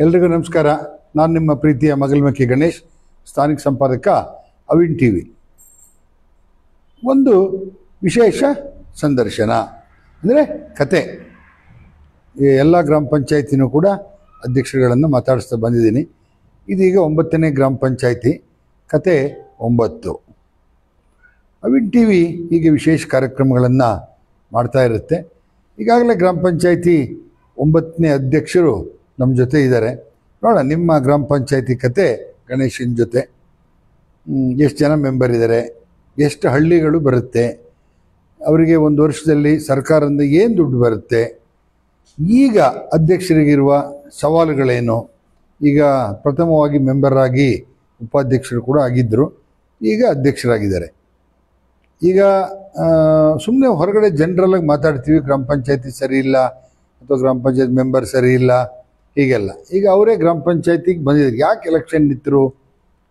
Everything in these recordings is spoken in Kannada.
ಎಲ್ರಿಗೂ ನಮಸ್ಕಾರ. ನಾನು ನಿಮ್ಮ ಪ್ರೀತಿಯ ಮಗಲ್ಮಕ್ಕಿ ಗಣೇಶ್, ಸ್ಥಾನಿಕ ಸಂಪಾದಕ ಅವಿನ್ ಟಿವಿ. ಒಂದು ವಿಶೇಷ ಸಂದರ್ಶನ ಅಂದರೆ ಕತೆ. ಎಲ್ಲ ಗ್ರಾಮ ಪಂಚಾಯತಿನೂ ಕೂಡ ಅಧ್ಯಕ್ಷರುಗಳನ್ನು ಮಾತಾಡಿಸ್ತಾ ಬಂದಿದ್ದೀನಿ. ಇದೀಗ 9ನೇ ಗ್ರಾಮ ಪಂಚಾಯತಿ, ಕತೆ 9. ಅವಿನ್ ಟಿವಿ ಹೀಗೆ ವಿಶೇಷ ಕಾರ್ಯಕ್ರಮಗಳನ್ನು ಮಾಡ್ತಾ ಇರುತ್ತೆ. ಈಗಾಗಲೇ ಗ್ರಾಮ ಪಂಚಾಯತಿ 9ನೇ ಅಧ್ಯಕ್ಷರು ನಮ್ಮ ಜೊತೆ ಇದ್ದಾರೆ. ನೋಡೋಣ ನಿಮ್ಮ ಗ್ರಾಮ ಪಂಚಾಯತಿ ಕತೆ ಗಣೇಶನ ಜೊತೆ. ಎಷ್ಟು ಜನ ಮೆಂಬರ್ ಇದ್ದಾರೆ, ಎಷ್ಟು ಹಳ್ಳಿಗಳು ಬರುತ್ತೆ, ಅವರಿಗೆ ಒಂದು ವರ್ಷದಲ್ಲಿ ಸರ್ಕಾರದಿಂದ ಏನು ದುಡ್ಡು ಬರುತ್ತೆ, ಈಗ ಅಧ್ಯಕ್ಷರಿಗಿರುವ ಸವಾಲುಗಳೇನು. ಈಗ ಪ್ರಥಮವಾಗಿ ಮೆಂಬರ್ ಆಗಿ ಉಪಾಧ್ಯಕ್ಷರು ಕೂಡ ಆಗಿದ್ದರು, ಈಗ ಅಧ್ಯಕ್ಷರಾಗಿದ್ದಾರೆ. ಈಗ ಸುಮ್ಮನೆ ಹೊರಗಡೆ ಜನರಲ್ಲಾಗಿ ಮಾತಾಡ್ತೀವಿ, ಗ್ರಾಮ ಪಂಚಾಯತಿ ಸರಿ ಇಲ್ಲ ಅಥವಾ ಗ್ರಾಮ ಪಂಚಾಯತ್ ಮೆಂಬರ್ ಸರಿ ಇಲ್ಲ, ಹೀಗೆಲ್ಲ. ಈಗ ಅವರೇ ಗ್ರಾಮ ಪಂಚಾಯತಿಗೆ ಬಂದಿದ್ದಾರೆ. ಯಾಕೆ ಎಲೆಕ್ಷನ್ ನಿಂತರು,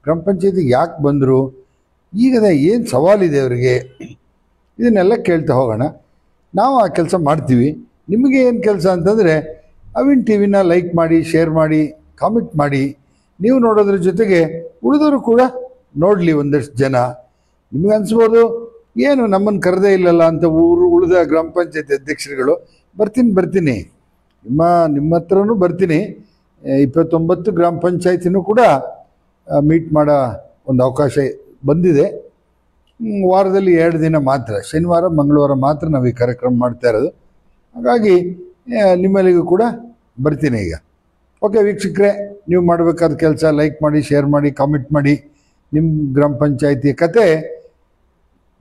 ಗ್ರಾಮ ಪಂಚಾಯತಿಗೆ ಯಾಕೆ ಬಂದರು, ಈಗ ಏನು ಸವಾಲಿದೆ ಅವರಿಗೆ, ಇದನ್ನೆಲ್ಲ ಕೇಳ್ತಾ ಹೋಗೋಣ. ನಾವು ಆ ಕೆಲಸ ಮಾಡ್ತೀವಿ. ನಿಮಗೆ ಏನು ಕೆಲಸ ಅಂತಂದರೆ ಅವಿನ್ ಟಿವಿನ ಲೈಕ್ ಮಾಡಿ, ಶೇರ್ ಮಾಡಿ, ಕಾಮೆಂಟ್ ಮಾಡಿ. ನೀವು ನೋಡೋದ್ರ ಜೊತೆಗೆ ಉಳಿದವರು ಕೂಡ ನೋಡಲಿ. ಒಂದಷ್ಟು ಜನ ನಿಮಗೆ ಅನಿಸ್ಬೋದು ಏನು ನಮ್ಮನ್ನು ಕರೆದೇ ಇಲ್ಲಲ್ಲ ಅಂತ. ಉಳಿದ ಗ್ರಾಮ ಪಂಚಾಯತಿ ಅಧ್ಯಕ್ಷರುಗಳು ಬರ್ತೀನಿ ನಿಮ್ಮ ಹತ್ರನೂ ಬರ್ತೀನಿ. 29 ಗ್ರಾಮ ಪಂಚಾಯತಿನೂ ಕೂಡ ಮೀಟ್ ಮಾಡೋ ಒಂದು ಅವಕಾಶ ಬಂದಿದೆ. ವಾರದಲ್ಲಿ 2 ದಿನ ಮಾತ್ರ, ಶನಿವಾರ ಮಂಗಳವಾರ ಮಾತ್ರ ನಾವು ಈ ಕಾರ್ಯಕ್ರಮ ಮಾಡ್ತಾ ಇರೋದು. ಹಾಗಾಗಿ ನಿಮ್ಮಲ್ಲಿಗೂ ಕೂಡ ಬರ್ತೀನಿ. ಈಗ ಓಕೆ ವೀಕ್ಷಕರೇ, ನೀವು ಮಾಡಬೇಕಾದ ಕೆಲಸ ಲೈಕ್ ಮಾಡಿ, ಶೇರ್ ಮಾಡಿ, ಕಾಮೆಂಟ್ ಮಾಡಿ. ನಿಮ್ಮ ಗ್ರಾಮ ಪಂಚಾಯತಿ ಕತೆ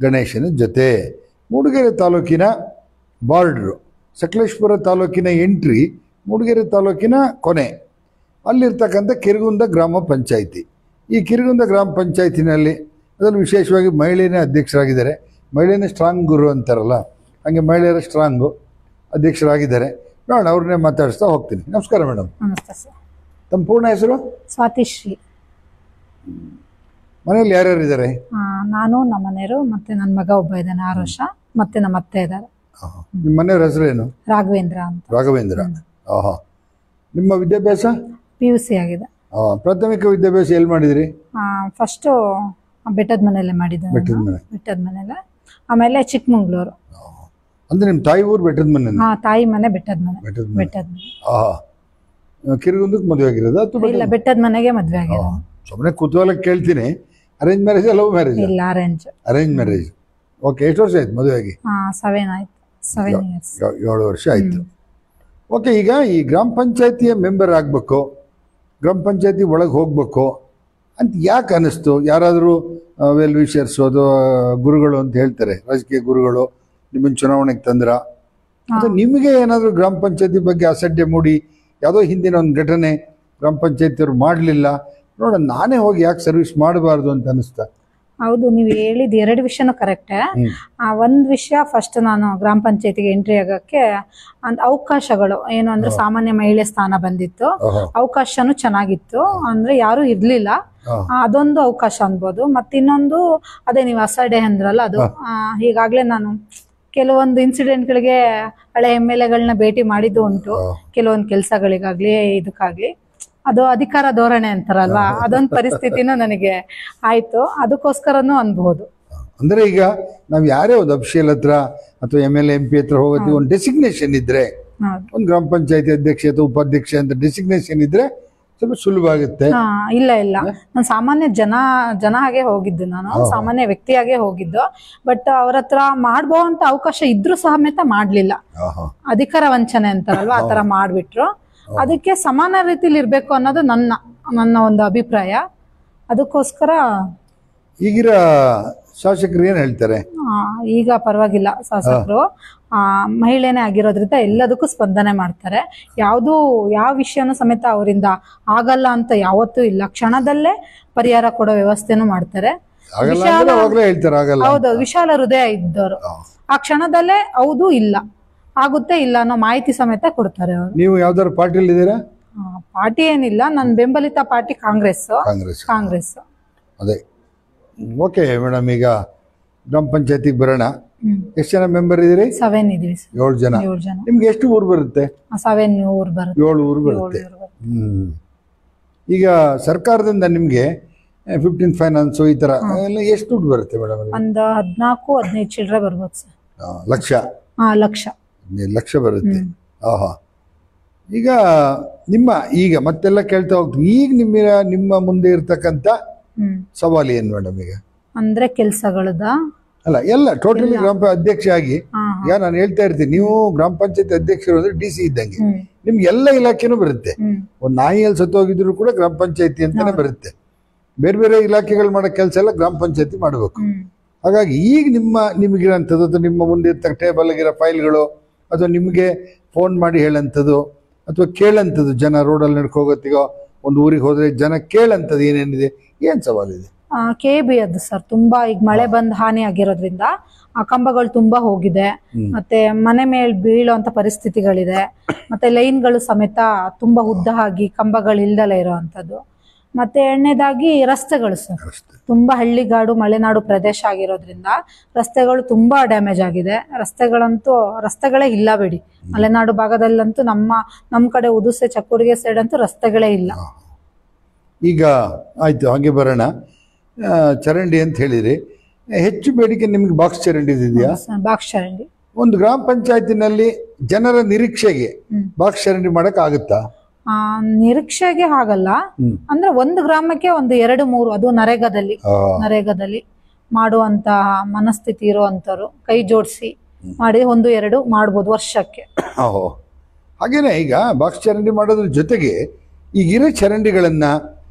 ಗಣೇಶನ ಜೊತೆ. ಮೂಡಿಗೆರೆ ತಾಲೂಕಿನ ಬಾರ್ಡ್ರು, ಸಕಲೇಶ್ಪುರ ತಾಲೂಕಿನ ಎಂಟ್ರಿ, ಮೂಡಿಗೆರೆ ತಾಲೂಕಿನ ಕೊನೆ, ಅಲ್ಲಿರ್ತಕ್ಕಂಥ ಕಿರಗುಂದ ಗ್ರಾಮ ಪಂಚಾಯಿತಿ. ಈ ಕಿರಗುಂದ ಗ್ರಾಮ ಪಂಚಾಯತಿನಲ್ಲಿ ಅದರಲ್ಲಿ ವಿಶೇಷವಾಗಿ ಮಹಿಳೆಯೇ ಅಧ್ಯಕ್ಷರಾಗಿದ್ದಾರೆ. ಮಹಿಳೆಯೇ ಸ್ಟ್ರಾಂಗ್ ಗುರು ಅಂತಾರಲ್ಲ, ಹಾಗೆ ಮಹಿಳೆಯರ ಸ್ಟ್ರಾಂಗು ಅಧ್ಯಕ್ಷರಾಗಿದ್ದಾರೆ. ನೋಡೋಣ, ಅವ್ರನ್ನೇ ಮಾತಾಡಿಸ್ತಾ ಹೋಗ್ತೀನಿ. ನಮಸ್ಕಾರ ಮೇಡಮ್. ನಮಸ್ತೆ ಸರ್. ತಮ್ಮ ಪೂರ್ಣ ಹೆಸರು? ಸ್ವಾತಿಶ್ರೀ. ಮನೇಲಿ ಯಾರ್ಯಾರು ಇದ್ದಾರೆ? ನಾನು, ನಮ್ಮ ಮನೆಯವರು, ಮತ್ತೆ ನನ್ನ ಮಗ ಒಬ್ಬ ಇದ್ದಾನೆ 6 ವರ್ಷ, ಮತ್ತೆ ನಮ್ಮ ಅತ್ತೆ ಇದ್ದಾರೆ. ನಿಮ್ಮ ಮನೆಯವ್ರ ಹೆಸರೇನು? ರಾಘವೇಂದ್ರ ಅಂತ. ರಾಘವೇಂದ್ರ. ಆಹಾ. ನಿಮ್ಮ ವಿದ್ಯಾಭ್ಯಾಸ? PUC ಆಗಿದೆ. ಪ್ರಾಥಮಿಕ ವಿದ್ಯಾಭ್ಯಾಸ ಎಲ್ಲಿ ಮಾಡಿದ್ರಿ? ಫಸ್ಟು ಬೆಟ್ಟದ ಮನೆಯಲ್ಲೇ ಮಾಡಿದ್ದೆ. ಬೆಟ್ಟದ ಮನೆಯಲ್ಲೇ, ಆಮೇಲೆ ಚಿಕ್ಕಮಂಗ್ಳೂರು. ಅಂದ್ರೆ ನಿಮ್ಮ ತಾಯಿ ಊರು ಬೆಟ್ಟದ ಮನೆ? ತಾಯಿ ಮನೆ ಬೆಟ್ಟದ ಮನೆ. ಬೆಟ್ಟದ ಮನೆ. ಕಿರಗುಂದಕ್ಕೆ ಮದುವೆ ಆಗಿರೋದು ಅಥವಾ? ಇಲ್ಲ, ಬೆಟ್ಟದ ಮನೆಗೆ ಮದುವೆ ಆಗಿದೆ. ಸುಮ್ಮನೆ ಕುತೂಹಲಕ್ಕೆ ಕೇಳ್ತೀನಿ. Arrange marriage, love marriage? ಇಲ್ಲ, ಅರೇಂಜ್ ಮ್ಯಾರೇಜ್. ಓಕೆ, ಎಷ್ಟು ವರ್ಷ ಆಯ್ತು ಮದುವೆ ಆಗಿ? 7 ಆಯ್ತು. 7 ಇಯರ್ಸ್. 7 ವರ್ಷ ಆಯ್ತು. ಓಕೆ, ಈಗ ಈ ಗ್ರಾಮ ಪಂಚಾಯತಿಯ ಮೆಂಬರ್ ಆಗಬೇಕು, ಗ್ರಾಮ ಪಂಚಾಯತಿ ಒಳಗೆ ಹೋಗ್ಬೇಕು ಅಂತ ಯಾಕೆ ಅನ್ನಿಸ್ತು? ಯಾರಾದರೂ ವೆಲ್ ವಿಷರ್ಸು ಅಥವಾ ಗುರುಗಳು ಅಂತ ಹೇಳ್ತಾರೆ, ರಾಜಕೀಯ ಗುರುಗಳು ನಿಮ್ಮನ್ನು ಚುನಾವಣೆಗೆ ತಂದ್ರ, ಅಥವಾ ನಿಮಗೆ ಏನಾದರೂ ಗ್ರಾಮ ಪಂಚಾಯತಿ ಬಗ್ಗೆ ಅಸಡ್ಡೆ ಮೂಡಿ, ಯಾವುದೋ ಹಿಂದಿನ ಒಂದು ಘಟನೆ ಗ್ರಾಮ ಪಂಚಾಯತಿಯವ್ರು ಮಾಡಲಿಲ್ಲ, ನೋಡ ನಾನೇ ಹೋಗಿ ಯಾಕೆ ಸರ್ವಿಸ್ ಮಾಡಬಾರ್ದು ಅಂತ ಅನಿಸ್ತಾ? ಹೌದು, ನೀವು ಹೇಳಿದ 2 ವಿಷಯನೂ ಕರೆಕ್ಟೇ. ಒಂದು ವಿಷಯ, ಫಸ್ಟ್ ನಾನು ಗ್ರಾಮ ಪಂಚಾಯತಿಗೆ ಎಂಟ್ರಿ ಆಗಕ್ಕೆ ಅವಕಾಶಗಳು ಏನು ಅಂದ್ರೆ ಸಾಮಾನ್ಯ ಮಹಿಳೆ ಸ್ಥಾನ ಬಂದಿತ್ತು, ಅವಕಾಶನೂ ಚೆನ್ನಾಗಿತ್ತು, ಅಂದ್ರೆ ಯಾರು ಇರ್ಲಿಲ್ಲ, ಅದೊಂದು ಅವಕಾಶ ಅನ್ಬೋದು. ಮತ್ತಿನ್ನೊಂದು ಅದೇ ನೀವು ಅಸಡ್ಡೆ ಅಂದ್ರಲ್ಲ, ಅದು ಈಗಾಗ್ಲೇ ನಾನು ಕೆಲವೊಂದು ಇನ್ಸಿಡೆಂಟ್ಗಳಿಗೆ ಹಳೆ MLAಗಳನ್ನ ಭೇಟಿ ಮಾಡಿದ್ದು ಉಂಟು. ಕೆಲವೊಂದು ಕೆಲಸಗಳಿಗಾಗ್ಲಿ ಇದಕ್ಕಾಗ್ಲಿ, ಅದು ಅಧಿಕಾರ ಧೋರಣೆ ಅಂತಾರಲ್ವಾ, ಅದೊಂದು ಪರಿಸ್ಥಿತಿನೂ ನನಗೆ ಆಯ್ತು. ಅದಕ್ಕೋಸ್ಕರನೂ ಅನ್ಬಹುದು. ಅಂದ್ರೆ ಈಗ ನಾವ್ ಯಾರೇ ಒಂದು ಅಫಿಷಿಯಲ್ ಹತ್ರ ಅಥವಾ MLA MP ಹತ್ರ ಹೋಗೋದು, ಒಂದು ಡೆಸಿಗ್ನೇಷನ್ ಇದ್ರೆ, ಒಂದು ಗ್ರಾಮ ಪಂಚಾಯತಿ ಅಧ್ಯಕ್ಷ ಅಥವಾ ಉಪಾಧ್ಯಕ್ಷ ಅಂತ ಡೆಸಿಗ್ನೇಷನ್ ಇದ್ರೆ ಸ್ವಲ್ಪ ಸುಲಭ ಆಗುತ್ತೆ. ಇಲ್ಲ, ನಾನು ಸಾಮಾನ್ಯ ಜನ ಹಾಗೆ ಹೋಗಿದ್ದು, ನಾನು ಸಾಮಾನ್ಯ ವ್ಯಕ್ತಿಯಾಗೆ ಹೋಗಿದ್ದು. ಬಟ್ ಅವ್ರ ಹತ್ರ ಮಾಡ್ಬೋಂತ ಅವಕಾಶ ಇದ್ರೂ ಸಮೇತ ಮಾಡ್ಲಿಲ್ಲ. ಅಧಿಕಾರ ವಂಚನೆ ಅಂತಾರಲ್ವಾ, ಆ ತರ ಮಾಡ್ಬಿಟ್ರು. ಅದಕ್ಕೆ ಸಮಾನ ರೀತಿಲಿ ಇರ್ಬೇಕು ಅನ್ನೋದು ನನ್ನ ಒಂದು ಅಭಿಪ್ರಾಯ. ಅದಕ್ಕೋಸ್ಕರ ಈಗಿರೋ ಶಾಸಕರು ಏನ್ ಹೇಳ್ತಾರೆ? ಈಗ ಪರವಾಗಿಲ್ಲ, ಶಾಸಕರು ಮಹಿಳೆನೇ ಆಗಿರೋದ್ರಿಂದ ಎಲ್ಲದಕ್ಕೂ ಸ್ಪಂದನೆ ಮಾಡ್ತಾರೆ. ಯಾವ ವಿಷಯನೂ ಸಮೇತ ಅವರಿಂದ ಆಗಲ್ಲ ಅಂತ ಯಾವತ್ತೂ ಇಲ್ಲ. ಕ್ಷಣದಲ್ಲೇ ಪರಿಹಾರ ಕೊಡೋ ವ್ಯವಸ್ಥೆನೂ ಮಾಡ್ತಾರೆ. ಹೌದು, ವಿಶಾಲ ಹೃದಯ ಇದ್ದವರು. ಆ ಕ್ಷಣದಲ್ಲೇ ಹೌದು, ಇಲ್ಲ, ಆಗುತ್ತೆ, ಇಲ್ಲ ಅನ್ನೋ ಮಾಹಿತಿ ಸಮೇತ ಕೊಡ್ತಾರೆ ಅವರು. ನೀವು ಯಾವ್ದಾದ್ರು ಪಾರ್ಟಿಯಲ್ಲಿ ಇದ್ದೀರಾ? ಪಾರ್ಟಿ ಏನಿಲ್ಲ, ನನ್ನ ಬೆಂಬಲಿತ ಪಾರ್ಟಿ ಕಾಂಗ್ರೆಸ್. ಅದೇ. ಓಕೆ ಮೇಡಮ್, ಈಗ ಗ್ರಾಮ ಪಂಚಾಯತಿಗೆ ಬರೋಣ. ಹ್ಮ್ ಎಷ್ಟು ಜನ ಮೆಂಬರ್ ಇದ್ದೀರಿ? 7 ಇದೀವಿ ಸರ್. 7 ಜನ. 7 ಜನ. ನಿಮ್ಗೆ ಎಷ್ಟು ಊರು ಬರುತ್ತೆ? 7 ಊರು ಬರುತ್ತೆ. 7 ಊರು ಬರುತ್ತೆ. ಈಗ ಸರ್ಕಾರದಿಂದ ನಿಮ್ಗೆ 15 ಫೈನಾನ್ಸು ಈ ತರ ಎಲ್ಲ ಎಷ್ಟು ದುಡ್ಡು ಬರುತ್ತೆ ಮೇಡಮ್? ಒಂದು 14-15 ಚಿಲ್ಲರೆ ಬರ್ಬೋದು ಸರ್. ಲಕ್ಷ? ಲಕ್ಷ. 15 ಲಕ್ಷ ಬರುತ್ತೆ. ಆಹಾ. ಈಗ ಈಗ ಮತ್ತೆಲ್ಲ ಕೇಳ್ತಾ ಹೋಗ್ತೀವಿ. ಈಗ ನಿಮ್ಮ ಮುಂದೆ ಇರ್ತಕ್ಕಂಥ ಸವಾಲು ಏನು ಮೇಡಮ್? ಈಗ ಅಂದ್ರೆ ಕೆಲ್ಸಗಳದ ಅಲ್ಲ, ಎಲ್ಲ ಟೋಟಲಿ ಗ್ರಾಮ ಅಧ್ಯಕ್ಷ ಆಗಿ ಈಗ ನಾನು ಹೇಳ್ತಾ ಇರ್ತೀನಿ, ನೀವು ಗ್ರಾಮ ಪಂಚಾಯತ್ ಅಧ್ಯಕ್ಷರು ಅಂದ್ರೆ DC ಇದ್ದಂಗೆ. ನಿಮ್ಗೆ ಎಲ್ಲ ಇಲಾಖೆನೂ ಬರುತ್ತೆ. ಒಂದು ನಾಯಿಯಲ್ಲಿ ಸತ್ತೋಗಿದ್ರು ಕೂಡ ಗ್ರಾಮ ಪಂಚಾಯತಿ ಅಂತಾನೆ ಬರುತ್ತೆ. ಬೇರೆ ಬೇರೆ ಇಲಾಖೆಗಳು ಮಾಡೋ ಕೆಲಸ ಎಲ್ಲ ಗ್ರಾಮ ಪಂಚಾಯತಿ ಮಾಡಬೇಕು. ಹಾಗಾಗಿ ಈಗ ನಿಮಗಿರೋಂಥದ್ದು ಅಥವಾ ನಿಮ್ಮ ಮುಂದೆ ಇರ್ತಕ್ಕ ಟೇಬಲ್ಗಿರೋ ಫೈಲ್ಗಳು ಅಥವಾ ನಿಮಗೆ ಫೋನ್ ಮಾಡಿ ಹೇಳಂಥದ್ದು ಅಥವಾ ಕೇಳಂಥದ್ದು, ಜನ ರೋಡಲ್ಲಿ ನಡ್ಕೋಗತ್ತಿಗೋ ಒಂದು ಊರಿಗೆ ಹೋದ್ರೆ ಜನ ಕೇಳಂಥದ್ದು ಏನೇನಿದೆ, ಏನು ಸವಾಲಿದೆ? KB ಅದು ಸರ್. ತುಂಬಾ ಈಗ ಮಳೆ ಬಂದ್ ಹಾನಿ ಆಗಿರೋದ್ರಿಂದ ಆ ಕಂಬಗಳು ತುಂಬಾ ಹೋಗಿದೆ, ಮತ್ತೆ ಮನೆ ಮೇಲೆ ಬೀಳುವಂತ ಪರಿಸ್ಥಿತಿಗಳಿದೆ, ಮತ್ತೆ ಲೈನ್ಗಳು ಸಮೇತ ತುಂಬಾ ಉದ್ದ ಆಗಿ ಕಂಬಗಳು ಇಲ್ದಲೇ ಇರೋವಂಥದ್ದು. ಮತ್ತೆ ಎರಡನೇದಾಗಿ ರಸ್ತೆಗಳು ಸರ್. ತುಂಬಾ ಹಳ್ಳಿಗಾಡು ಮಲೆನಾಡು ಪ್ರದೇಶ ಆಗಿರೋದ್ರಿಂದ ರಸ್ತೆಗಳು ತುಂಬಾ ಡ್ಯಾಮೇಜ್ ಆಗಿದೆ. ರಸ್ತೆಗಳೇ ಇಲ್ಲ ಬಿಡಿ. ಮಲೆನಾಡು ಭಾಗದಲ್ಲಂತೂ ನಮ್ಮ ಕಡೆ ಉದುಸೆ ಚಕ್ಕುಡಿಗೆ ಸೈಡ್ ಅಂತೂ ರಸ್ತೆಗಳೇ ಇಲ್ಲ. ಈಗ ಆಯ್ತು, ಹಾಗೆ ಬರೋಣ. ಚರಂಡಿ ಅಂತ ಹೇಳಿರಿ, ಹೆಚ್ಚು ಬೇಡಿಕೆ ನಿಮ್ಗೆ ಬಾಕ್ಸ್ ಚರಂಡಿ ಇದೆಯಾ? ಬಾಕ್ಸ್ ಚರಂಡಿ ಒಂದು ಗ್ರಾಮ ಪಂಚಾಯತಿನಲ್ಲಿ ಜನರ ನಿರೀಕ್ಷೆಗೆ ಬಾಕ್ಸ್ ಚರಂಡಿ ಮಾಡಕ್ ಆಗುತ್ತಾ? ನಿರೀಕ್ಷೆಗೆ ಆಗಲ್ಲ. ಅಂದ್ರೆ ಒಂದು ಗ್ರಾಮಕ್ಕೆ ಒಂದು 2-3 ಅದು ನರೇಗಾದಲ್ಲಿ ಮಾಡುವಂತಹ ಮನಸ್ಥಿತಿ ಇರುವಂತವ್ರು ಕೈ ಜೋಡಿಸಿ ಮಾಡಿ 1-2 ಮಾಡ್ಬೋದು ವರ್ಷಕ್ಕೆ. ಹಾಗೇನೆ ಈಗ ಬಾಕ್ಸ್ ಚರಂಡಿ ಮಾಡೋದ್ರ ಜೊತೆಗೆ ಈಗಿರೋ ಚರಂಡಿಗಳನ್ನ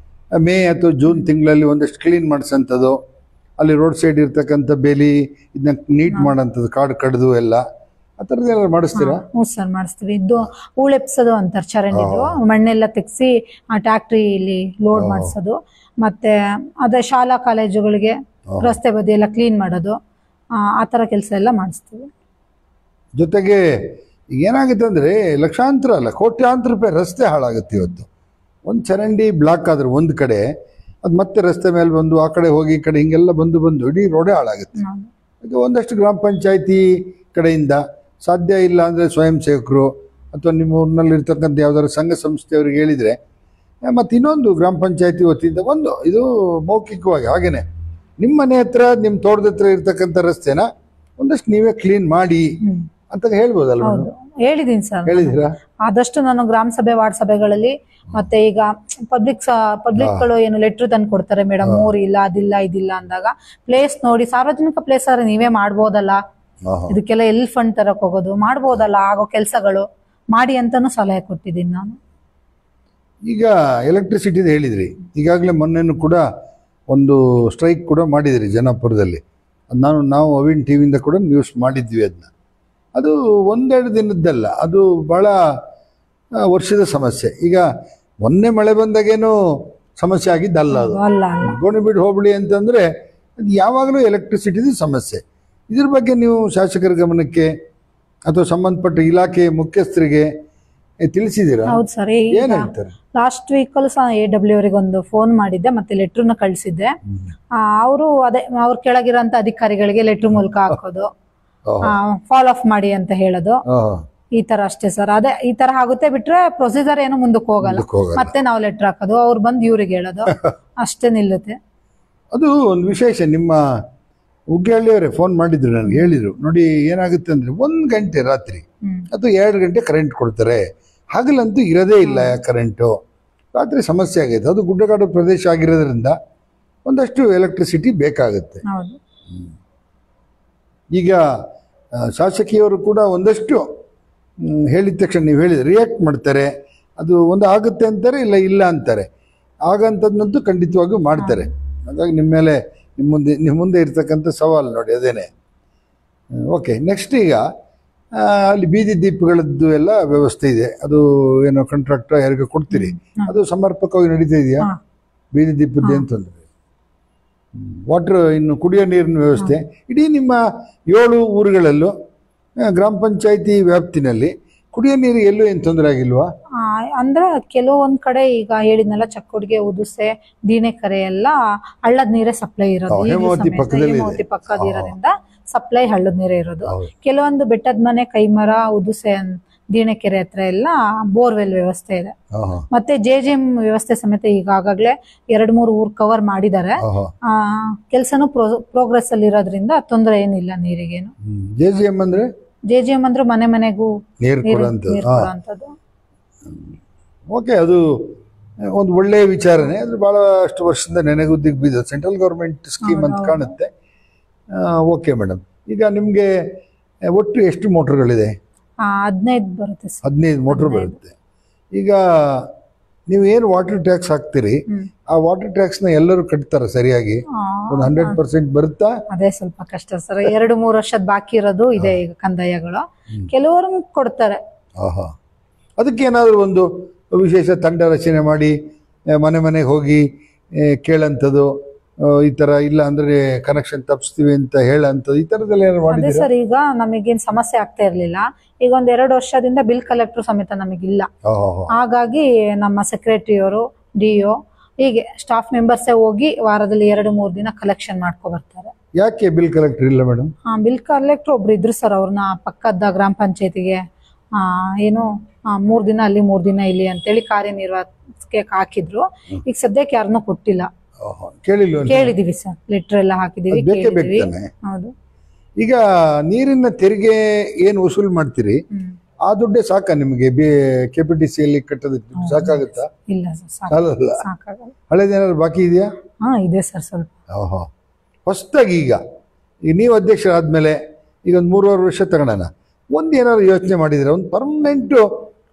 ಮೇ ಅಥವಾ ಜೂನ್ ತಿಂಗಳಲ್ಲಿ ಒಂದಷ್ಟು ಕ್ಲೀನ್ ಮಾಡಿಸೋಂಥದ್ದು, ಅಲ್ಲಿ ರೋಡ್ ಸೈಡ್ ಇರ್ತಕ್ಕಂಥ ಬೇಲಿ ಇದನ್ನ ನೀಟ್ ಮಾಡೋಂಥದ್ದು, ಕಾಡು ಕಡ್ದು ಎಲ್ಲ ಆ ಥರದ್ದೆಲ್ಲ ಮಾಡಿಸ್ತೀರಾ? ಹ್ಞೂ ಸರ್, ಮಾಡಿಸ್ತೀವಿ. ಇದು ಹೂಳೆಪ್ಸೋದು ಅಂತಾರೆ ಚರಂಡಿದು. ಮಣ್ಣೆಲ್ಲ ತೆಗ್ಸಿ ಟ್ಯಾಕ್ಟ್ರಿಲಿ ಲೋಡ್ ಮಾಡಿಸೋದು. ಮತ್ತೆ ಅದೇ ಶಾಲಾ ಕಾಲೇಜುಗಳಿಗೆ ರಸ್ತೆ ಬದಿ ಎಲ್ಲ ಕ್ಲೀನ್ ಮಾಡೋದು, ಆ ಥರ ಕೆಲಸ ಎಲ್ಲ ಮಾಡಿಸ್ತೀವಿ. ಜೊತೆಗೆ ಏನಾಗುತ್ತೆ ಅಂದರೆ ಲಕ್ಷಾಂತರ ಅಲ್ಲ ಕೋಟ್ಯಾಂತರ ರೂಪಾಯಿ ರಸ್ತೆ ಹಾಳಾಗುತ್ತೆ ಇವತ್ತು. ಒಂದು ಚರಂಡಿ ಬ್ಲಾಕ್ ಆದ್ರೆ ಒಂದು ಕಡೆ ಅದು ಮತ್ತೆ ರಸ್ತೆ ಮೇಲೆ ಬಂದು ಆ ಕಡೆ ಹೋಗಿ ಈ ಕಡೆ ಹಿಂಗೆಲ್ಲ ಬಂದು ಇಡೀ ರೋಡೇ ಹಾಳಾಗುತ್ತೆ. ಈಗ ಒಂದಷ್ಟು ಗ್ರಾಮ ಪಂಚಾಯತಿ ಕಡೆಯಿಂದ ಸಾಧ್ಯ ಇಲ್ಲ ಅಂದರೆ ಸ್ವಯಂ ಸೇವಕರು ಅಥವಾ ನಿಮ್ಮ ಊರಿನಲ್ಲಿ ಇರ್ತಕ್ಕಂಥ ಯಾವ್ದಾದ್ರು ಸಂಘ ಸಂಸ್ಥೆಯವ್ರಿಗೆ ಹೇಳಿದರೆ, ಮತ್ತು ಇನ್ನೊಂದು ಗ್ರಾಮ ಪಂಚಾಯತಿ ವತಿಯಿಂದ ಇದು ಮೌಖಿಕವಾಗಿ ಹಾಗೇನೆ ನಿಮ್ಮ ಮನೆ ಹತ್ರ ನಿಮ್ಮ ತೋಟದ ಹತ್ರ ಇರ್ತಕ್ಕಂಥ ರಸ್ತೆನ ಒಂದಷ್ಟು ನೀವೇ ಕ್ಲೀನ್ ಮಾಡಿ ಅಂತ ಹೇಳ್ಬೋದಲ್ಲ? ಹೇಳಿದೀನಿ ಸರ್. ಹೇಳಿದ್ದೀರಾ? ಆದಷ್ಟು ನಾನು ಗ್ರಾಮ ಸಭೆ ವಾರ್ಡ್ ಸಭೆಗಳಲ್ಲಿ ಮತ್ತೆ ಈಗ ಪಬ್ಲಿಕ್ಗಳು ಏನು ಲೆಟ್ರ್ ತಂದು ಕೊಡ್ತಾರೆ, ಮೇಡಮ್ ಇಲ್ಲ ಅದಿಲ್ಲ ಇದಿಲ್ಲ ಅಂದಾಗ ಪ್ಲೇಸ್ ನೋಡಿ ಸಾರ್ವಜನಿಕ ಪ್ಲೇಸ್ ಆದ್ರೆ ನೀವೇ ಮಾಡ್ಬೋದಲ್ಲ, ಇದಕ್ಕೆಲ್ಲ ಎಲ್ಲಿ ಫಂಡ್ ತರಕ್ ಹೋಗೋದು, ಮಾಡ್ಬೋದಲ್ಲ ಆಗೋ ಕೆಲಸಗಳು ಮಾಡಿ ಅಂತಾನು ಸಲಹೆ ಕೊಟ್ಟಿದ್ದೀನಿ ನಾನು. ಈಗ ಎಲೆಕ್ಟ್ರಿಸಿಟಿ ಹೇಳಿದ್ರಿ, ಈಗಾಗಲೇ ಮೊನ್ನೆನೂ ಕೂಡ ಒಂದು ಸ್ಟ್ರೈಕ್ ಕೂಡ ಮಾಡಿದ್ರಿ ಜನಾಪುರದಲ್ಲಿ. ನಾವು ಅವಿನ್ ಟಿವಿಯಿಂದ ಕೂಡ ನ್ಯೂಸ್ ಮಾಡಿದ್ವಿ ಅದನ್ನ. ಅದು 1-2 ದಿನದ್ದಲ್ಲ, ಅದು ಬಹಳ ವರ್ಷದ ಸಮಸ್ಯೆ. ಈಗ ಮೊನ್ನೆ ಮಳೆ ಬಂದಾಗೇನು ಸಮಸ್ಯೆ ಆಗಿದ್ದಲ್ಲ, ಅದು ಗೋಣಿಬೀಡು ಹೋಬಳಿ ಅಂತಂದರೆ ಅದು ಯಾವಾಗಲೂ ಎಲೆಕ್ಟ್ರಿಸಿಟಿದು ಸಮಸ್ಯೆ. ಇದ್ರ ಬಗ್ಗೆ ನೀವು ಶಾಸಕರ ಗಮನಕ್ಕೆ ಅಥವಾ ಸಂಬಂಧಪಟ್ಟ ಇಲಾಖೆ ಮುಖ್ಯಸ್ಥರಿಗೆ ತಿಳಿಸಿದ್ದೀರಾ? ಹೌದು ಸರ್. ಏನ್ ಹೇಳ್ತಾರೆ? ಲಾಸ್ಟ್ ವೀಕಲ್ಲಿ ಸಹ AW ಅವರಿಗೆ ಒಂದು ಫೋನ್ ಮಾಡಿದ್ದೆ, ಮತ್ತೆ ಲೆಟ್ರನ್ನ ಕಳಿಸಿದ್ದೆ. ಅವರು ಅವ್ರ ಕೆಳಗಿರೋಂಥ ಅಧಿಕಾರಿಗಳಿಗೆ ಲೆಟ್ರ್ ಮೂಲಕ ಹಾಕೋದು, ಫಾಲೋ ಅಪ್ ಮಾಡಿ ಅಂತ ಹೇಳೋದು, ಈ ತರ ಅಷ್ಟೇ ಸರ್. ಅದೇ ಈ ತರ ಆಗುತ್ತೆ ಬಿಟ್ರೆ ಪ್ರೊಸೀಜರ್ ಏನು ಮುಂದಕ್ಕೆ ಹೋಗಲ್ಲ. ಮತ್ತೆ ನಾವು ಲೆಟರ್ ಹಾಕೋದು, ಅವ್ರು ಬಂದು ಇವ್ರಿಗೆ ಹೇಳೋದು, ಅಷ್ಟೇ ನಿಲ್ಲುತ್ತೆ. ಅದು ಒಂದು ವಿಶೇಷ. ನಿಮ್ಮ ಉಗ್ಗಳ್ಳಿಯವರೇ ಫೋನ್ ಮಾಡಿದ್ರು, ನನಗೆ ಹೇಳಿದ್ರು, ನೋಡಿ ಏನಾಗುತ್ತೆ ಅಂದ್ರೆ 1 ಗಂಟೆ ರಾತ್ರಿ ಅಥವಾ 2 ಗಂಟೆ ಕರೆಂಟ್ ಕೊಡ್ತಾರೆ, ಹಗಲಂತೂ ಇರೋದೇ ಇಲ್ಲ ಕರೆಂಟು. ರಾತ್ರಿ ಸಮಸ್ಯೆ ಆಗೈತೆ. ಅದು ಗುಡ್ಡಗಾಡು ಪ್ರದೇಶ ಆಗಿರೋದ್ರಿಂದ ಒಂದಷ್ಟು ಎಲೆಕ್ಟ್ರಿಸಿಟಿ ಬೇಕಾಗುತ್ತೆ. ಈಗ ಶಾಸಕಿಯವರು ಕೂಡ ಒಂದಷ್ಟು ಹೇಳಿದ ತಕ್ಷಣ ನೀವು ಹೇಳಿದ್ರೆ ರಿಯಾಕ್ಟ್ ಮಾಡ್ತಾರೆ. ಅದು ಒಂದು ಆಗುತ್ತೆ ಅಂತಾರೆ, ಇಲ್ಲ ಅಂತಾರೆ. ಆಗಂಥದ್ನಂತೂ ಖಂಡಿತವಾಗಿಯೂ ಮಾಡ್ತಾರೆ. ಹಾಗಾಗಿ ನಿಮ್ಮ ಮುಂದೆ ಇರ್ತಕ್ಕಂಥ ಸವಾಲು ನೋಡಿ ಅದೇನೆ. ಓಕೆ, ನೆಕ್ಸ್ಟ್ ಈಗ ಅಲ್ಲಿ ಬೀದಿ ದೀಪಗಳದ್ದು ಎಲ್ಲ ವ್ಯವಸ್ಥೆ ಇದೆ. ಅದು ಏನೋ ಕಾಂಟ್ರಾಕ್ಟರ್ ಯಾರಿಗೆ ಕೊಡ್ತೀರಿ, ಅದು ಸಮರ್ಪಕವಾಗಿ ನಡೀತಾ ಇದೆಯಾ? ಬೀದಿ ದೀಪದ್ದು ಅಂತಂದ್ರೆ ವಾಟರ್, ಇನ್ನು ಕುಡಿಯೋ ನೀರಿನ ವ್ಯವಸ್ಥೆ ಇಡೀ ನಿಮ್ಮ 7 ಊರುಗಳಲ್ಲೂ ಗ್ರಾಮ ಪಂಚಾಯತಿ ವ್ಯಾಪ್ತಿನಲ್ಲಿ ಕುಡಿಯೋ ನೀರು ಎಲ್ಲೂ ಏನು ತೊಂದರೆ ಆಗಿಲ್ವಾ? ಅಂದ್ರೆ ಕೆಲವೊಂದ್ ಕಡೆ ಈಗ ಹೇಳಿದ್ನಲ್ಲ ಚಕ್ಕೋಡ್ಗೆ, ಉದುಸೆ, ದೀನೆಕೆರೆ ಎಲ್ಲ ಹಳ್ಳದ ನೀರೇ ಸಪ್ಲೈ ಇರೋದು. ಹೇಮಾವತಿ ಪಕ್ಕದಲ್ಲಿ ಹೇಮಾವತಿ ಪಕ್ಕದ ಇರೋದ್ರಿಂದ ಸಪ್ಲೈ ಹಳ್ಳದ ನೀರೇ ಇರೋದು. ಕೆಲವೊಂದು ಬೆಟ್ಟದ ಮನೆ, ಕೈಮರ, ಉದುಸೆ, ದೀನೆಕೆರೆ ಹತ್ರ ಎಲ್ಲ ಬೋರ್ವೆಲ್ ವ್ಯವಸ್ಥೆ ಇದೆ. ಮತ್ತೆ JJM ವ್ಯವಸ್ಥೆ ಸಮೇತ ಈಗಾಗಲೇ 2-3 ಊರ್ ಕವರ್ ಮಾಡಿದ್ದಾರೆ. ಕೆಲ್ಸನೂ ಪ್ರೋಗ್ರೆಸ್ ಅಲ್ಲಿ ಇರೋದ್ರಿಂದ ತೊಂದರೆ ಏನಿಲ್ಲ ನೀರಿಗೇನು. JJM ಅಂದ್ರೆ ಮನೆ ಮನೆಗೂ ನೀರು ಕೊಡುವಂಥದ್ದು. ಓಕೆ, ಅದು ಒಂದು ಒಳ್ಳೆಯ ವಿಚಾರನೆ. ಅದು ಬಹಳಷ್ಟು ವರ್ಷದಿಂದ ನೆನೆಗುದ್ದಿಗೆ ಬಿದ್ದ ಸೆಂಟ್ರಲ್ ಗೌರ್ಮೆಂಟ್ ಸ್ಕೀಮ್ ಅಂತ ಕಾಣುತ್ತೆ. ಓಕೆ ಮೇಡಮ್, ಈಗ ನಿಮಗೆ ಒಟ್ಟು ಎಷ್ಟು ಮೋಟರ್ಗಳಿದೆ? 15 ಬರುತ್ತೆ. 15 ಮೋಟರ್ ಬರುತ್ತೆ. ಈಗ ನೀವು ಏನು ವಾಟರ್ ಟ್ಯಾಕ್ಸ್ ಹಾಕ್ತೀರಿ, ಆ ವಾಟರ್ ಟ್ಯಾಕ್ಸ್ ನ ಎಲ್ಲರೂ ಕಟ್ತಾರ ಸರಿಯಾಗಿ? ಒಂದು 100% ಬರುತ್ತಾ? ಅದೇ ಸ್ವಲ್ಪ ಕಷ್ಟ ಸರ್. 2-3 ವರ್ಷದ ಬಾಕಿ ಇರೋದು ಇದೆ ಈಗ ಕಂದಾಯಗಳು. ಕೆಲವರು ಕೊಡ್ತಾರೆ. ಅದಕ್ಕೆ ಏನಾದ್ರು ಒಂದು ವಿಶೇಷ ತಂಡ ರಚನೆ ಮಾಡಿ ಮನೆ ಮನೆಗೆ ಹೋಗಿ ಕೇಳಂಥದ್ದು, ಈ ತರ ಇಲ್ಲ ಅಂದ್ರೆ ಕನೆಕ್ಷನ್ ತಪ್ಪಿಸ್ತೀವಿ ಅಂತ ಹೇಳಂಥದ್ದು, ಈ ತರದೆಲ್ಲ ಏನಾದ್ರು ಮಾಡಿದ್ರೆ? ಸರ್, ಈಗ ನಮಗೇನ್ ಸಮಸ್ಯೆ ಆಗ್ತಾ ಇರ್ಲಿಲ್ಲ. ಈಗ 1-2 ವರ್ಷದಿಂದ ಬಿಲ್ ಕಲೆಕ್ಟರ್ ಸಮೇತ ನಮಗಿಲ್ಲ. ಹಾಗಾಗಿ ನಮ್ಮ ಸೆಕ್ರೆಟರಿಯವರು, DO ಹೀಗೆ ಸ್ಟಾಫ್ ಮೆಂಬರ್ಸೇ ಹೋಗಿ ವಾರದಲ್ಲಿ 2-3 ದಿನ ಕಲೆಕ್ಷನ್ ಮಾಡ್ಕೊ ಬರ್ತಾರೆ. ಯಾಕೆ ಬಿಲ್ ಕಲೆಕ್ಟರ್ ಇಲ್ಲ ಮೇಡಮ್? ಬಿಲ್ ಕಲೆಕ್ಟರ್ ಒಬ್ರು ಇದ್ರು ಸರ್. ಅವ್ರನ್ನ ಪಕ್ಕದ ಗ್ರಾಮ ಪಂಚಾಯತಿಗೆ ಏನು 3 ದಿನ ಅಲ್ಲಿ 3 ದಿನ ಇಲ್ಲಿ ಅಂತೇಳಿ ಕಾರ್ಯನಿರ್ವಾಹಕಕ್ಕೆ ಹಾಕಿದ್ರು. ಈಗ ಸದ್ಯಕ್ಕೆ ಯಾರನ್ನೂ ಕೊಟ್ಟಿಲ್ಲ. ಕೇಳಿದೀವಿ ಸರ್, ಲೆಟರ್ ಎಲ್ಲ ಹಾಕಿದೀವಿ. ಹೌದು. ಈಗ ನೀರಿನ ತೆರಿಗೆ ಏನು ವಸೂಲ್ ಮಾಡ್ತೀರಿ, ಆ ದುಡ್ಡೇ ಸಾಕ ನಿಮಗೆ? KPTC ಅಲ್ಲಿ ಕಟ್ಟದ ಸಾಕಾಗುತ್ತಾ? ಇಲ್ಲ ಸರ್, ಹಳೇದೇನಾದ್ರು ಬಾಕಿ ಇದೆಯಾ? ಇದೆ ಸರ್ ಸ್ವಲ್ಪ. ಹೊಸದಾಗಿ ಈಗ ನೀವು ಅಧ್ಯಕ್ಷರಾದ್ಮೇಲೆ ಈಗ ಒಂದು 3-4 ವರ್ಷ ತಗೊಳ್ಳೋಣ, ಏನಾದ್ರು ಯೋಚನೆ ಮಾಡಿದ್ರೆ ಒಂದು ಪರ್ಮನೆಂಟ್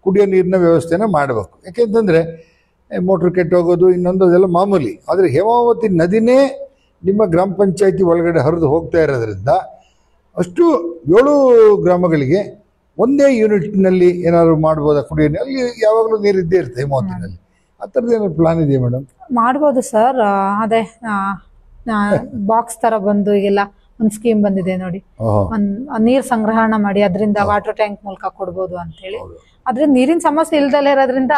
ಕುಡಿಯೋ ನೀರಿನ ವ್ಯವಸ್ಥೆನ ಮಾಡಬೇಕು. ಯಾಕೆಂತಂದ್ರೆ ಮೋಟ್ರ್ ಕೆಟ್ಟೋಗೋದು ಇನ್ನೊಂದು ಅದೆಲ್ಲ ಮಾಮೂಲಿ. ಆದರೆ ಹೇಮಾವತಿ ನದಿನೇ ನಿಮ್ಮ ಗ್ರಾಮ ಪಂಚಾಯತಿ ಒಳಗಡೆ ಹರಿದು ಹೋಗ್ತಾ ಇರೋದ್ರಿಂದ ಅಷ್ಟು 7 ಗ್ರಾಮಗಳಿಗೆ ಒಂದೇ ಯೂನಿಟ್ನಲ್ಲಿ ಏನಾದ್ರು ಮಾಡ್ಬೋದಾ ಕುಡಿಯೋ ನೀರು? ಅಲ್ಲಿ ಯಾವಾಗಲೂ ನೀರು ಇದ್ದೇ ಇರುತ್ತೆ ಹೇಮಾವತಿನಲ್ಲಿ. ಆ ಥರದ್ದು ಏನಾದ್ರು ಪ್ಲಾನ್ ಇದೆಯಾ ಮೇಡಮ್? ಮಾಡ್ಬೋದು ಸರ್. ಅದೇ ಬಾಕ್ಸ್ ತರ ಬಂದು ಈಗೆಲ್ಲ ಒಂದು ಸ್ಕೀಮ್ ಬಂದಿದೆ ನೋಡಿ, ನೀರ್ ಸಂಗ್ರಹಣ ಮಾಡಿ ಅದರಿಂದ ವಾಟರ್ ಟ್ಯಾಂಕ್ ಮೂಲಕ ಕೊಡ್ಬೋದು ಅಂತ ಹೇಳಿ. ಅದ್ರಿಂದ ನೀರಿನ ಸಮಸ್ಯೆ ಇಲ್ದಲೇ ಇರೋದ್ರಿಂದ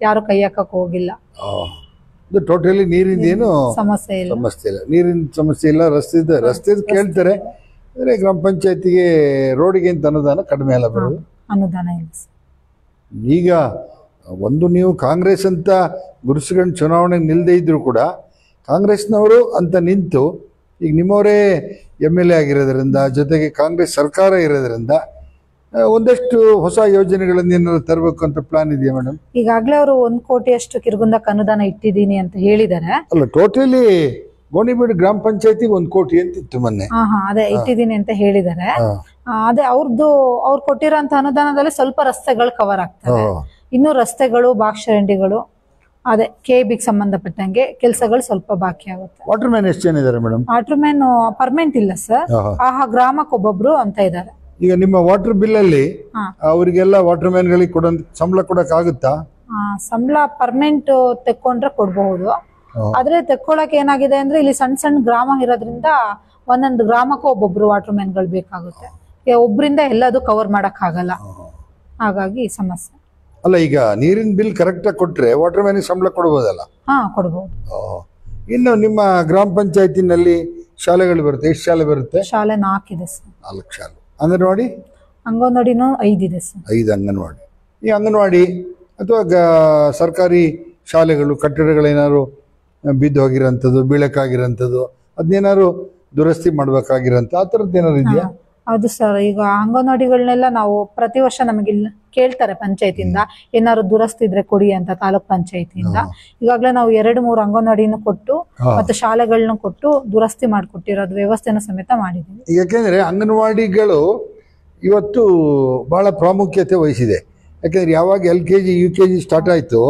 ಯಾರು ಕೈ ಹಾಕಕ್ ಹೋಗಿಲ್ಲ. ಟೋಟಲಿ ನೀರಿಂದ ಏನು ಸಮಸ್ಯೆ ಇಲ್ಲ, ನೀರಿನ ಸಮಸ್ಯೆ ಇಲ್ಲ. ರಸ್ತೆ ಕೇಳ್ತಾರೆ ಅಂದ್ರೆ ಗ್ರಾಮ ಪಂಚಾಯತಿಗೆ ರೋಡಿಗೆ ಅಂತ ಅನುದಾನ ಕಡಿಮೆ ಅಲ್ಲ ಬರೋದು? ಅನುದಾನ ಇಲ್ಲ. ಈಗ ನೀವು ಕಾಂಗ್ರೆಸ್ ಅಂತ ಗುರುಸುಗಂಡು ಚುನಾವಣೆಗೆ ನಿಲ್ಲದೇ ಇದ್ರು ಕೂಡ ಕಾಂಗ್ರೆಸ್ನವರು ಅಂತ ನಿಂತು ಈಗ ನಿಮ್ಮವರೇ MLA ಆಗಿರೋದ್ರಿಂದ, ಜೊತೆಗೆ ಕಾಂಗ್ರೆಸ್ ಸರ್ಕಾರ ಇರೋದ್ರಿಂದ ಒಂದಷ್ಟು ಹೊಸ ಯೋಜನೆಗಳನ್ನು ಏನಾದ್ರು ತರಬೇಕು ಅಂತ ಪ್ಲಾನ್ ಇದೆಯಾ ಮೇಡಮ್? ಈಗಾಗಲೇ ಅವರು 1 ಕೋಟಿಯಷ್ಟು ಕಿರುಗುಂದಕ್ಕೆ ಅನುದಾನ ಇಟ್ಟಿದ್ದೀನಿ ಅಂತ ಹೇಳಿದ್ದಾರೆ. ಅಲ್ಲ, ಟೋಟಲಿ ಗೋಣಿಬೀಡು ಗ್ರಾಮ ಪಂಚಾಯತಿಗೆ 1 ಕೋಟಿ ಅಂತ ಇತ್ತು ಮೊನ್ನೆ. ಅದೇ ಇಟ್ಟಿದ್ದೀನಿ ಅಂತ ಹೇಳಿದ್ದಾರೆ. ಅದೇ ಅವ್ರು ಕೊಟ್ಟಿರೋಂತ ಅನುದಾನದಲ್ಲಿ ಸ್ವಲ್ಪ ರಸ್ತೆಗಳು ಕವರ್ ಆಗ್ತವೆ. ಇನ್ನು ರಸ್ತೆಗಳು, ಬಾಕ್ಸ್-ಚರಂಡಿಗಳು, ಅದೇ KBಗೆ ಸಂಬಂಧಪಟ್ಟಂಗೆ ಕೆಲಸಗಳು ಸ್ವಲ್ಪ ಬಾಕಿ ಆಗುತ್ತೆ. ವಾಟರ್ ಮ್ಯಾನ್ ಎಷ್ಟು ಜನ ಇದ್ದಾರೆ ಮೇಡಮ್? ವಾಟರ್ ಮ್ಯಾನ್ ಪರ್ಮನೆಂಟ್ ಇಲ್ಲ ಸರ್. ಗ್ರಾಮಕ್ಕೆ ಒಬ್ಬೊಬ್ರು ಅಂತ ಇದ್ದಾರೆ. ಈಗ ನಿಮ್ಮ ವಾಟರ್ ಬಿಲ್ ಅಲ್ಲಿ ಅವರಿಗೆಲ್ಲ ವಾಟರ್ ಮ್ಯಾನ್ ಗಳಿಗೆ ಸಂಬಳ ಕೊಡಕ್ ಆಗುತ್ತಾ? ಸಂಬಳ ಪರ್ಮನೆಂಟ್ ತೆಕ್ಕೊಂಡ್ರೆ ಕೊಡಬಹುದು. ಆದ್ರೆ ತೆಕ್ಕೊಳಕ್ ಏನಾಗಿದೆ ಅಂದ್ರೆ ಇಲ್ಲಿ ಸಣ್ಣ ಸಣ್ಣ ಗ್ರಾಮ ಇರೋದ್ರಿಂದ ಒಂದೊಂದು ಗ್ರಾಮಕ್ಕೂ ಒಬ್ಬೊಬ್ರು ವಾಟರ್ ಮ್ಯಾನ್ ಗಳು ಬೇಕಾಗುತ್ತೆ. ಒಬ್ರಿಂದ ಎಲ್ಲದು ಕವರ್ ಮಾಡಕ್ ಆಗಲ್ಲ, ಹಾಗಾಗಿ ಸಮಸ್ಯೆ. ಅಲ್ಲ, ಈಗ ನೀರಿನ ಬಿಲ್ ಕರೆಕ್ಟ್ ಆಗಿ ಕೊಟ್ರೆ ವಾಟರ್ ಮ್ಯಾನ್ ಸಂಬಳ ಕೊಡಬಹುದಲ್ಲ? ಕೊಡಬಹುದು. ಇನ್ನು ನಿಮ್ಮ ಗ್ರಾಮ ಪಂಚಾಯತಿನಲ್ಲಿ ಶಾಲೆಗಳು ಬರುತ್ತೆ? ಎಷ್ಟು ಶಾಲೆ ಬರುತ್ತೆ? ಶಾಲೆ 4 ಇದೆ ಸರ್. 4 ಶಾಲೆ. ಅಂಗನವಾಡಿನೂ 5 ಇದೆ ಸರ್. 5 ಅಂಗನವಾಡಿ. ಈ ಅಂಗನವಾಡಿ ಅಥವಾ ಸರ್ಕಾರಿ ಶಾಲೆಗಳು ಕಟ್ಟಡಗಳೇನಾದ್ರು ಬಿದ್ದು ಹೋಗಿರೋಂಥದ್ದು, ಬೀಳಕ್ಕಾಗಿರೋಂಥದ್ದು, ಅದನ್ನೇನಾದ್ರು ದುರಸ್ತಿ ಮಾಡ್ಬೇಕಾಗಿರೋಂಥ ಆ ಥರದ್ದು ಏನಾದ್ರು ಇದೆಯಾ? ಹೌದು ಸರ್. ಈಗ ಅಂಗನವಾಡಿಗಳನ್ನೆಲ್ಲ ನಾವು ಪ್ರತಿ ವರ್ಷ ನಮಗೆ ಕೇಳ್ತಾರೆ ಪಂಚಾಯತಿಯಿಂದ, ಏನಾದ್ರು ದುರಸ್ತಿ ಇದ್ರೆ ಕೊಡಿ ಅಂತ ತಾಲೂಕ್ ಪಂಚಾಯತಿಯಿಂದ. ಈಗಾಗಲೇ ನಾವು 2-3 ಅಂಗನವಾಡಿನೂ ಕೊಟ್ಟು ಮತ್ತೆ ಶಾಲೆಗಳನ್ನ ಕೊಟ್ಟು ದುರಸ್ತಿ ಮಾಡಿಕೊಟ್ಟಿರೋದು ವ್ಯವಸ್ಥೆನ ಸಮೇತ ಮಾಡಿದ್ದೀವಿ. ಯಾಕೆಂದ್ರೆ ಅಂಗನವಾಡಿಗಳು ಇವತ್ತು ಬಹಳ ಪ್ರಾಮುಖ್ಯತೆ ವಹಿಸಿದೆ. ಯಾಕೆಂದ್ರೆ ಯಾವಾಗ LKG UKG ಸ್ಟಾರ್ಟ್ ಆಯ್ತು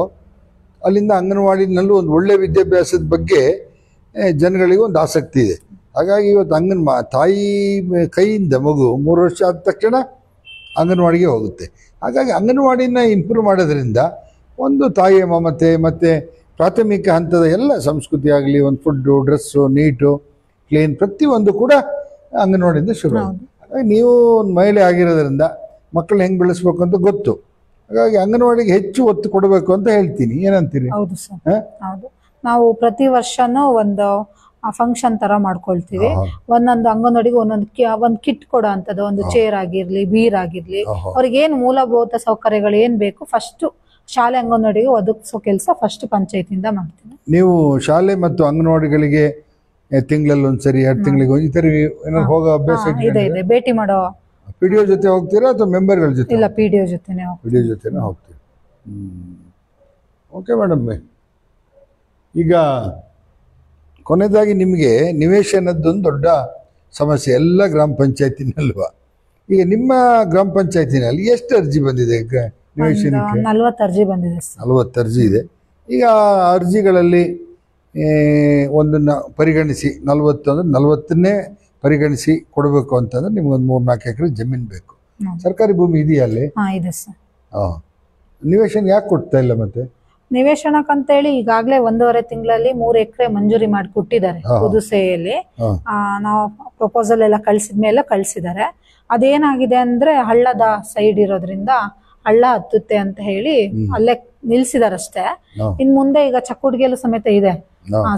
ಅಲ್ಲಿಂದ ಅಂಗನವಾಡಿನಲ್ಲೂ ಒಂದು ಒಳ್ಳೆ ವಿದ್ಯಾಭ್ಯಾಸದ ಬಗ್ಗೆ ಜನಗಳಿಗೆ ಒಂದು ಆಸಕ್ತಿ ಇದೆ. ಹಾಗಾಗಿ ಇವತ್ತು ತಾಯಿ ಕೈಯಿಂದ ಮಗು 3 ವರ್ಷ ಆದ ತಕ್ಷಣ ಅಂಗನವಾಡಿಗೆ ಹೋಗುತ್ತೆ. ಹಾಗಾಗಿ ಅಂಗನವಾಡಿನ ಇಂಪ್ರೂವ್ ಮಾಡೋದ್ರಿಂದ ಒಂದು ತಾಯಿಯ ಮಮತೆ ಮತ್ತು ಪ್ರಾಥಮಿಕ ಹಂತದ ಎಲ್ಲ ಸಂಸ್ಕೃತಿ ಆಗಲಿ, ಒಂದು ಫುಡ್ಡು, ಡ್ರೆಸ್ಸು, ನೀಟು, ಕ್ಲೀನ್ ಪ್ರತಿಯೊಂದು ಕೂಡ ಅಂಗನವಾಡಿಯಿಂದ ಶುರು ಆಗುತ್ತೆ. ಹಾಗಾಗಿ ನೀವು ಒಂದು ಮಹಿಳೆ ಆಗಿರೋದ್ರಿಂದ ಮಕ್ಕಳು ಹೆಂಗೆ ಬೆಳೆಸ್ಬೇಕು ಅಂತ ಗೊತ್ತು. ಹಾಗಾಗಿ ಅಂಗನವಾಡಿಗೆ ಹೆಚ್ಚು ಒತ್ತು ಕೊಡಬೇಕು ಅಂತ ಹೇಳ್ತೀನಿ. ಏನಂತೀರಿ? ಹೌದು ಸರ್, ಹೌದು. ನಾವು ಪ್ರತಿ ವರ್ಷನೂ ಒಂದು ಫಂಕ್ಷನ್ ತರ ಮಾಡ್ಕೊಳ್ತೀವಿ. ಒಂದೊಂದು ಅಂಗನವಾಡಿಗೆ ಒಂದ್ ಕಿಟ್ ಕೊಡೋ ಅಂತದ್ದು, ಒಂದು ಚೇರ್ ಆಗಿರ್ಲಿ, ಬೀರ್ ಆಗಿರ್ಲಿ, ಅವ್ರಿಗೆ ಏನ್ ಮೂಲಭೂತ ಸೌಕರ್ಯಗಳು ಏನ್ ಬೇಕು ಫಸ್ಟ್ ಶಾಲೆ ಅಂಗನವಾಡಿಗೆ ಒದಗಿಸೋ ಕೆಲಸ ಫಸ್ಟ್ ಪಂಚಾಯತಿಂದ ಮಾಡ್ತೀವಿ. ನೀವು ಶಾಲೆ ಮತ್ತು ಅಂಗನವಾಡಿಗಳಿಗೆ ತಿಂಗಳಲ್ಲಿ ಒಂದ್ಸರಿ 2 ತಿಂಗಳಿಗೆ ಈ ತರ ಏನಾದ್ರು ಹೋಗೋ ಅಭ್ಯಾಸ ಇದೆ? ಭೇಟಿ ಮಾಡೋ ಪಿಡಿಒ ಜೊತೆ ಹೋಗ್ತೀರಾ ಅಥವಾ ಮೆಂಬರ್ಗಳ ಜೊತೆ? ಇಲ್ಲ, ಪಿಡಿಒ ಜೊತೆನೆ ಹೋಗ್ತೀವಿ. Okay madam. ಈಗ ಕೊನೆಯದಾಗಿ ನಿಮಗೆ ನಿವೇಶನದ್ದೊಂದು ದೊಡ್ಡ ಸಮಸ್ಯೆ ಎಲ್ಲ ಗ್ರಾಮ ಪಂಚಾಯತಿನಲ್ವಾ? ಈಗ ನಿಮ್ಮ ಗ್ರಾಮ ಪಂಚಾಯತಿನಲ್ಲಿ ಎಷ್ಟು ಅರ್ಜಿ ಬಂದಿದೆ ನಿವೇಶನಕ್ಕೆ? 40 ಅರ್ಜಿ ಬಂದಿದೆ. 40 ಅರ್ಜಿ ಇದೆ. ಈಗ ಅರ್ಜಿಗಳಲ್ಲಿ ಒಂದನ್ನ ಪರಿಗಣಿಸಿ 40 ಅಂದ್ರೆ 40ನೇ ಪರಿಗಣಿಸಿ ಕೊಡಬೇಕು ಅಂತಂದ್ರೆ ನಿಮ್ಗೊಂದು 3-4 ಎಕರೆ ಜಮೀನು ಬೇಕು. ಸರ್ಕಾರಿ ಭೂಮಿ ಇದೆಯಾ ಅಲ್ಲಿ? ಇದೆ ಸರ್. ನಿವೇಶನ ಯಾಕೆ ಕೊಡ್ತಾ ಇಲ್ಲ ಮತ್ತೆ? ನಿವೇಶನಕ್ಕಂತೇಳಿ ಈಗಾಗಲೇ 1.5 ತಿಂಗಳಲ್ಲಿ 3 ಎಕರೆ ಮಂಜೂರಿ ಮಾಡಿ ಕೊಟ್ಟಿದ್ದಾರೆ ಪುದುಸೆಯಲ್ಲಿ. ನಾವು ಪ್ರಪೋಸಲ್ ಎಲ್ಲ ಕಳ್ಸಿದ್ದಾರೆ. ಅದೇನಾಗಿದೆ ಅಂದ್ರೆ ಹಳ್ಳದ ಸೈಡ್ ಇರೋದ್ರಿಂದ ಹಳ್ಳ ಹತ್ತುತ್ತೆ ಅಂತ ಹೇಳಿ ಅಲ್ಲೇ ನಿಲ್ಸಿದಾರಷ್ಟೇ. ಇನ್ ಮುಂದೆ ಈಗ ಚಕ್ಕುಡ್ಗೆಲು ಸಮೇತ ಇದೆ,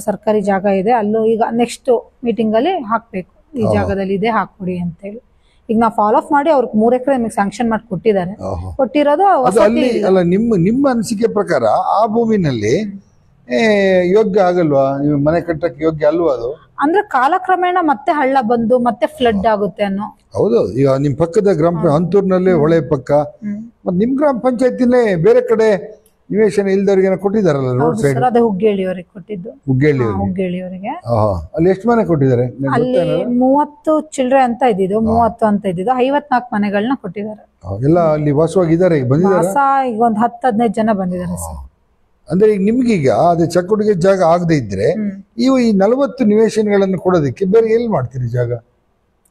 ಸರ್ಕಾರಿ ಜಾಗ ಇದೆ, ಅಲ್ಲೂ ಈಗ ನೆಕ್ಸ್ಟ್ ಮೀಟಿಂಗ್ ಅಲ್ಲಿ ಹಾಕ್ಬೇಕು, ಈ ಜಾಗದಲ್ಲಿ ಇದೆ ಹಾಕ್ಕೊಡಿ ಅಂತ ಹೇಳಿ. ಈಗ ನಾವು ಫಾಲೋ ಅಪ್ ಮಾಡಿ ಅವ್ರಿಗೆ 3 ಎಕರೆ ನಿಮಗೆ ಸ್ಯಾಂಕ್ಷನ್ ಮಾಡಿ ಕೊಟ್ಟಿರೋದು. ಅಲ್ಲ, ನಿಮ್ಮ ಅನಿಸಿಕೆ ಪ್ರಕಾರ ಆ ಭೂಮಿನಲ್ಲಿ ಯೋಗ್ಯ ಆಗಲ್ವಾ? ನೀವು ಮನೆ ಕಟ್ಟಕ್ಕೆ ಯೋಗ್ಯ ಅಲ್ವಾ ಅದು? ಅಂದ್ರೆ ಕಾಲಕ್ರಮೇಣ ಮತ್ತೆ ಹಳ್ಳ ಬಂದು ಮತ್ತೆ ಫ್ಲಡ್ ಆಗುತ್ತೆ ಅನ್ನೋ. ಹೌದು. ಈಗ ನಿಮ್ ಪಕ್ಕದ ಹಂತೂರ್ನಲ್ಲಿ ಹೊಳೆ ಪಕ್ಕ ಮತ್ತೆ ನಿಮ್ ಗ್ರಾಮ ಪಂಚಾಯತಿನೇ ಬೇರೆ ಕಡೆ ನಿವೇಶನ ಇಲ್ದವ್ರಿಗೆ ಕೊಟ್ಟಿದಾರಲ್ಲ ರೋಡ್ ಸೈಡ್? ಅದೇ ಹುಗ್ಗೇಳಿಯವರಿಗೆ ಕೊಟ್ಟಿದ್ದು. ಹುಗ್ಗೇಳಿಯವರಿಗೆ ಅಲ್ಲಿ ಎಷ್ಟು ಮನೆ ಕೊಟ್ಟಿದ್ದಾರೆ? ಅಲ್ಲಿ 30 ಚಿಲ್ಡ್ರೆ ಅಂತ ಇದ್ದಿದ್ದು, 30 ಅಂತ ಇದ್ದಿದ್ದು, 54 ಮನೆಗಳನ್ನ ಕೊಟ್ಟಿದ್ದಾರೆ. ಎಲ್ಲ ಅಲ್ಲಿ ವಾಸವಾಗಿದ್ದಾರೆ, ಬಂದಿದ್ದಾರೆ. ಈಗ ಒಂದು 10-15 ಜನ ಬಂದಿದ್ದಾರೆ ಸರ್. ಅಂದ್ರೆ ಈಗ ನಿಮ್ಗೀಗ ಅದೇ ಚಕ್ಕುಡಿಗೆ ಜಾಗ ಆಗದೆ ಇದ್ರೆ ಈ 40 ನಿವೇಶನಗಳನ್ನು ಕೊಡೋದಕ್ಕೆ ಬೇರೆ ಎಲ್ಲಿ ಮಾಡ್ತೀರಿ ಜಾಗ?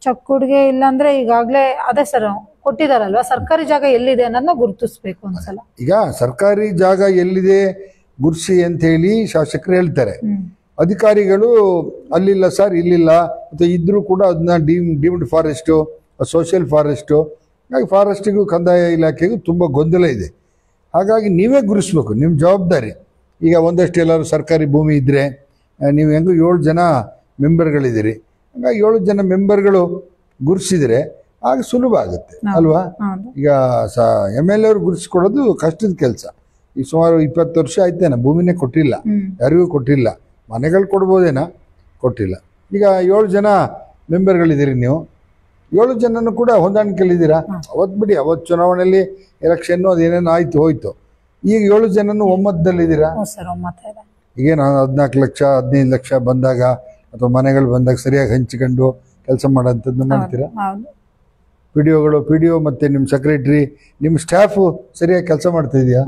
ಚಕ್ಕುಡ್ಗೆ ಇಲ್ಲ ಅಂದ್ರೆ ಈಗಾಗ್ಲೇ ಅದೇ ಸರ್ ಕೊಟ್ಟಿದಾರಲ್ವಾ, ಸರ್ಕಾರಿ ಜಾಗ ಎಲ್ಲಿದೆ ಅನ್ನೋದನ್ನ ಗುರುತಿಸ್ಬೇಕು ಒಂದ್ಸಲ. ಈಗ ಸರ್ಕಾರಿ ಜಾಗ ಎಲ್ಲಿದೆ ಗುರ್ಸಿ ಅಂತ ಹೇಳಿ ಶಾಸಕರು ಹೇಳ್ತಾರೆ. ಅಧಿಕಾರಿಗಳು ಅಲ್ಲಿಲ್ಲ ಸರ್, ಇಲ್ಲಿಲ್ಲ, ಅಥವಾ ಇದ್ರೂ ಕೂಡ ಅದನ್ನ ಡೀಮ್ಡ್ ಫಾರೆಸ್ಟ್, ಸೋಷಿಯಲ್ ಫಾರೆಸ್ಟ್, ಹಾಗಾಗಿ ಫಾರೆಸ್ಟಿಗೂ ಕಂದಾಯ ಇಲಾಖೆಗೂ ತುಂಬಾ ಗೊಂದಲ ಇದೆ. ಹಾಗಾಗಿ ನೀವೇ ಗುರುಸ್ಬೇಕು, ನಿಮ್ಮ ಜವಾಬ್ದಾರಿ. ಈಗ ಒಂದಷ್ಟು ಎಲ್ಲರೂ ಸರ್ಕಾರಿ ಭೂಮಿ ಇದ್ದರೆ ನೀವು ಹೆಂಗೂ 7 ಜನ ಮೆಂಬರ್ಗಳಿದ್ದೀರಿ, ಹಂಗಾಗಿ 7 ಜನ ಮೆಂಬರ್ಗಳು ಗುರುಸಿದ್ರೆ ಆಗ ಸುಲಭ ಆಗುತ್ತೆ ಅಲ್ವಾ? ಈಗ MLA ಅವ್ರು ಗುರುಸ್ಕೊಡೋದು ಕಷ್ಟದ ಕೆಲಸ. ಈಗ ಸುಮಾರು 20 ವರ್ಷ ಆಯ್ತೇನ ಭೂಮಿನೇ ಕೊಟ್ಟಿಲ್ಲ, ಯಾರಿಗೂ ಕೊಟ್ಟಿಲ್ಲ. ಮನೆಗಳು ಕೊಡ್ಬೋದೇನಾ, ಕೊಟ್ಟಿಲ್ಲ. ಈಗ 7 ಜನ ಮೆಂಬರ್ಗಳಿದ್ದೀರಿ, ನೀವು 7 ಜನನು ಕೂಡ ಹೊಂದಾಣಿಕೆಯಲ್ಲಿದ್ದೀರಾ. ಅವತ್ತು ಬಿಡಿ, ಅವತ್ತು ಚುನಾವಣೆಯಲ್ಲಿ ಎಲೆಕ್ಷನ್ನು ಅದೇನೇನು ಆಯ್ತು ಹೋಯ್ತು. ಈಗ 7 ಜನನು ಒಮ್ಮತದಲ್ಲಿದ್ದೀರಾ? ಈಗೇನು 14 ಲಕ್ಷ 15 ಲಕ್ಷ ಬಂದಾಗ ಅಥವಾ ಮನೆಗಳು ಬಂದಾಗ ಸರಿಯಾಗಿ ಹಂಚಿಕೊಂಡು ಕೆಲಸ ಮಾಡೋಂಥದ್ದು ಮಾಡ್ತೀರಾ? ಪಿಡಿಒ ಮತ್ತೆ ನಿಮ್ಮ ಸೆಕ್ರೆಟರಿ, ನಿಮ್ಮ ಸ್ಟಾಫು ಸರಿಯಾಗಿ ಕೆಲಸ ಮಾಡ್ತಾ ಇದೆಯಾ?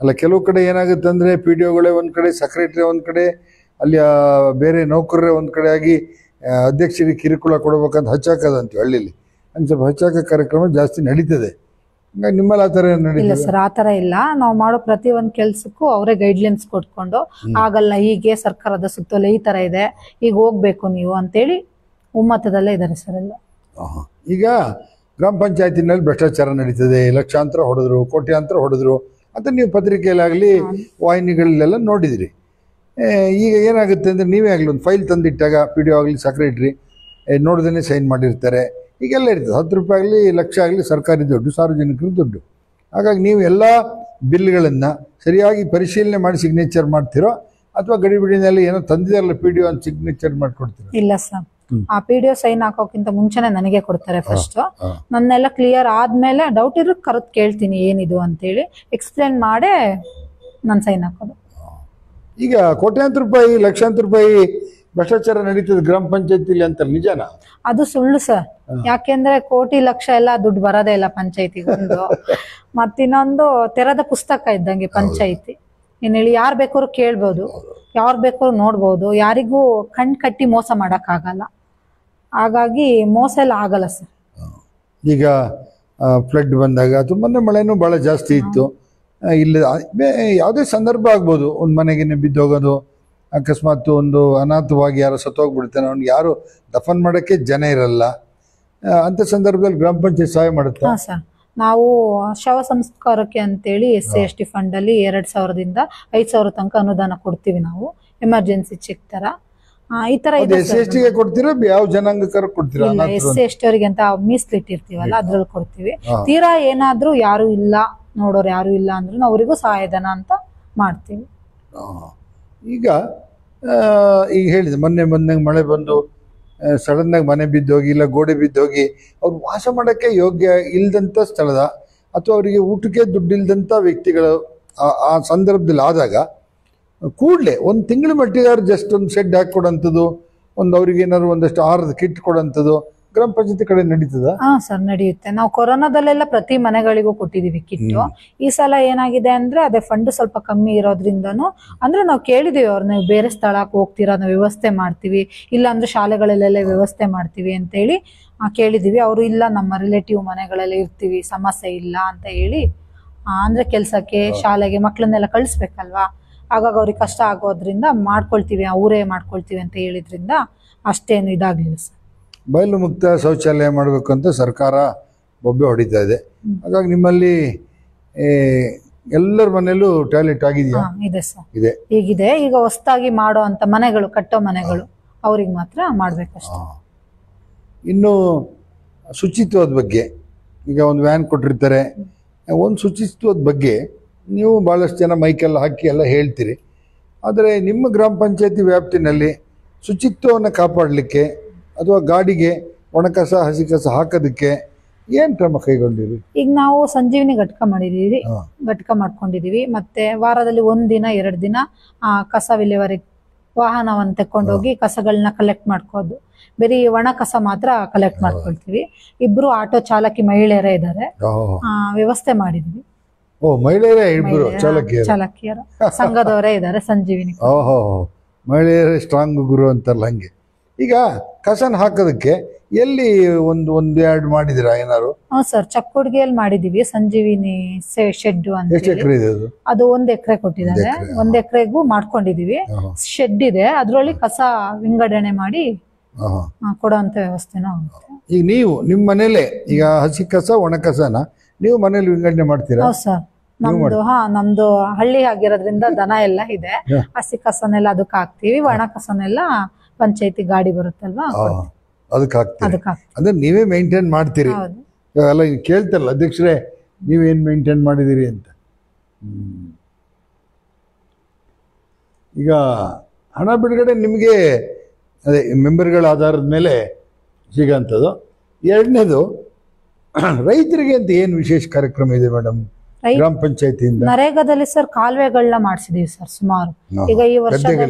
ಅಲ್ಲ, ಕೆಲವು ಕಡೆ ಏನಾಗುತ್ತೆ ಅಂದ್ರೆ ಪಿಡಿಒಗಳೇ ಒಂದ್ ಕಡೆ, ಸೆಕ್ರೆಟರಿ ಒಂದ್ ಕಡೆ, ಅಲ್ಲಿ ಬೇರೆ ನೌಕರರೇ ಒಂದ್ ಕಡೆ ಆಗಿ ಅಧ್ಯಕ್ಷರಿಗೆ ಕಿರುಕುಳ ಕೊಡಬೇಕಂತ ಹಚ್ಚಾಕದಂತೀವಿ ಹಳ್ಳಿಲಿ. ಒಂದು ಸ್ವಲ್ಪ ಹಚ್ಚಾಕ ಕಾರ್ಯಕ್ರಮ ಜಾಸ್ತಿ ನಡೀತದೆ. ನಿಮ್ಮಲ್ಲಿ ಆ ಥರ ಇಲ್ಲ ಸರ್, ಆ ಥರ ಇಲ್ಲ. ನಾವು ಮಾಡೋ ಪ್ರತಿ ಒಂದು ಕೆಲಸಕ್ಕೂ ಅವರೇ ಗೈಡ್ಲೈನ್ಸ್ ಕೊಟ್ಕೊಂಡು, ಆಗಲ್ಲ ಹೀಗೆ ಸರ್ಕಾರದ ಸುತ್ತೋಲೆ ಈ ಥರ ಇದೆ, ಈಗ ಹೋಗ್ಬೇಕು ನೀವು ಅಂತೇಳಿ ಒಮ್ಮತದಲ್ಲೇ ಇದ್ದಾರೆ ಸರ್ ಎಲ್ಲ. ಈಗ ಗ್ರಾಮ ಪಂಚಾಯತಿನಲ್ಲಿ ಭ್ರಷ್ಟಾಚಾರ ನಡೀತದೆ, ಲಕ್ಷಾಂತರ ಹೊಡೆದ್ರು, ಕೋಟ್ಯಾಂತರ ಹೊಡೆದ್ರು ಅಂತ ನೀವು ಪತ್ರಿಕೆಯಲ್ಲಾಗಲಿ ವಾಹಿನಿಗಳಲ್ಲೆಲ್ಲ ನೋಡಿದಿರಿ. ಈಗ ಏನಾಗುತ್ತೆ ಅಂದರೆ ನೀವೇ ಆಗಲಿ ಒಂದು ಫೈಲ್ ತಂದಿಟ್ಟಾಗ PDO ಆಗಲಿ ಸೆಕ್ರೆಟ್ರಿ ನೋಡ್ದೇ ಸೈನ್ ಮಾಡಿರ್ತಾರೆ. ಈಗೆಲ್ಲ ಇರ್ತದೆ, 10 ರೂಪಾಯಿ ಆಗಲಿ ಲಕ್ಷ ಆಗಲಿ ಸರ್ಕಾರಿ ದುಡ್ಡು, ಸಾರ್ವಜನಿಕರ ದುಡ್ಡು. ಹಾಗಾಗಿ ನೀವು ಎಲ್ಲ ಬಿಲ್ಗಳನ್ನು ಸರಿಯಾಗಿ ಪರಿಶೀಲನೆ ಮಾಡಿ ಸಿಗ್ನೇಚರ್ ಮಾಡ್ತಿರೋ ಅಥವಾ ಗಡಿಬಿಡಿನಲ್ಲಿ ಏನೋ ತಂದಿದಾರಲ್ಲ PDO ಅಂತ ಸಿಗ್ನೇಚರ್ ಮಾಡ್ಕೊಡ್ತೀರೋ? ಇಲ್ಲ ಸರ್, ಆ PDO ಸೈನ್ ಹಾಕೋಕ್ಕಿಂತ ಮುಂಚೆನೆ ನನಗೆ ಕೊಡ್ತಾರೆ. ಫಸ್ಟ್ ನನ್ನೆಲ್ಲ ಕ್ಲಿಯರ್ ಆದ್ಮೇಲೆ ಡೌಟ್ ಇರೋ ಕರೆದು ಕೇಳ್ತೀನಿ ಏನಿದು ಅಂತೇಳಿ, ಎಕ್ಸ್ಪ್ಲೇನ್ ಮಾಡೇ ನಾನು ಸೈನ್ ಹಾಕೋದು. ಈಗ ಕೋಟ್ಯಾಂತರ ರೂಪಾಯಿ ಲಕ್ಷಾಂತರ ರೂಪಾಯಿ ಭ್ರಷ್ಟಾಚಾರ ನಡೀತದೆ ಗ್ರಾಮ ಪಂಚಾಯತಿಲಿ ಅಂತ ನಿಜಾನ? ಅದು ಸುಳ್ಳು ಸರ್. ಯಾಕೆಂದ್ರೆ ಕೋಟಿ ಲಕ್ಷ ಎಲ್ಲ ದುಡ್ಡು ಬರೋದೇ ಇಲ್ಲ ಪಂಚಾಯತಿಗೊಂದು. ಮತ್ತಿನ್ನೊಂದು ತೆರೆದ ಪುಸ್ತಕ ಇದ್ದಂಗೆ ಪಂಚಾಯತಿ. ಏನ್ ಹೇಳಿ, ಯಾರು ಬೇಕಾದ್ರೂ ಕೇಳ್ಬೋದು, ಯಾರು ಬೇಕಾದ್ರೂ ನೋಡ್ಬೋದು, ಯಾರಿಗೂ ಕಣ್ ಕಟ್ಟಿ ಮೋಸ ಮಾಡಕ್ ಆಗಲ್ಲ. ಹಾಗಾಗಿ ಮೋಸ ಎಲ್ಲ ಆಗಲ್ಲ ಸರ್. ಈಗ ಫ್ಲಡ್ ಬಂದಾಗ ಅಥವಾ ಮೊನ್ನೆ ಮಳೆನೂ ಬಹಳ ಜಾಸ್ತಿ ಇತ್ತು. ಇಲ್ಲಿ ಯಾವುದೇ ಸಂದರ್ಭ ಆಗ್ಬೋದು, ಒಂದು ಮನೆಗೆ ಬಿದ್ದೋಗೋದು, ಅಕಸ್ಮಾತ್ ಒಂದು ಅನಾಥವಾಗಿ ಯಾರು ಸತ್ತೋಗ್ಬಿಡ್ತಾನೆ, ಅವ್ನಿಗೆ ಯಾರು ದಫನ್ ಮಾಡೋಕ್ಕೆ ಜನ ಇರಲ್ಲ, ಅಂತ ಸಂದರ್ಭದಲ್ಲಿ ಗ್ರಾಮ ಪಂಚಾಯತ್ ಸಹಾಯ ಮಾಡುತ್ತೆ. ಹಾ ಸರ್, ನಾವು ಶವ ಸಂಸ್ಕಾರಕ್ಕೆ ಅಂತೇಳಿ SC/ST ಫಂಡ್ ಅಲ್ಲಿ 2,000ದಿಂದ 5,000 ತನಕ ಅನುದಾನ ಕೊಡ್ತೀವಿ ನಾವು, ಎಮರ್ಜೆನ್ಸಿ ಚೆಕ್ ತರ. ಈ ತರ ಇದೆ SC/ST ಗೆ ಕೊಡ್ತೀರಾ, ಯಾವ ಜನಾಂಗಕ್ಕೂ ಕೊಡ್ತೀರಾ? ಇಲ್ಲ, SC/ST ಅವರಿಗೆ ಅಂತ ಮೀಸಲಿಟ್ಟಿರ್ತೀವಲ್ಲ ಅದ್ರಲ್ಲಿ ಕೊಡ್ತೀವಿ. ತೀರಾ ಏನಾದ್ರೂ ಯಾರು ಇಲ್ಲ ನೋಡೋರು ಯಾರು ಇಲ್ಲ ಅಂದ್ರೂ ಅವರಿಗೂ ಸಹಾಯಧನ ಅಂತ ಮಾಡ್ತೀವಿ. ಈಗ ಈಗ ಹೇಳಿದೆ ಮೊನ್ನೆ ಮಳೆ ಬಂದು ಸಡನ್ ಆಗಿ ಮನೆ ಬಿದ್ದೋಗಿ ಇಲ್ಲ ಗೋಡೆ ಬಿದ್ದೋಗಿ ಅವ್ರು ವಾಸ ಮಾಡೋಕ್ಕೆ ಯೋಗ್ಯ ಇಲ್ದಂಥ ಸ್ಥಳದ ಅಥವಾ ಅವರಿಗೆ ಊಟಕ್ಕೆ ದುಡ್ಡಿಲ್ದಂಥ ವ್ಯಕ್ತಿಗಳು ಆ ಸಂದರ್ಭದಲ್ಲಿ ಆದಾಗ ಕೂಡಲೇ ಒಂದು ತಿಂಗಳ ಮಟ್ಟಿಗಾದ್ರು ಜಸ್ಟ್ ಒಂದು ಶೆಡ್ ಹಾಕೊಡೋಂಥದ್ದು, ಒಂದು ಅವ್ರಿಗೆ ಏನಾದ್ರು ಒಂದಷ್ಟು ಆಹಾರದ ಕಿಟ್ ಕೊಡೋಂಥದ್ದು ಗ್ರಾಮ ಪಂಚಾಯತಿ ಕಡೆ ನಡೀತದ? ಹಾ ಸರ್, ನಡೆಯುತ್ತೆ. ನಾವು ಕೊರೋನಾದಲ್ಲೆಲ್ಲ ಪ್ರತಿ ಮನೆಗಳಿಗೂ ಕೊಟ್ಟಿದೀವಿ ಕಿಟ್ಟು. ಈ ಸಲ ಏನಾಗಿದೆ ಅಂದ್ರೆ ಅದೇ ಫಂಡ್ ಸ್ವಲ್ಪ ಕಮ್ಮಿ ಇರೋದ್ರಿಂದನು ಅಂದ್ರೆ ನಾವು ಕೇಳಿದೀವಿ ಅವ್ರು, ನೀವು ಬೇರೆ ಸ್ಥಳಕ್ಕೆ ಹೋಗ್ತೀರಾ, ನಾವು ವ್ಯವಸ್ಥೆ ಮಾಡ್ತೀವಿ, ಇಲ್ಲ ಅಂದ್ರೆ ಶಾಲೆಗಳಲ್ಲೆಲ್ಲ ವ್ಯವಸ್ಥೆ ಮಾಡ್ತೀವಿ ಅಂತ ಹೇಳಿ ಕೇಳಿದೀವಿ. ಅವರು ಇಲ್ಲ, ನಮ್ಮ ರಿಲೇಟಿವ್ ಮನೆಗಳಲ್ಲಿ ಇರ್ತೀವಿ, ಸಮಸ್ಯೆ ಇಲ್ಲ ಅಂತ ಹೇಳಿ ಅಂದ್ರೆ ಕೆಲ್ಸಕ್ಕೆ ಶಾಲೆಗೆ ಮಕ್ಳನ್ನೆಲ್ಲ ಕಳಿಸ್ಬೇಕಲ್ವಾ, ಹಾಗಾಗಿ ಅವ್ರಿಗೆ ಕಷ್ಟ ಆಗೋದ್ರಿಂದ ಮಾಡ್ಕೊಳ್ತೀವಿ, ಅವರೇ ಮಾಡ್ಕೊಳ್ತೀವಿ ಅಂತ ಹೇಳಿದ್ರಿಂದ ಅಷ್ಟೇನು ಇದಾಗ್ಲಿಲ್ಲ ಸರ್. ಬಯಲು ಮುಕ್ತ ಶೌಚಾಲಯ ಮಾಡಬೇಕು ಅಂತ ಸರ್ಕಾರ ಬೊಬ್ಬೆ ಹೊಡಿತಾ ಇದೆ. ಹಾಗಾಗಿ ನಿಮ್ಮಲ್ಲಿ ಎಲ್ಲರ ಮನೆಯಲ್ಲೂ ಟಾಯ್ಲೆಟ್ ಆಗಿದೆಯಾ? ಇದೆ ಸರ್, ಇದೆ. ಈಗಿದೆ. ಈಗ ಹೊಸದಾಗಿ ಮಾಡೋ ಅಂತ ಮನೆಗಳು, ಕಟ್ಟೋ ಮನೆಗಳು ಅವ್ರಿಗೆ ಮಾತ್ರ ಮಾಡ್ಬೇಕಷ್ಟೇ. ಇನ್ನು ಶುಚಿತ್ವದ ಬಗ್ಗೆ, ಈಗ ಒಂದು ವ್ಯಾನ್ ಕೊಟ್ಟಿರ್ತಾರೆ, ಒಂದು ಶುಚಿತ್ವದ ಬಗ್ಗೆ ನೀವು ಭಾಳಷ್ಟು ಜನ ಮೈಕೆಲ್ಲ ಹಾಕಿ ಎಲ್ಲ ಹೇಳ್ತೀರಿ. ಆದರೆ ನಿಮ್ಮ ಗ್ರಾಮ ಪಂಚಾಯತಿ ವ್ಯಾಪ್ತಿನಲ್ಲಿ ಶುಚಿತ್ವವನ್ನು ಕಾಪಾಡಲಿಕ್ಕೆ ಅಥವಾ ಗಾಡಿಗೆ ಒಣಕಸ ಹಸಿ ಕಸ ಹಾಕೋದಕ್ಕೆ ಏನ್ ಕ್ರಮ ಕೈಗೊಂಡಿರಿ? ಈಗ ನಾವು ಸಂಜೀವಿನಿ ಘಟಕ ಮಾಡ್ಕೊಂಡಿದೀವಿ. ಮತ್ತೆ ವಾರದಲ್ಲಿ 1 ದಿನ 2 ದಿನ ಕಸ ವಿಲೇವಾರಿ ವಾಹನವನ್ನು ತಕೊಂಡೋಗಿ ಕಸಗಳನ್ನ ಕಲೆಕ್ಟ್ ಮಾಡ್ಕೋದು. ಬರೀ ಒಣ ಕಸ ಮಾತ್ರ ಕಲೆಕ್ಟ್ ಮಾಡ್ಕೊಳ್ತೀವಿ. 2 ಆಟೋ ಚಾಲಕಿ ಮಹಿಳೆಯರೇ ಇದ್ದಾರೆ, ವ್ಯವಸ್ಥೆ ಮಾಡಿದ್ವಿ. ಮಹಿಳೆಯರೇ ಇಬ್ಬರು ಚಾಲಕಿಯರು ಸಂಘದವರೇ ಇದ್ದಾರೆ ಸಂಜೀವಿನಿ. ಮಹಿಳೆಯರೇ ಸ್ಟ್ರಾಂಗ್ ಗುರು ಅಂತಾರಲ್ಲ ಹಂಗೆ. ಈಗ ಕಸನ ಹಾಕೋದಕ್ಕೆ ಎಲ್ಲಿ ಒಂದೆರಡು ಮಾಡಿದಿರಾ ಏನಾರು? ಸರ್, ಚಕ್ಕೋಡ್ಗೆಯಲ್ಲಿ ಮಾಡಿದೀವಿ ಸಂಜೀವಿನಿ ಶೆಡ್ ಅಂತ. ಎಷ್ಟು ಎಕರೆ ಇದೆ ಅದು? ಅದು 1 ಎಕರೆ ಕೊಟ್ಟಿದ್ದಾರೆ. 1 ಎಕರೆಗೂ ಮಾಡ್ಕೊಂಡಿದೀವಿ. ಶೆಡ್ ಇದೆ, ಅದ್ರಲ್ಲಿ ಕಸ ವಿಂಗಡಣೆ ಮಾಡಿ ಕೊಡೋಂತ ವ್ಯವಸ್ಥೆನೂ ಆಗುತ್ತೆ. ಈಗ ನೀವು ನಿಮ್ಮ ಮನೇಲೆ ಈಗ ಹಸಿ ಕಸ ಒಣ ಕಸನ ನೀವು ಮನೇಲಿ ವಿಂಗಡಣೆ ಮಾಡ್ತೀರಾ? ಹೌದು ಸರ್, ನಮ್ದು ಹಳ್ಳಿ ಆಗಿರೋದ್ರಿಂದ ದನ ಎಲ್ಲ ಇದೆ. ಹಸಿ ಕಸನೆಲ್ಲ ಅದಕ್ಕೆ ಹಾಕ್ತಿವಿ, ಒಣ ಕಸನೆಲ್ಲ ಪಂಚಾಯತಿ ಗಾಡಿ ಬರುತ್ತಲ್ವಾ ಅದಕ್ಕೆ ಹಾಕ್ತೀವಿ. ಅಂದ್ರೆ ನೀವೇ ಮೇಂಟೈನ್ ಮಾಡ್ತೀರಿ. ಎಲ್ಲ ಕೇಳ್ತಾರಲ್ಲ ಅಧ್ಯಕ್ಷರೇ, ನೀವೇನ್ ಮೇಂಟೈನ್ ಮಾಡಿದಿರಿ ಅಂತ. ಈಗ ಹಣ ಬಿಡುಗಡೆ ನಿಮಗೆ ಅದೇ ಮೆಂಬರ್ಗಳ ಆಧಾರದ ಮೇಲೆ ಸಿಗೋಂಥದ್ದು. ಎರಡನೇದು, ರೈತರಿಗೆ ಅಂತ ಏನು ವಿಶೇಷ ಕಾರ್ಯಕ್ರಮ ಇದೆ ಮೇಡಮ್ ಗ್ರಾಮ ಪಂಚಾಯತಿಯಿಂದ? ನರೇಗಾದಲ್ಲಿ ಸರ್ ಕಾಲುವೆಗಳನ್ನ ಮಾಡಿಸಿದೀವಿ ಸರ್ ಸುಮಾರು. ಈಗ